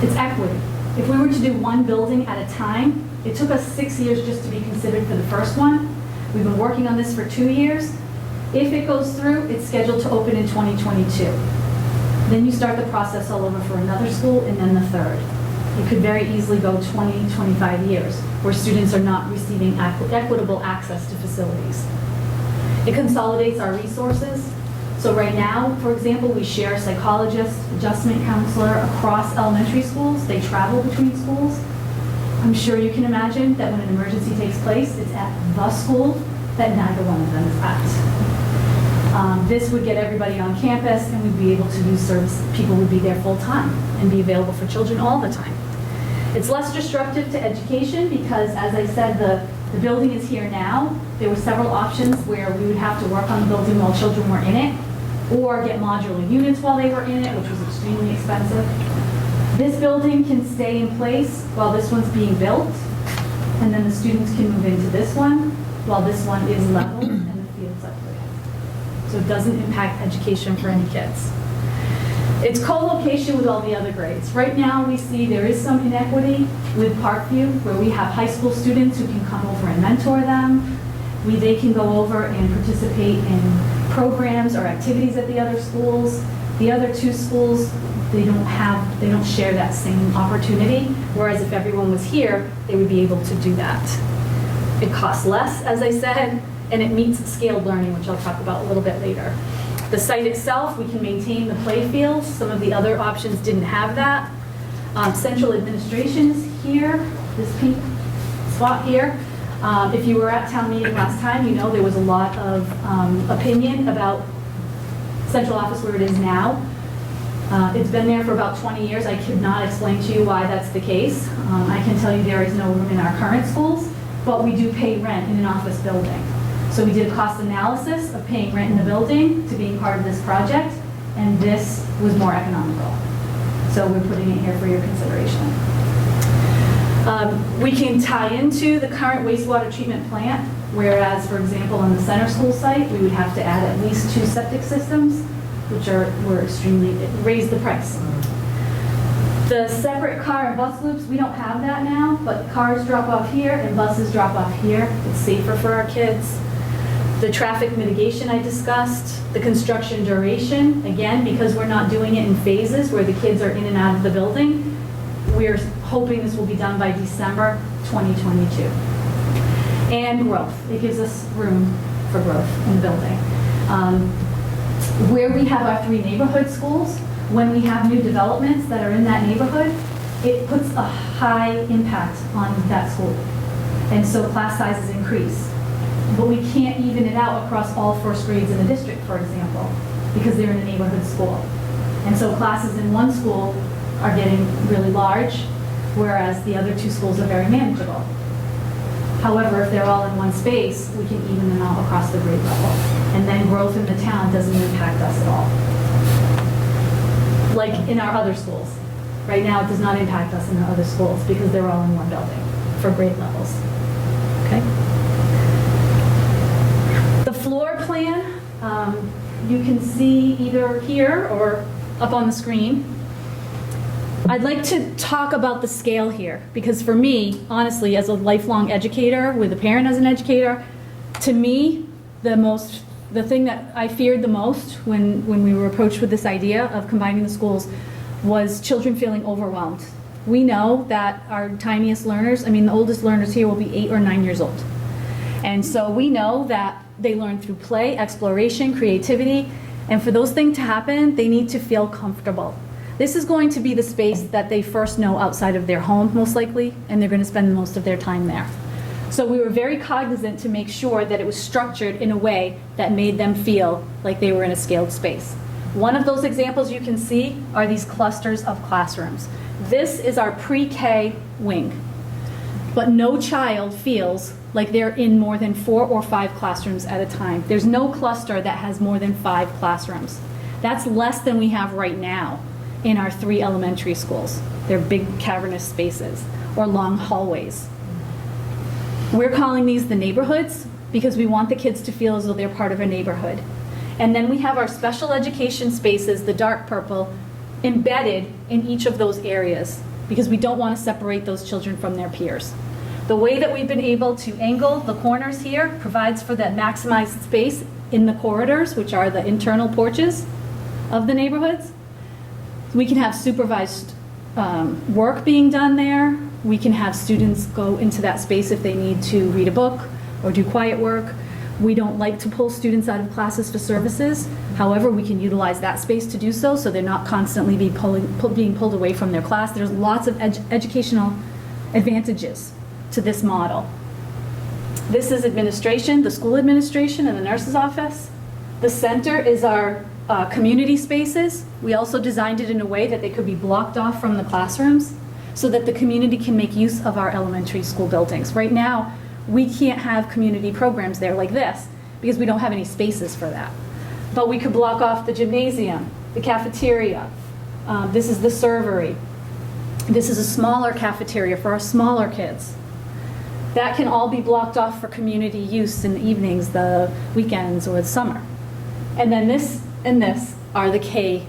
It's equity. If we were to do one building at a time, it took us 6 years just to be considered for the first one. We've been working on this for 2 years. If it goes through, it's scheduled to open in 2022. Then you start the process all over for another school and then the third. It could very easily go 20, 25 years where students are not receiving equitable access to facilities. It consolidates our resources. So right now, for example, we share a psychologist, adjustment counselor across elementary schools. They travel between schools. I'm sure you can imagine that when an emergency takes place, it's at the school that neither one of them is at. This would get everybody on campus, and we'd be able to use service. People would be there full time and be available for children all the time. It's less disruptive to education because, as I said, the building is here now. There were several options where we would have to work on the building while children were in it, or get modular units while they were in it, which was extremely expensive. This building can stay in place while this one's being built, and then the students can move into this one while this one is leveled and the field's upgraded. So it doesn't impact education for any kids. It's co-location with all the other grades. Right now we see there is some inequity with Parkview, where we have high school students who can come over and mentor them. They can go over and participate in programs or activities at the other schools. The other two schools, they don't share that same opportunity, whereas if everyone was here, they would be able to do that. It costs less, as I said, and it meets scaled learning, which I'll talk about a little bit later. The site itself, we can maintain the play fields. Some of the other options didn't have that. Central administration is here, this pink spot here. If you were at town meeting last time, you know there was a lot of opinion about central office where it is now. It's been there for about 20 years. I could not explain to you why that's the case. I can tell you there is no room in our current schools, but we do pay rent in an office building. So we did a cost analysis of paying rent in the building to being part of this project, and this was more economical. So we're putting it here for your consideration. We can tie into the current wastewater treatment plant, whereas, for example, on the center school site, we would have to add at least 2 septic systems, which were extremely, raised the price. The separate car and bus loops, we don't have that now, but cars drop off here and buses drop off here. It's safer for our kids. The traffic mitigation I discussed, the construction duration, again, because we're not doing it in phases where the kids are in and out of the building, we're hoping this will be done by December 2022. And growth, it gives us room for growth in the building. Where we have our 3 neighborhood schools, when we have new developments that are in that neighborhood, it puts a high impact on that school. And so class sizes increase. But we can't even it out across all first grades in the district, for example, because they're in a neighborhood school. And so classes in one school are getting really large, whereas the other 2 schools are very manageable. However, if they're all in one space, we can even them out across the grade level. And then growth in the town doesn't impact us at all. Like in our other schools. Right now, it does not impact us in our other schools because they're all in one building for grade levels. Okay? The floor plan, you can see either here or up on the screen. I'd like to talk about the scale here, because for me, honestly, as a lifelong educator, with a parent as an educator, to me, the thing that I feared the most when we were approached with this idea of combining the schools was children feeling overwhelmed. We know that our tiniest learners, the oldest learners here will be 8 or 9 years old. And so we know that they learn through play, exploration, creativity, and for those things to happen, they need to feel comfortable. This is going to be the space that they first know outside of their home, most likely, and they're going to spend most of their time there. So we were very cognizant to make sure that it was structured in a way that made them feel like they were in a scaled space. One of those examples you can see are these clusters of classrooms. This is our PreK wing. but no child feels like they're in more than 4 or 5 classrooms at a time. There's no cluster that has more than 5 classrooms. That's less than we have right now in our 3 elementary schools. They're big cavernous spaces or long hallways. We're calling these the neighborhoods because we want the kids to feel as though they're part of a neighborhood. And then we have our special education spaces, the dark purple, embedded in each of those areas because we don't want to separate those children from their peers. The way that we've been able to angle the corners here provides for that maximized space in the corridors, which are the internal porches of the neighborhoods. We can have supervised work being done there. We can have students go into that space if they need to read a book or do quiet work. We don't like to pull students out of classes for services. However, we can utilize that space to do so they're not constantly being pulled away from their class. There's lots of educational advantages to this model. This is administration, the school administration and the nurse's office. The center is our community spaces. We also designed it in a way that they could be blocked off from the classrooms so that the community can make use of our elementary school buildings. Right now, we can't have community programs there like this because we don't have any spaces for that. But we could block off the gymnasium, the cafeteria. This is the servery. This is a smaller cafeteria for our smaller kids. That can all be blocked off for community use in the evenings, the weekends, or the summer. And then this and this are the K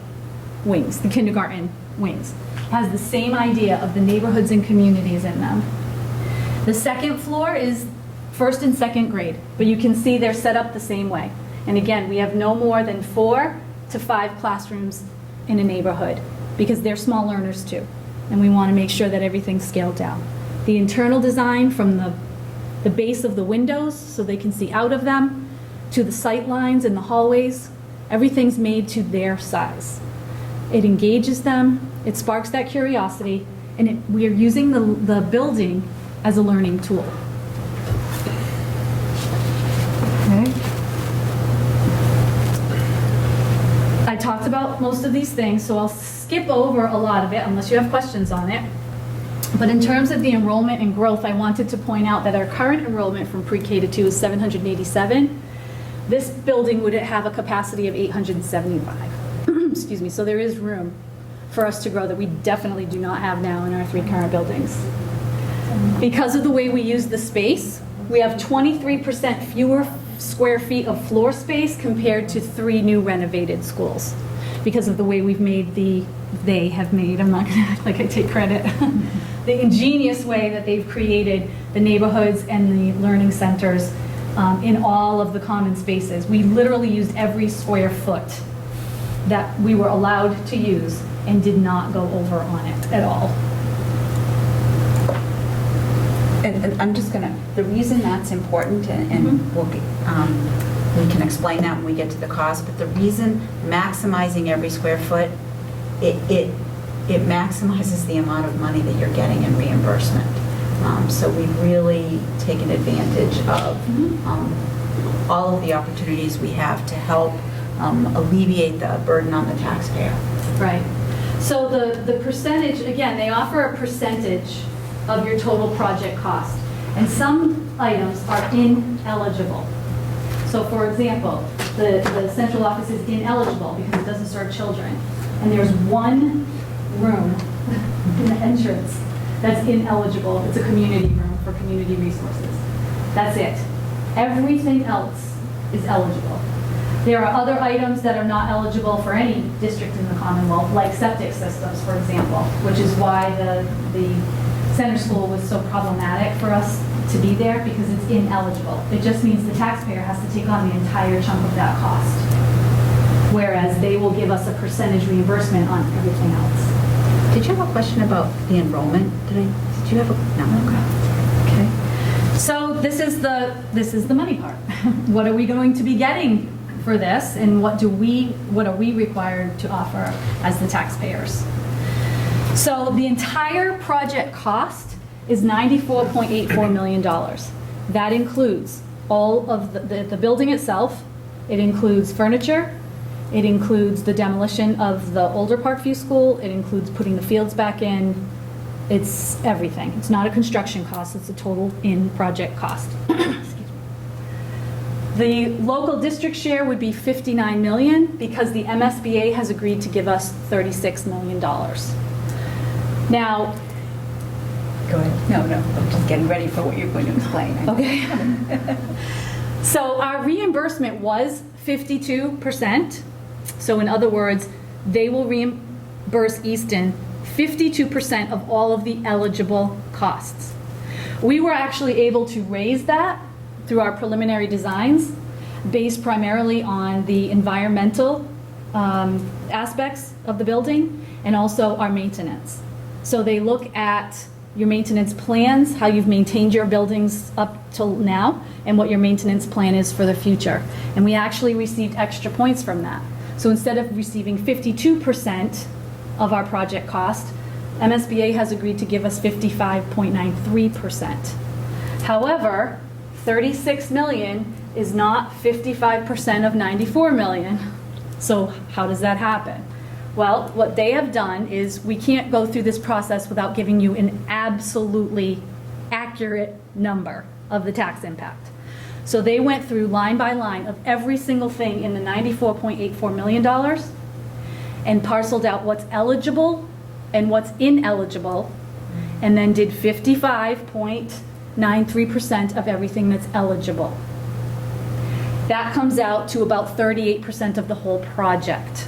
wings, the kindergarten wings. It has the same idea of the neighborhoods and communities in them. The second floor is first and second grade, but you can see they're set up the same way. And again, we have no more than 4 to 5 classrooms in a neighborhood because they're small learners too. And we want to make sure that everything's scaled down. The internal design from the base of the windows so they can see out of them to the sight lines and the hallways, everything's made to their size. It engages them, it sparks that curiosity, and we are using the building as a learning tool. Okay. I talked about most of these things, so I'll skip over a lot of it unless you have questions on it. But in terms of the enrollment and growth, I wanted to point out that our current enrollment from pre-K to 2 is 787. This building would have a capacity of 875. Excuse me, so there is room for us to grow that we definitely do not have now in our 3 current buildings. Because of the way we use the space, we have 23% fewer square feet of floor space compared to 3 new renovated schools. Because of the way we've made I'm not gonna act like I take credit, the ingenious way that they've created the neighborhoods and the learning centers in all of the common spaces. We literally used every square foot that we were allowed to use and did not go over on it at all. And I'm just gonna, the reason that's important, and we'll get, we can explain that when we get to the cost, but the reason maximizing every square foot, it maximizes the amount of money that you're getting in reimbursement. So we've really taken advantage of all of the opportunities we have to help alleviate the burden on the taxpayer. Right. So the percentage, again, they offer a percentage of your total project cost. And some items are ineligible. So for example, the central office is ineligible because it doesn't serve children. And there's one room in the entrance that's ineligible. It's a community room for community resources. That's it. Everything else is eligible. There are other items that are not eligible for any district in the Commonwealth, like septic systems, for example, which is why the center school was so problematic for us to be there, because it's ineligible. It just means the taxpayer has to take on the entire chunk of that cost, whereas they will give us a percentage reimbursement on everything else. Did you have a question about the enrollment? Did you have a, no, okay. So this is the money part. What are we going to be getting for this, and what are we required to offer as the taxpayers? So the entire project cost is $94.84 million. That includes all of the building itself. It includes furniture. It includes the demolition of the older Parkview School. It includes putting the fields back in, It's everything. It's not a construction cost, it's a total in-project cost. The local district share would be 59 million because the MSBA has agreed to give us $36 million. Now, Go ahead. No, I'm just getting ready for what you're going to explain. okay. So our reimbursement was 52%. So in other words, they will reimburse Easton 52% of all of the eligible costs. We were actually able to raise that through our preliminary designs based primarily on the environmental aspects of the building and also our maintenance. So they look at your maintenance plans, how you've maintained your buildings up till now, and what your maintenance plan is for the future. And we actually received extra points from that. So instead of receiving 52% of our project cost, MSBA has agreed to give us 55.93%. However, 36 million is not 55% of 94 million. So how does that happen? Well, what they have done is we can't go through this process without giving you an absolutely accurate number of the tax impact. So they went through line by line of every single thing in the $94.84 million and parceled out what's eligible and what's ineligible, and then did 55.93% of everything that's eligible. That comes out to about 38% of the whole project.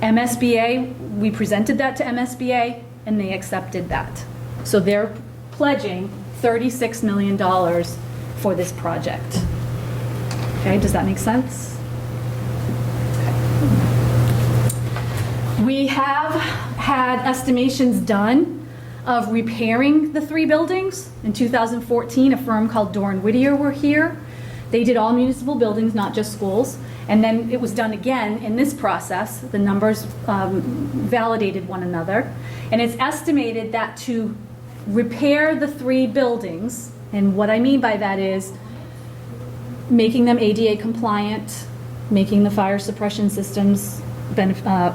MSBA, we presented that to MSBA and they accepted that. So they're pledging $36 million for this project. Okay, does that make sense? Okay. We have had estimations done of repairing the 3 buildings. In 2014, a firm called Dorn Whittier were here. They did all municipal buildings, not just schools. And then it was done again in this process. The numbers validated one another. And it's estimated that to repair the 3 buildings, and what I mean by that is making them ADA compliant, making the fire suppression systems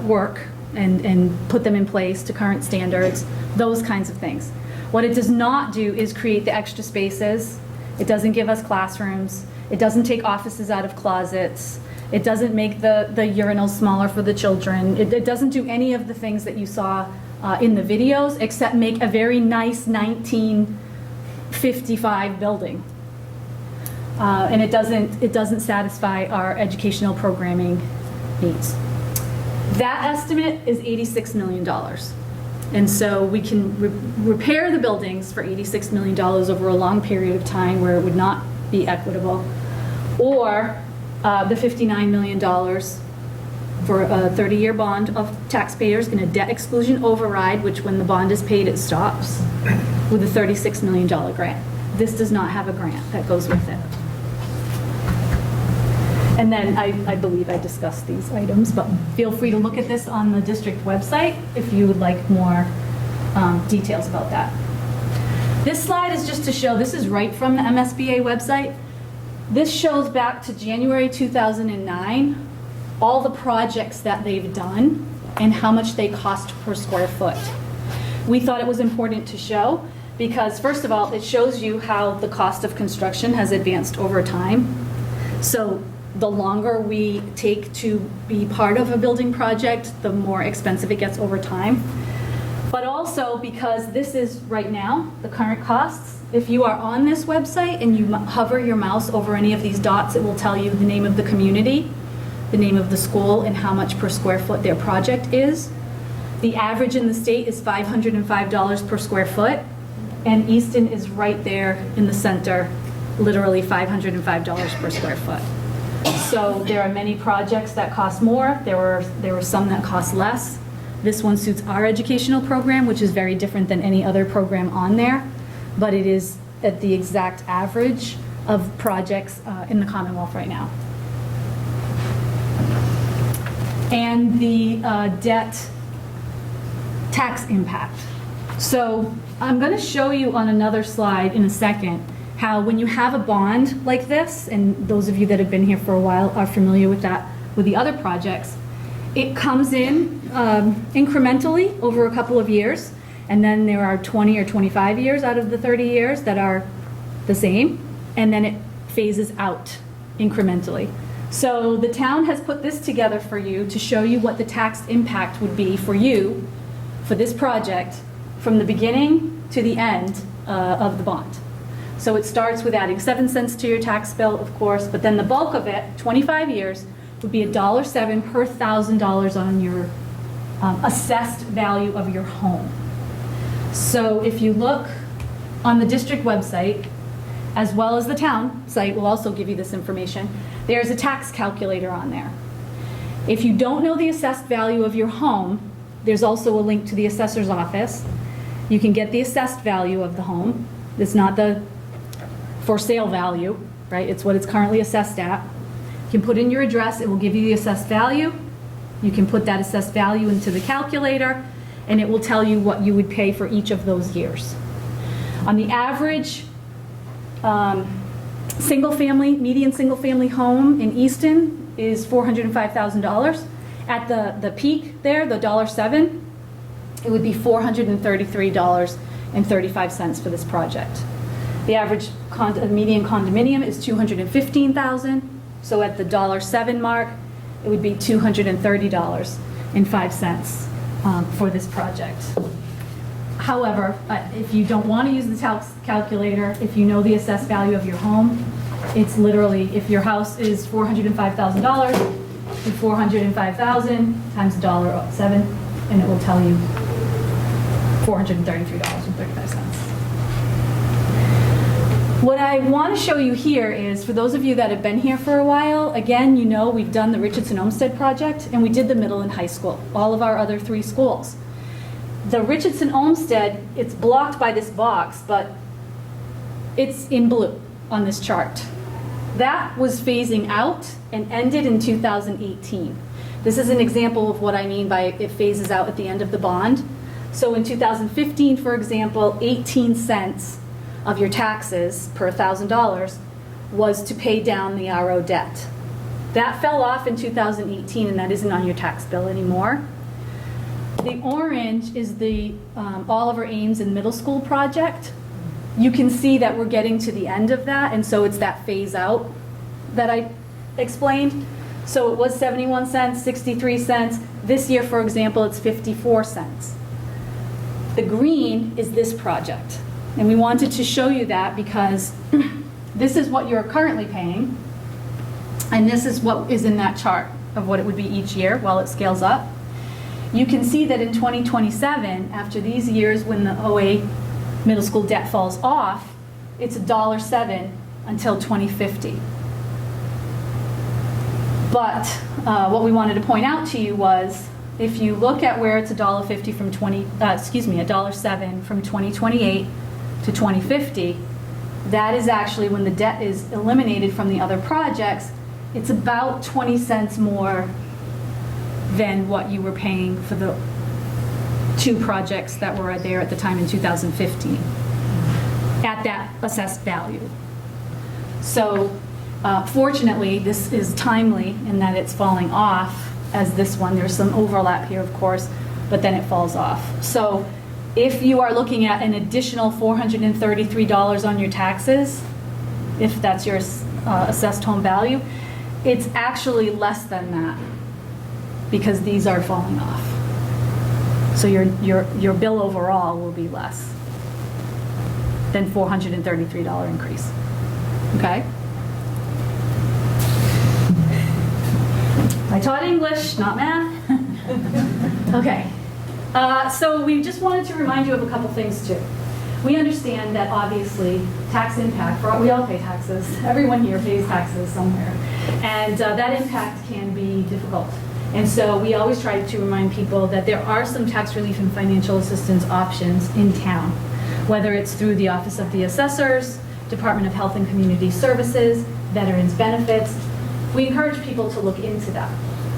work and put them in place to current standards, those kinds of things. What it does not do is create the extra spaces. It doesn't give us classrooms. It doesn't take offices out of closets. It doesn't make the urinals smaller for the children. It doesn't do any of the things that you saw in the videos, except make a very nice 1955 building. And it doesn't satisfy our educational programming needs. That estimate is $86 million. And so we can repair the buildings for $86 million over a long period of time where it would not be equitable, or the $59 million for a 30-year bond of taxpayers in a debt exclusion override, which when the bond is paid, it stops, with a $36 million grant. This does not have a grant that goes with it. And then I believe I discussed these items, but feel free to look at this on the district website if you would like more details about that. This slide is just to show, this is right from the MSBA website. This shows back to January 2009, all the projects that they've done and how much they cost per square foot. We thought it was important to show because, first of all, it shows you how the cost of construction has advanced over time. So the longer we take to be part of a building project, the more expensive it gets over time. But also because this is right now the current costs. If you are on this website and you hover your mouse over any of these dots, it will tell you the name of the community, the name of the school, and how much per square foot their project is. The average in the state is $505 per square foot, and Easton is right there in the center, literally $505 per square foot. So there are many projects that cost more. There were some that cost less. This one suits our educational program, which is very different than any other program on there, but it is at the exact average of projects in the Commonwealth right now. And the debt tax impact. So I'm going to show you on another slide in a second how when you have a bond like this, and those of you that have been here for a while are familiar with that with the other projects, it comes in incrementally over a couple of years, And then there are 20 or 25 years out of the 30 years that are the same, and then it phases out incrementally. So the town has put this together for you to show you what the tax impact would be for you for this project from the beginning to the end of the bond. So it starts with adding 7 cents to your tax bill, of course, but then the bulk of it, 25 years, would be $1.07 per $1,000 on your assessed value of your home. So if you look on the district website, as well as the town site will also give you this information, there's a tax calculator on there. If you don't know the assessed value of your home, there's also a link to the assessor's office. You can get the assessed value of the home. It's not the for sale value, right? It's what it's currently assessed at. You can put in your address, it will give you the assessed value. You can put that assessed value into the calculator, and it will tell you what you would pay for each of those years. On the average median single-family home in Easton is $405,000. At the peak there, the $1.07, it would be $433.35 for this project. The average median condominium is $215,000. So at the $1.07 mark, it would be $230.05 for this project. However, if you don't want to use the tax calculator, if you know the assessed value of your home, it's literally, if your house is $405,000, do 405,000 times $1.07, and it will tell you $433.35. What I want to show you here is, for those of you that have been here for a while, again, you know we've done the Richardson Olmsted project, and we did the middle and high school, all of our other 3 schools. The Richardson Olmsted, it's blocked by this box, but it's in blue on this chart. That was phasing out and ended in 2018. This is an example of what I mean by it phases out at the end of the bond. So in 2015, for example, 18 cents of your taxes per $1,000 was to pay down the RO debt. That fell off in 2018, and that isn't on your tax bill anymore. The orange is the Oliver Ames and Middle School project. You can see that we're getting to the end of that, and so it's that phase out that I explained. So it was 71 cents, 63 cents. This year, for example, it's 54 cents. The green is this project. And we wanted to show you that because this is what you're currently paying, and this is what is in that chart of what it would be each year while it scales up. You can see that in 2027, after these years when the OA middle school debt falls off, it's $1.07 until 2050. But what we wanted to point out to you was, if you look at where it's $1.50 from $1.07 from 2028 to 2050, that is actually when the debt is eliminated from the other projects. It's about 20 cents more than what you were paying for the 2 projects that were there at the time in 2015 at that assessed value. So fortunately, this is timely in that it's falling off as this one. There's some overlap here, of course, but then it falls off. So if you are looking at an additional $433 on your taxes, if that's your assessed home value, it's actually less than that because these are falling off. So your bill overall will be less than $433 increase. Okay? I taught English, not math. Okay. So we just wanted to remind you of a couple things too. We understand that obviously tax impact, we all pay taxes, everyone here pays taxes somewhere, and that impact can be difficult. And so we always try to remind people that there are some tax relief and financial assistance options in town, whether it's through the Office of the Assessors, Department of Health and Community Services, Veterans Benefits. We encourage people to look into that.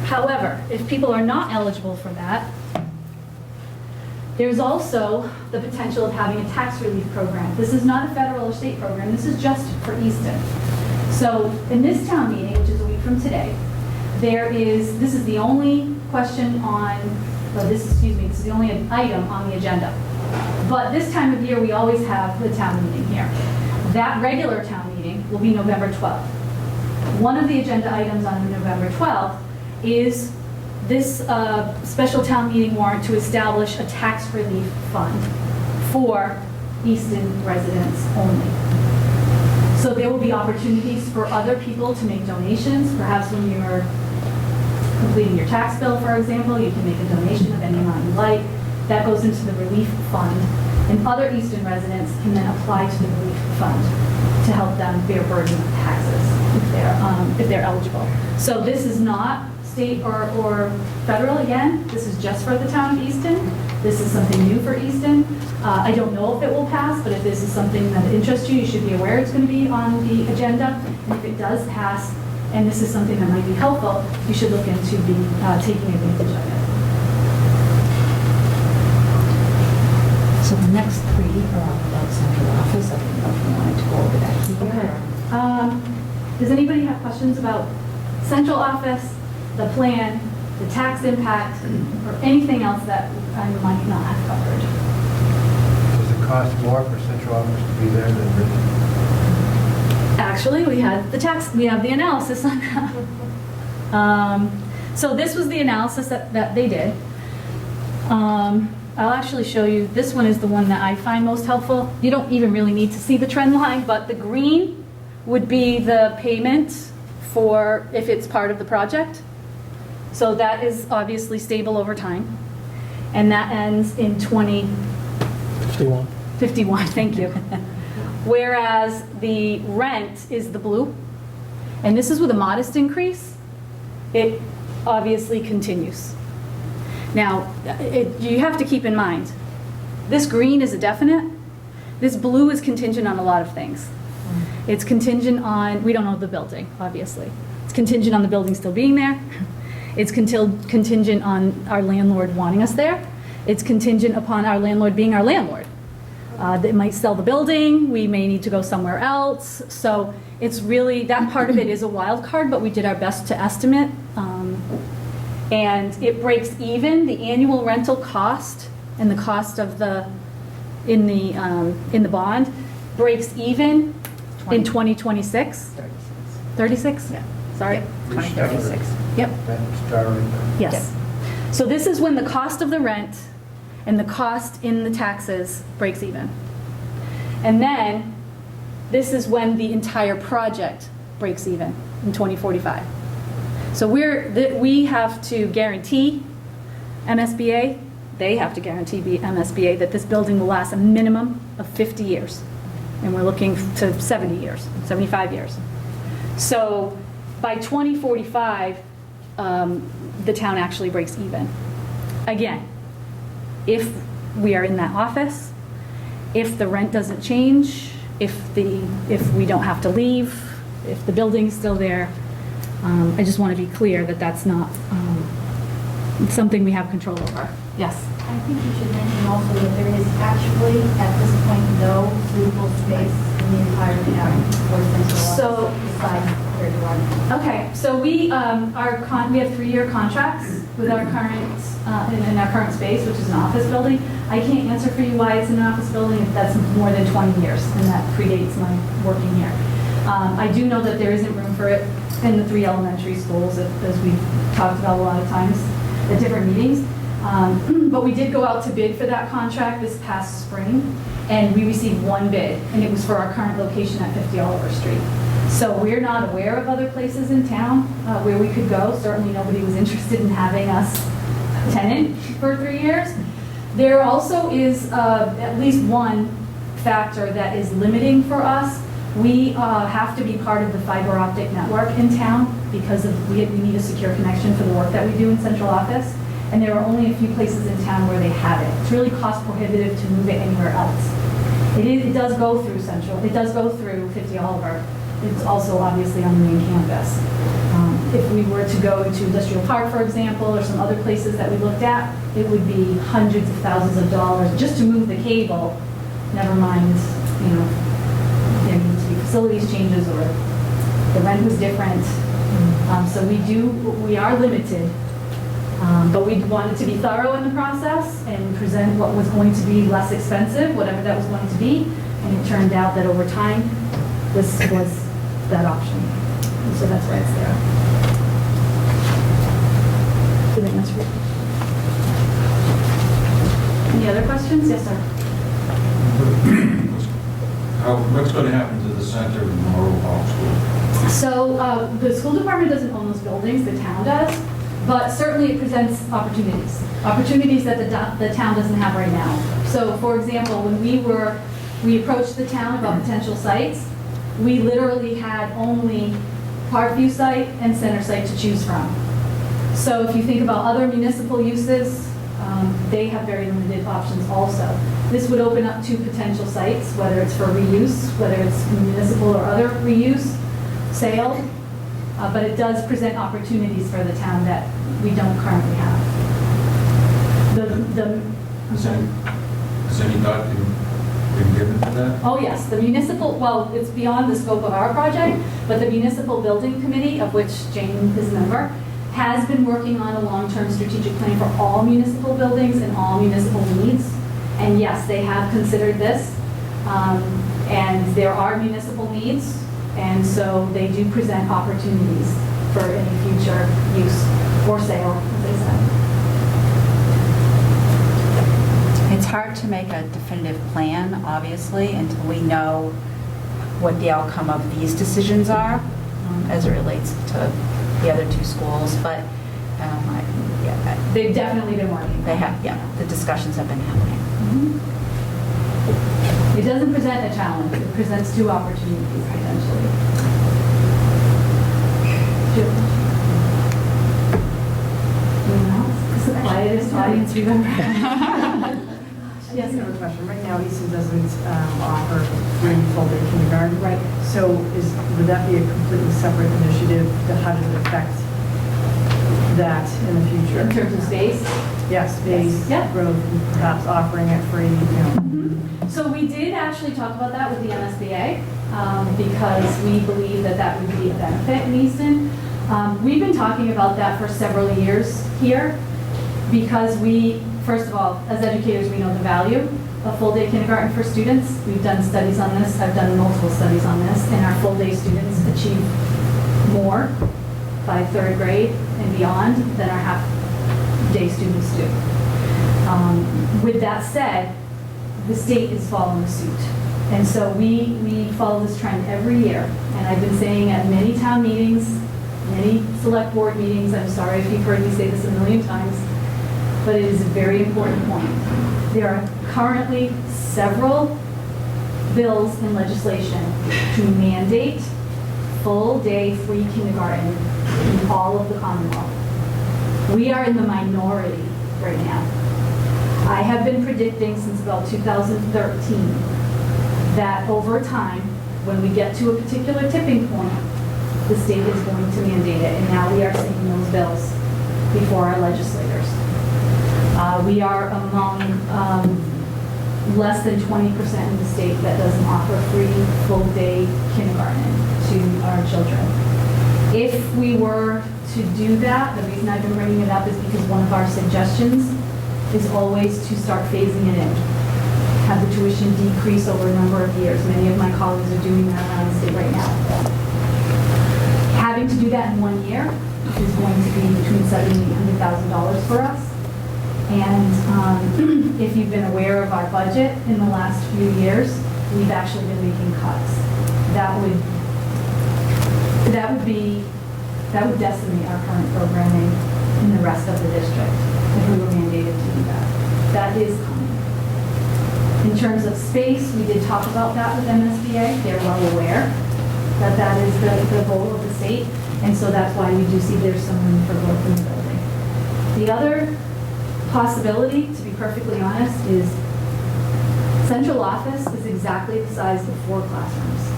However, if people are not eligible for that, there's also the potential of having a tax relief program. This is not a federal or state program, this is just for Easton. So in this town meeting, which is a week from today, this is the only question on, this is the only item on the agenda. But this time of year, we always have the town meeting here. That regular town meeting will be November 12th. One of the agenda items on November 12th is this special town meeting warrant to establish a tax relief fund for Easton residents only. So there will be opportunities for other people to make donations. Perhaps when you're completing your tax bill, for example, you can make a donation of any amount you like. That goes into the relief fund. And other Easton residents can then apply to the relief fund to help them bear burden of taxes if they're eligible. So this is not state or federal, again. This is just for the town of Easton. This is something new for Easton. I don't know if it will pass, but if this is something that interests you, you should be aware it's going to be on the agenda. And if it does pass, and this is something that might be helpful, you should look into taking advantage of it. So the next three are all about central office. I don't know if you wanted to go over that here. Okay. Does anybody have questions about central office, the plan, the tax impact, or anything else that I might not have covered? Does it cost more for central office to be there than Richmond? Actually, we have the analysis on that. So this was the analysis that they did. I'll actually show you, this one is the one that I find most helpful. You don't even really need to see the trend line, but the green would be the payment for if it's part of the project. So that is obviously stable over time. And that ends in 2051, thank you. Whereas the rent is the blue. And this is with a modest increase. It obviously continues. Now, you have to keep in mind, this green is a definite. This blue is contingent on a lot of things. It's contingent on, we don't know the building, obviously. It's contingent on the building still being there. It's contingent on our landlord wanting us there. It's contingent upon our landlord being our landlord. They might sell the building, we may need to go somewhere else. So it's really, that part of it is a wild card, but we did our best to estimate. And it breaks even, the annual rental cost and the cost of in the bond breaks even in 2026. 36? Yeah. Sorry? 2036. Yep. Starting. Yes. So this is when the cost of the rent and the cost in the taxes breaks even. And then this is when the entire project breaks even in 2045. So we have to guarantee MSBA, they have to guarantee MSBA that this building will last a minimum of 50 years. And we're looking to 70 years, 75 years. So by 2045, the town actually breaks even. Again, if we are in that office, if the rent doesn't change, if we don't have to leave, if the building's still there, I just want to be clear that that's not something we have control over. Yes? I think you should mention also that there is actually, at this point, no suitable space in the entire town for central office besides where you are. Okay, so we have 3-year contracts with our current, in our current space, which is an office building. I can't answer for you why it's an office building if that's more than 20 years, and that predates my working here. I do know that there isn't room for it in the 3 elementary schools, as we've talked about a lot of times at different meetings. But we did go out to bid for that contract this past spring, and we received 1 bid, and it was for our current location at 50 Oliver Street. So we're not aware of other places in town where we could go. Certainly nobody was interested in having us tenant for 3 years. There also is at least one factor that is limiting for us. We have to be part of the fiber optic network in town because we need a secure connection for the work that we do in central office. And there are only a few places in town where they have it. It's really cost prohibitive to move it anywhere else. It does go through Central. It does go through 50 Oliver. It's also obviously on the main campus. If we were to go to Industrial Park, for example, or some other places that we looked at, it would be hundreds of thousands of dollars just to move the cable. Never mind, there needs to be facilities changes or the rent was different. So we are limited. But we wanted to be thorough in the process and present what was going to be less expensive, whatever that was going to be, and it turned out that over time, this was that option. And so that's why it's there. Did I answer your question? Any other questions? Yes, sir. What's going to happen to the center of Memorial Hall School? So the school department doesn't own those buildings, the town does, but certainly it presents opportunities that the town doesn't have right now. So for example, when we approached the town about potential sites, we literally had only Parkview site and Center site to choose from. So if you think about other municipal uses, they have very limited options also. This would open up 2 potential sites, whether it's for reuse, whether it's municipal or other reuse, sale, but it does present opportunities for the town that we don't currently have. Has any thought been given to that? Oh yes, the municipal, well, it's beyond the scope of our project, but the municipal building committee, of which Jane is a member, has been working on a long-term strategic plan for all municipal buildings and all municipal needs. And yes, they have considered this. And there are municipal needs, and so they do present opportunities for any future use or sale, as I said. It's hard to make a definitive plan, obviously, until we know what the outcome of these decisions are as it relates to the other 2 schools, but they've definitely been working. They have, yeah. The discussions have been happening. It doesn't present a challenge. It presents 2 opportunities potentially. Anyone else? This is the quietest audience we've ever had. Yes, I have a question. Right now, Easton doesn't offer free full-day kindergarten. Right. So would that be a completely separate initiative? How does it affect that in the future? In terms of space? Yes, space, growth, perhaps offering it free, So we did actually talk about that with the MSBA because we believe that that would be a benefit in Easton. We've been talking about that for several years here because first of all, as educators, we know the value of full-day kindergarten for students. We've done studies on this. I've done multiple studies on this, and our full-day students achieve more by 3rd grade and beyond than our half-day students do. With that said, the state is following suit. And so we follow this trend every year. And I've been saying at many town meetings, many select board meetings, I'm sorry if you've heard me say this a million times, but it is a very important point. There are currently several bills in legislation to mandate full-day free kindergarten in all of the Commonwealth. We are in the minority right now. I have been predicting since about 2013 that over time, when we get to a particular tipping point, the state is going to mandate it, and now we are seeing those bills before our legislators. We are among less than 20% in the state that doesn't offer free full-day kindergarten to our children. If we were to do that, the reason I've been bringing it up is because one of our suggestions is always to start phasing it in. Have the tuition decrease over a number of years. Many of my colleagues are doing that around the state right now. Having to do that in 1 year is going to be between $70,000 and $100,000 for us. And if you've been aware of our budget in the last few years, we've actually been making cuts. That would decimate our current programming in the rest of the district if we were mandated to do that. That is coming. In terms of space, we did talk about that with MSBA. They're well aware that that is the goal of the state, and so that's why we do see there's some room for growth in the building. The other possibility, to be perfectly honest, is central office is exactly the size of 4 classrooms.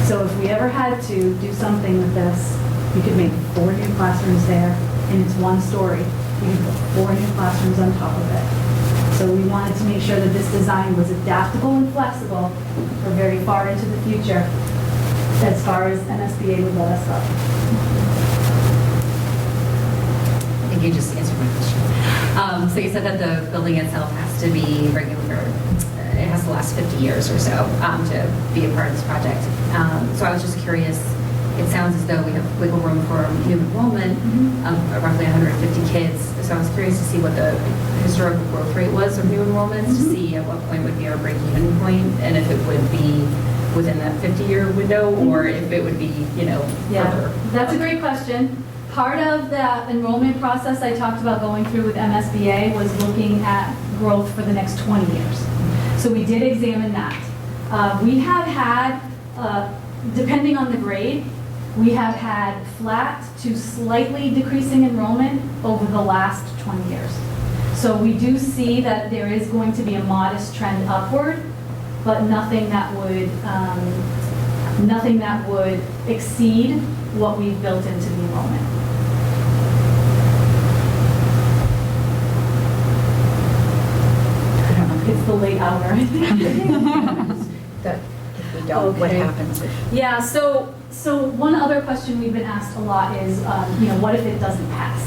So if we ever had to do something with this, we could make 4 new classrooms there, and it's 1 story. We could put 4 new classrooms on top of it. So we wanted to make sure that this design was adaptable and flexible for very far into the future, as far as MSBA would let us go. I think you just answered my question. So you said that the building itself has to be regular, it has to last 50 years or so to be a part of this project. So I was just curious, it sounds as though we have wiggle room for new enrollment of roughly 150 kids. So I was curious to see what the historical growth rate was of new enrollments, to see at what point would be our break-even point, and if it would be within that 50-year window, or if it would be, further. That's a great question. Part of the enrollment process I talked about going through with MSBA was looking at growth for the next 20 years. So we did examine that. We have had, depending on the grade, we have had flat to slightly decreasing enrollment over the last 20 years. So we do see that there is going to be a modest trend upward, but nothing that would exceed what we've built into the enrollment. It's the late hour, I think. That if we don't, what happens? Yeah, so one other question we've been asked a lot is, what if it doesn't pass?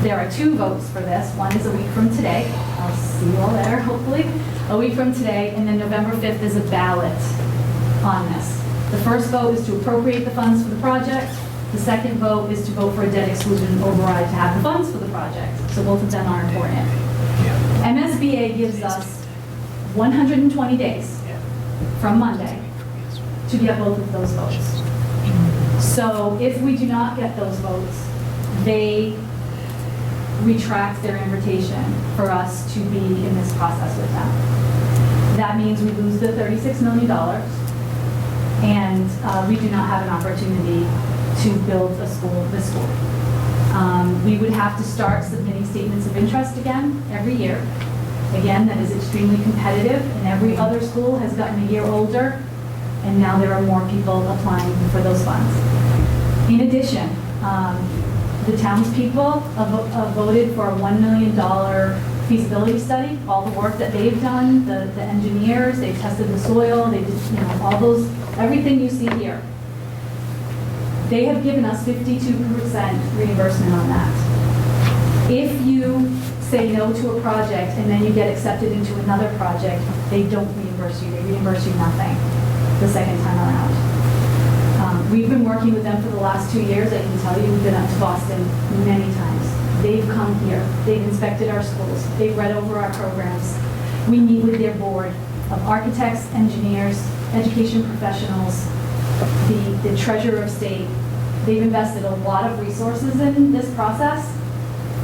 There are 2 votes for this. One is a week from today. I'll see you all there, hopefully. A week from today, and then November 5th is a ballot on this. The first vote is to appropriate the funds for the project. The second vote is to vote for a debt exclusion override to have the funds for the project. So both of them are important. MSBA gives us 120 days from Monday to get both of those votes. So if we do not get those votes, they retract their invitation for us to be in this process with them. That means we lose the $36 million, and we do not have an opportunity to build this school. We would have to start submitting statements of interest again every year. Again, that is extremely competitive, and every other school has gotten a year older, and now there are more people applying for those funds. In addition, the townspeople have voted for a $1 million feasibility study. All the work that they've done, the engineers, they've tested the soil, they did, all those, everything you see here. They have given us 52% reimbursement on that. If you say no to a project and then you get accepted into another project, they don't reimburse you. They reimburse you nothing the second time around. We've been working with them for the last 2 years. I can tell you, we've been up to Boston many times. They've come here. They've inspected our schools. They've read over our programs. We meet with their board of architects, engineers, education professionals, the treasurer of state. They've invested a lot of resources in this process.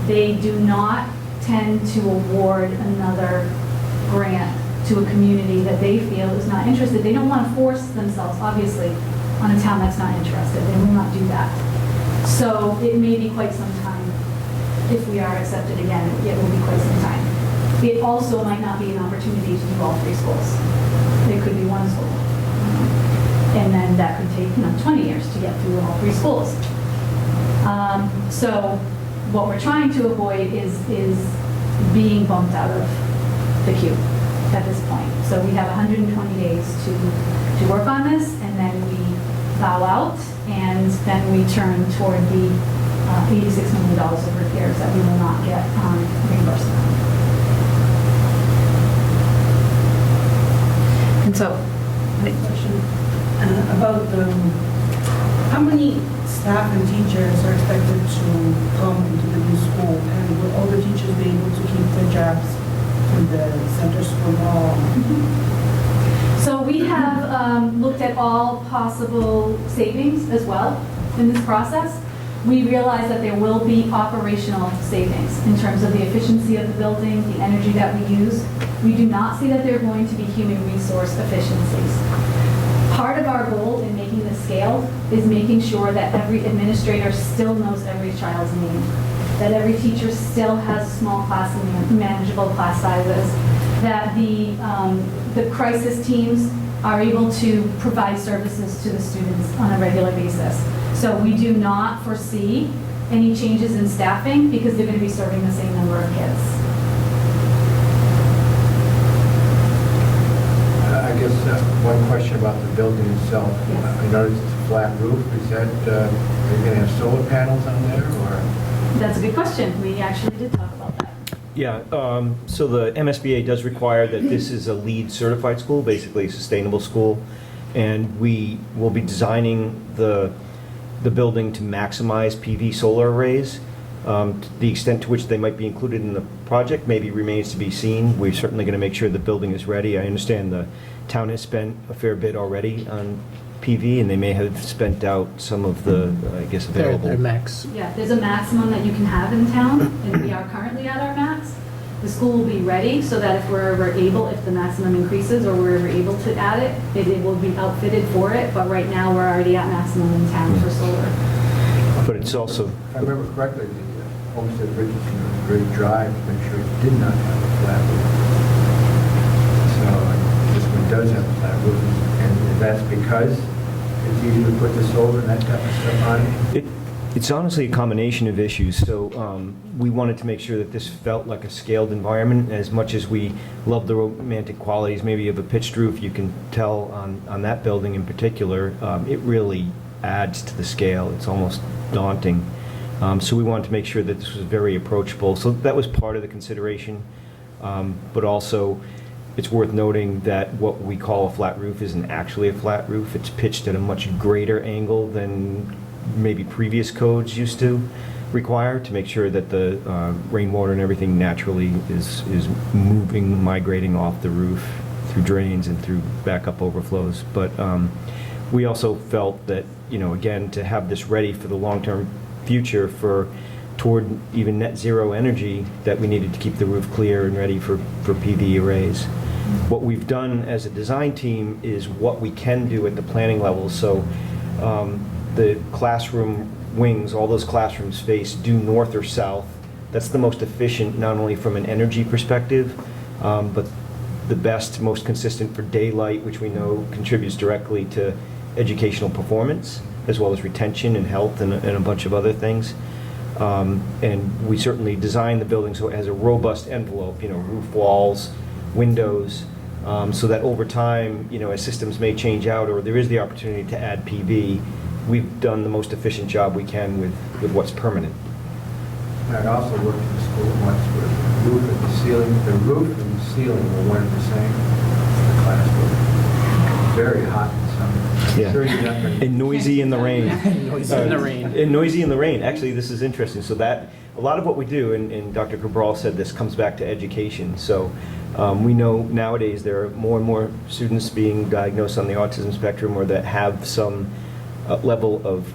They do not tend to award another grant to a community that they feel is not interested. They don't want to force themselves, obviously, on a town that's not interested. They will not do that. So it may be quite some time. If we are accepted again, it will be quite some time. It also might not be an opportunity to do all 3 schools. It could be 1 school. And then that could take 20 years to get through all 3 schools. So what we're trying to avoid is being bumped out of the queue at this point. So we have 120 days to work on this, and then we bow out, and then we turn toward the $86 million of repairs that we will not get reimbursement on. And so, question about how many staff and teachers are expected to come into the new school, and will all the teachers be able to keep their jobs in the center school hall? So we have looked at all possible savings as well in this process. We realize that there will be operational savings in terms of the efficiency of the building, the energy that we use. We do not see that there are going to be human resource efficiencies. Part of our goal in making this scale is making sure that every administrator still knows every child's name, that every teacher still has small class and manageable class sizes, that the crisis teams are able to provide services to the students on a regular basis. So we do not foresee any changes in staffing because they're going to be serving the same number of kids. I guess one question about the building itself. I noticed it's a flat roof. Is that, are you going to have solar panels on there, or? That's a good question. We actually did talk about that. Yeah, so the MSBA does require that this is a LEED certified school, basically a sustainable school, and we will be designing the building to maximize PV solar arrays. The extent to which they might be included in the project maybe remains to be seen. We're certainly going to make sure the building is ready. I understand the town has spent a fair bit already on PV, and they may have spent out some of the, I guess, available. Their max. Yeah, there's a maximum that you can have in town, and we are currently at our max. The school will be ready so that if we're ever able, if the maximum increases or we're ever able to add it, it will be outfitted for it, but right now we're already at maximum in town for solar. But it's also... If I remember correctly, the Homestead Richardson was very drive to make sure it did not have a flat roof. So this one does have a flat roof, and that's because it's easy to put the solar and that type of stuff on it? It's honestly a combination of issues. So we wanted to make sure that this felt like a scaled environment. As much as we love the romantic qualities maybe of a pitched roof, you can tell on that building in particular, it really adds to the scale. It's almost daunting. So we wanted to make sure that this was very approachable. So that was part of the consideration. But also, it's worth noting that what we call a flat roof isn't actually a flat roof. It's pitched at a much greater angle than maybe previous codes used to require, to make sure that the rainwater and everything naturally is moving, migrating off the roof through drains and through backup overflows. But we also felt that, again, to have this ready for the long-term future toward even net zero energy, that we needed to keep the roof clear and ready for PV arrays. What we've done as a design team is what we can do at the planning level. So the classroom wings, all those classrooms face due north or south. That's the most efficient, not only from an energy perspective, but the best, most consistent for daylight, which we know contributes directly to educational performance, as well as retention and health and a bunch of other things. And we certainly designed the building so it has a robust envelope, roof walls, windows, so that over time, as systems may change out or there is the opportunity to add PV, we've done the most efficient job we can with what's permanent. I also worked in the school once where the roof and the ceiling were one and the same in the classroom. Very hot in summer. Yeah. Sure you're not gonna- And noisy in the rain. Noisy in the rain. And noisy in the rain. Actually, this is interesting. So that, a lot of what we do, and Dr. Cabral said this, comes back to education. So we know nowadays there are more and more students being diagnosed on the autism spectrum or that have some level of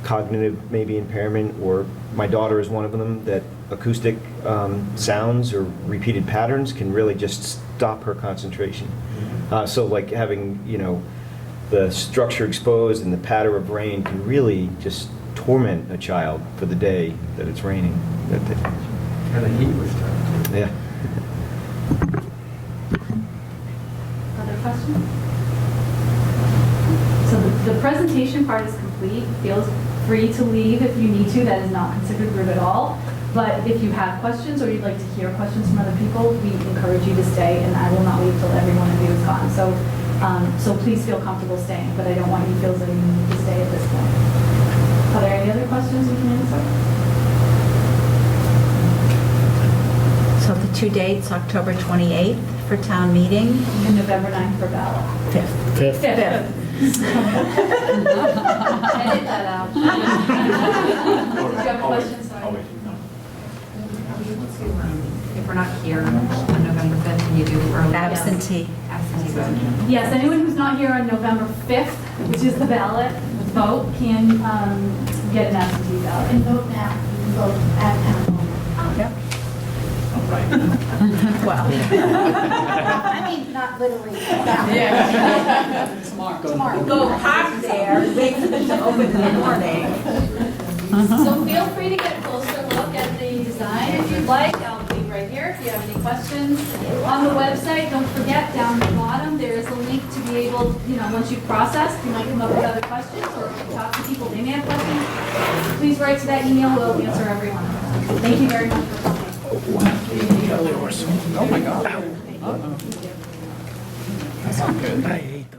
cognitive maybe impairment, or my daughter is one of them, that acoustic sounds or repeated patterns can really just stop her concentration. So like having, the structure exposed and the patter of rain can really just torment a child for the day that it's raining. And the heat was tough. Yeah. Other questions? So the presentation part is complete. Feel free to leave if you need to. That is not considered rude at all. But if you have questions or you'd like to hear questions from other people, we encourage you to stay, and I will not leave till every one of you is gone. So please feel comfortable staying, but I don't want you to feel that you need to stay at this point. Are there any other questions we can answer? So the two dates, October 28th for town meeting. And November 9th for ballot. 5th. 5th. Edit that out. Did you have questions? Sorry. If we're not here on November 5th, can you do early? Absentee. Absentee vote. Yes, anyone who's not here on November 5th, which is the ballot vote, can get an absentee ballot. And vote now. You can vote at town hall. Yep. Well. I mean, not literally. Yeah. Tomorrow. Go park there, wait for them to open in the morning. So feel free to get a closer look at the design if you'd like. I'll be right here if you have any questions. On the website, don't forget, down at the bottom, there is a link to be able, once you've processed, you might come up with other questions, or if you talk to people, they may have questions. Please write to that email, we'll answer every one of them. Thank you very much for coming. Oh my God. That's not good. I hate those.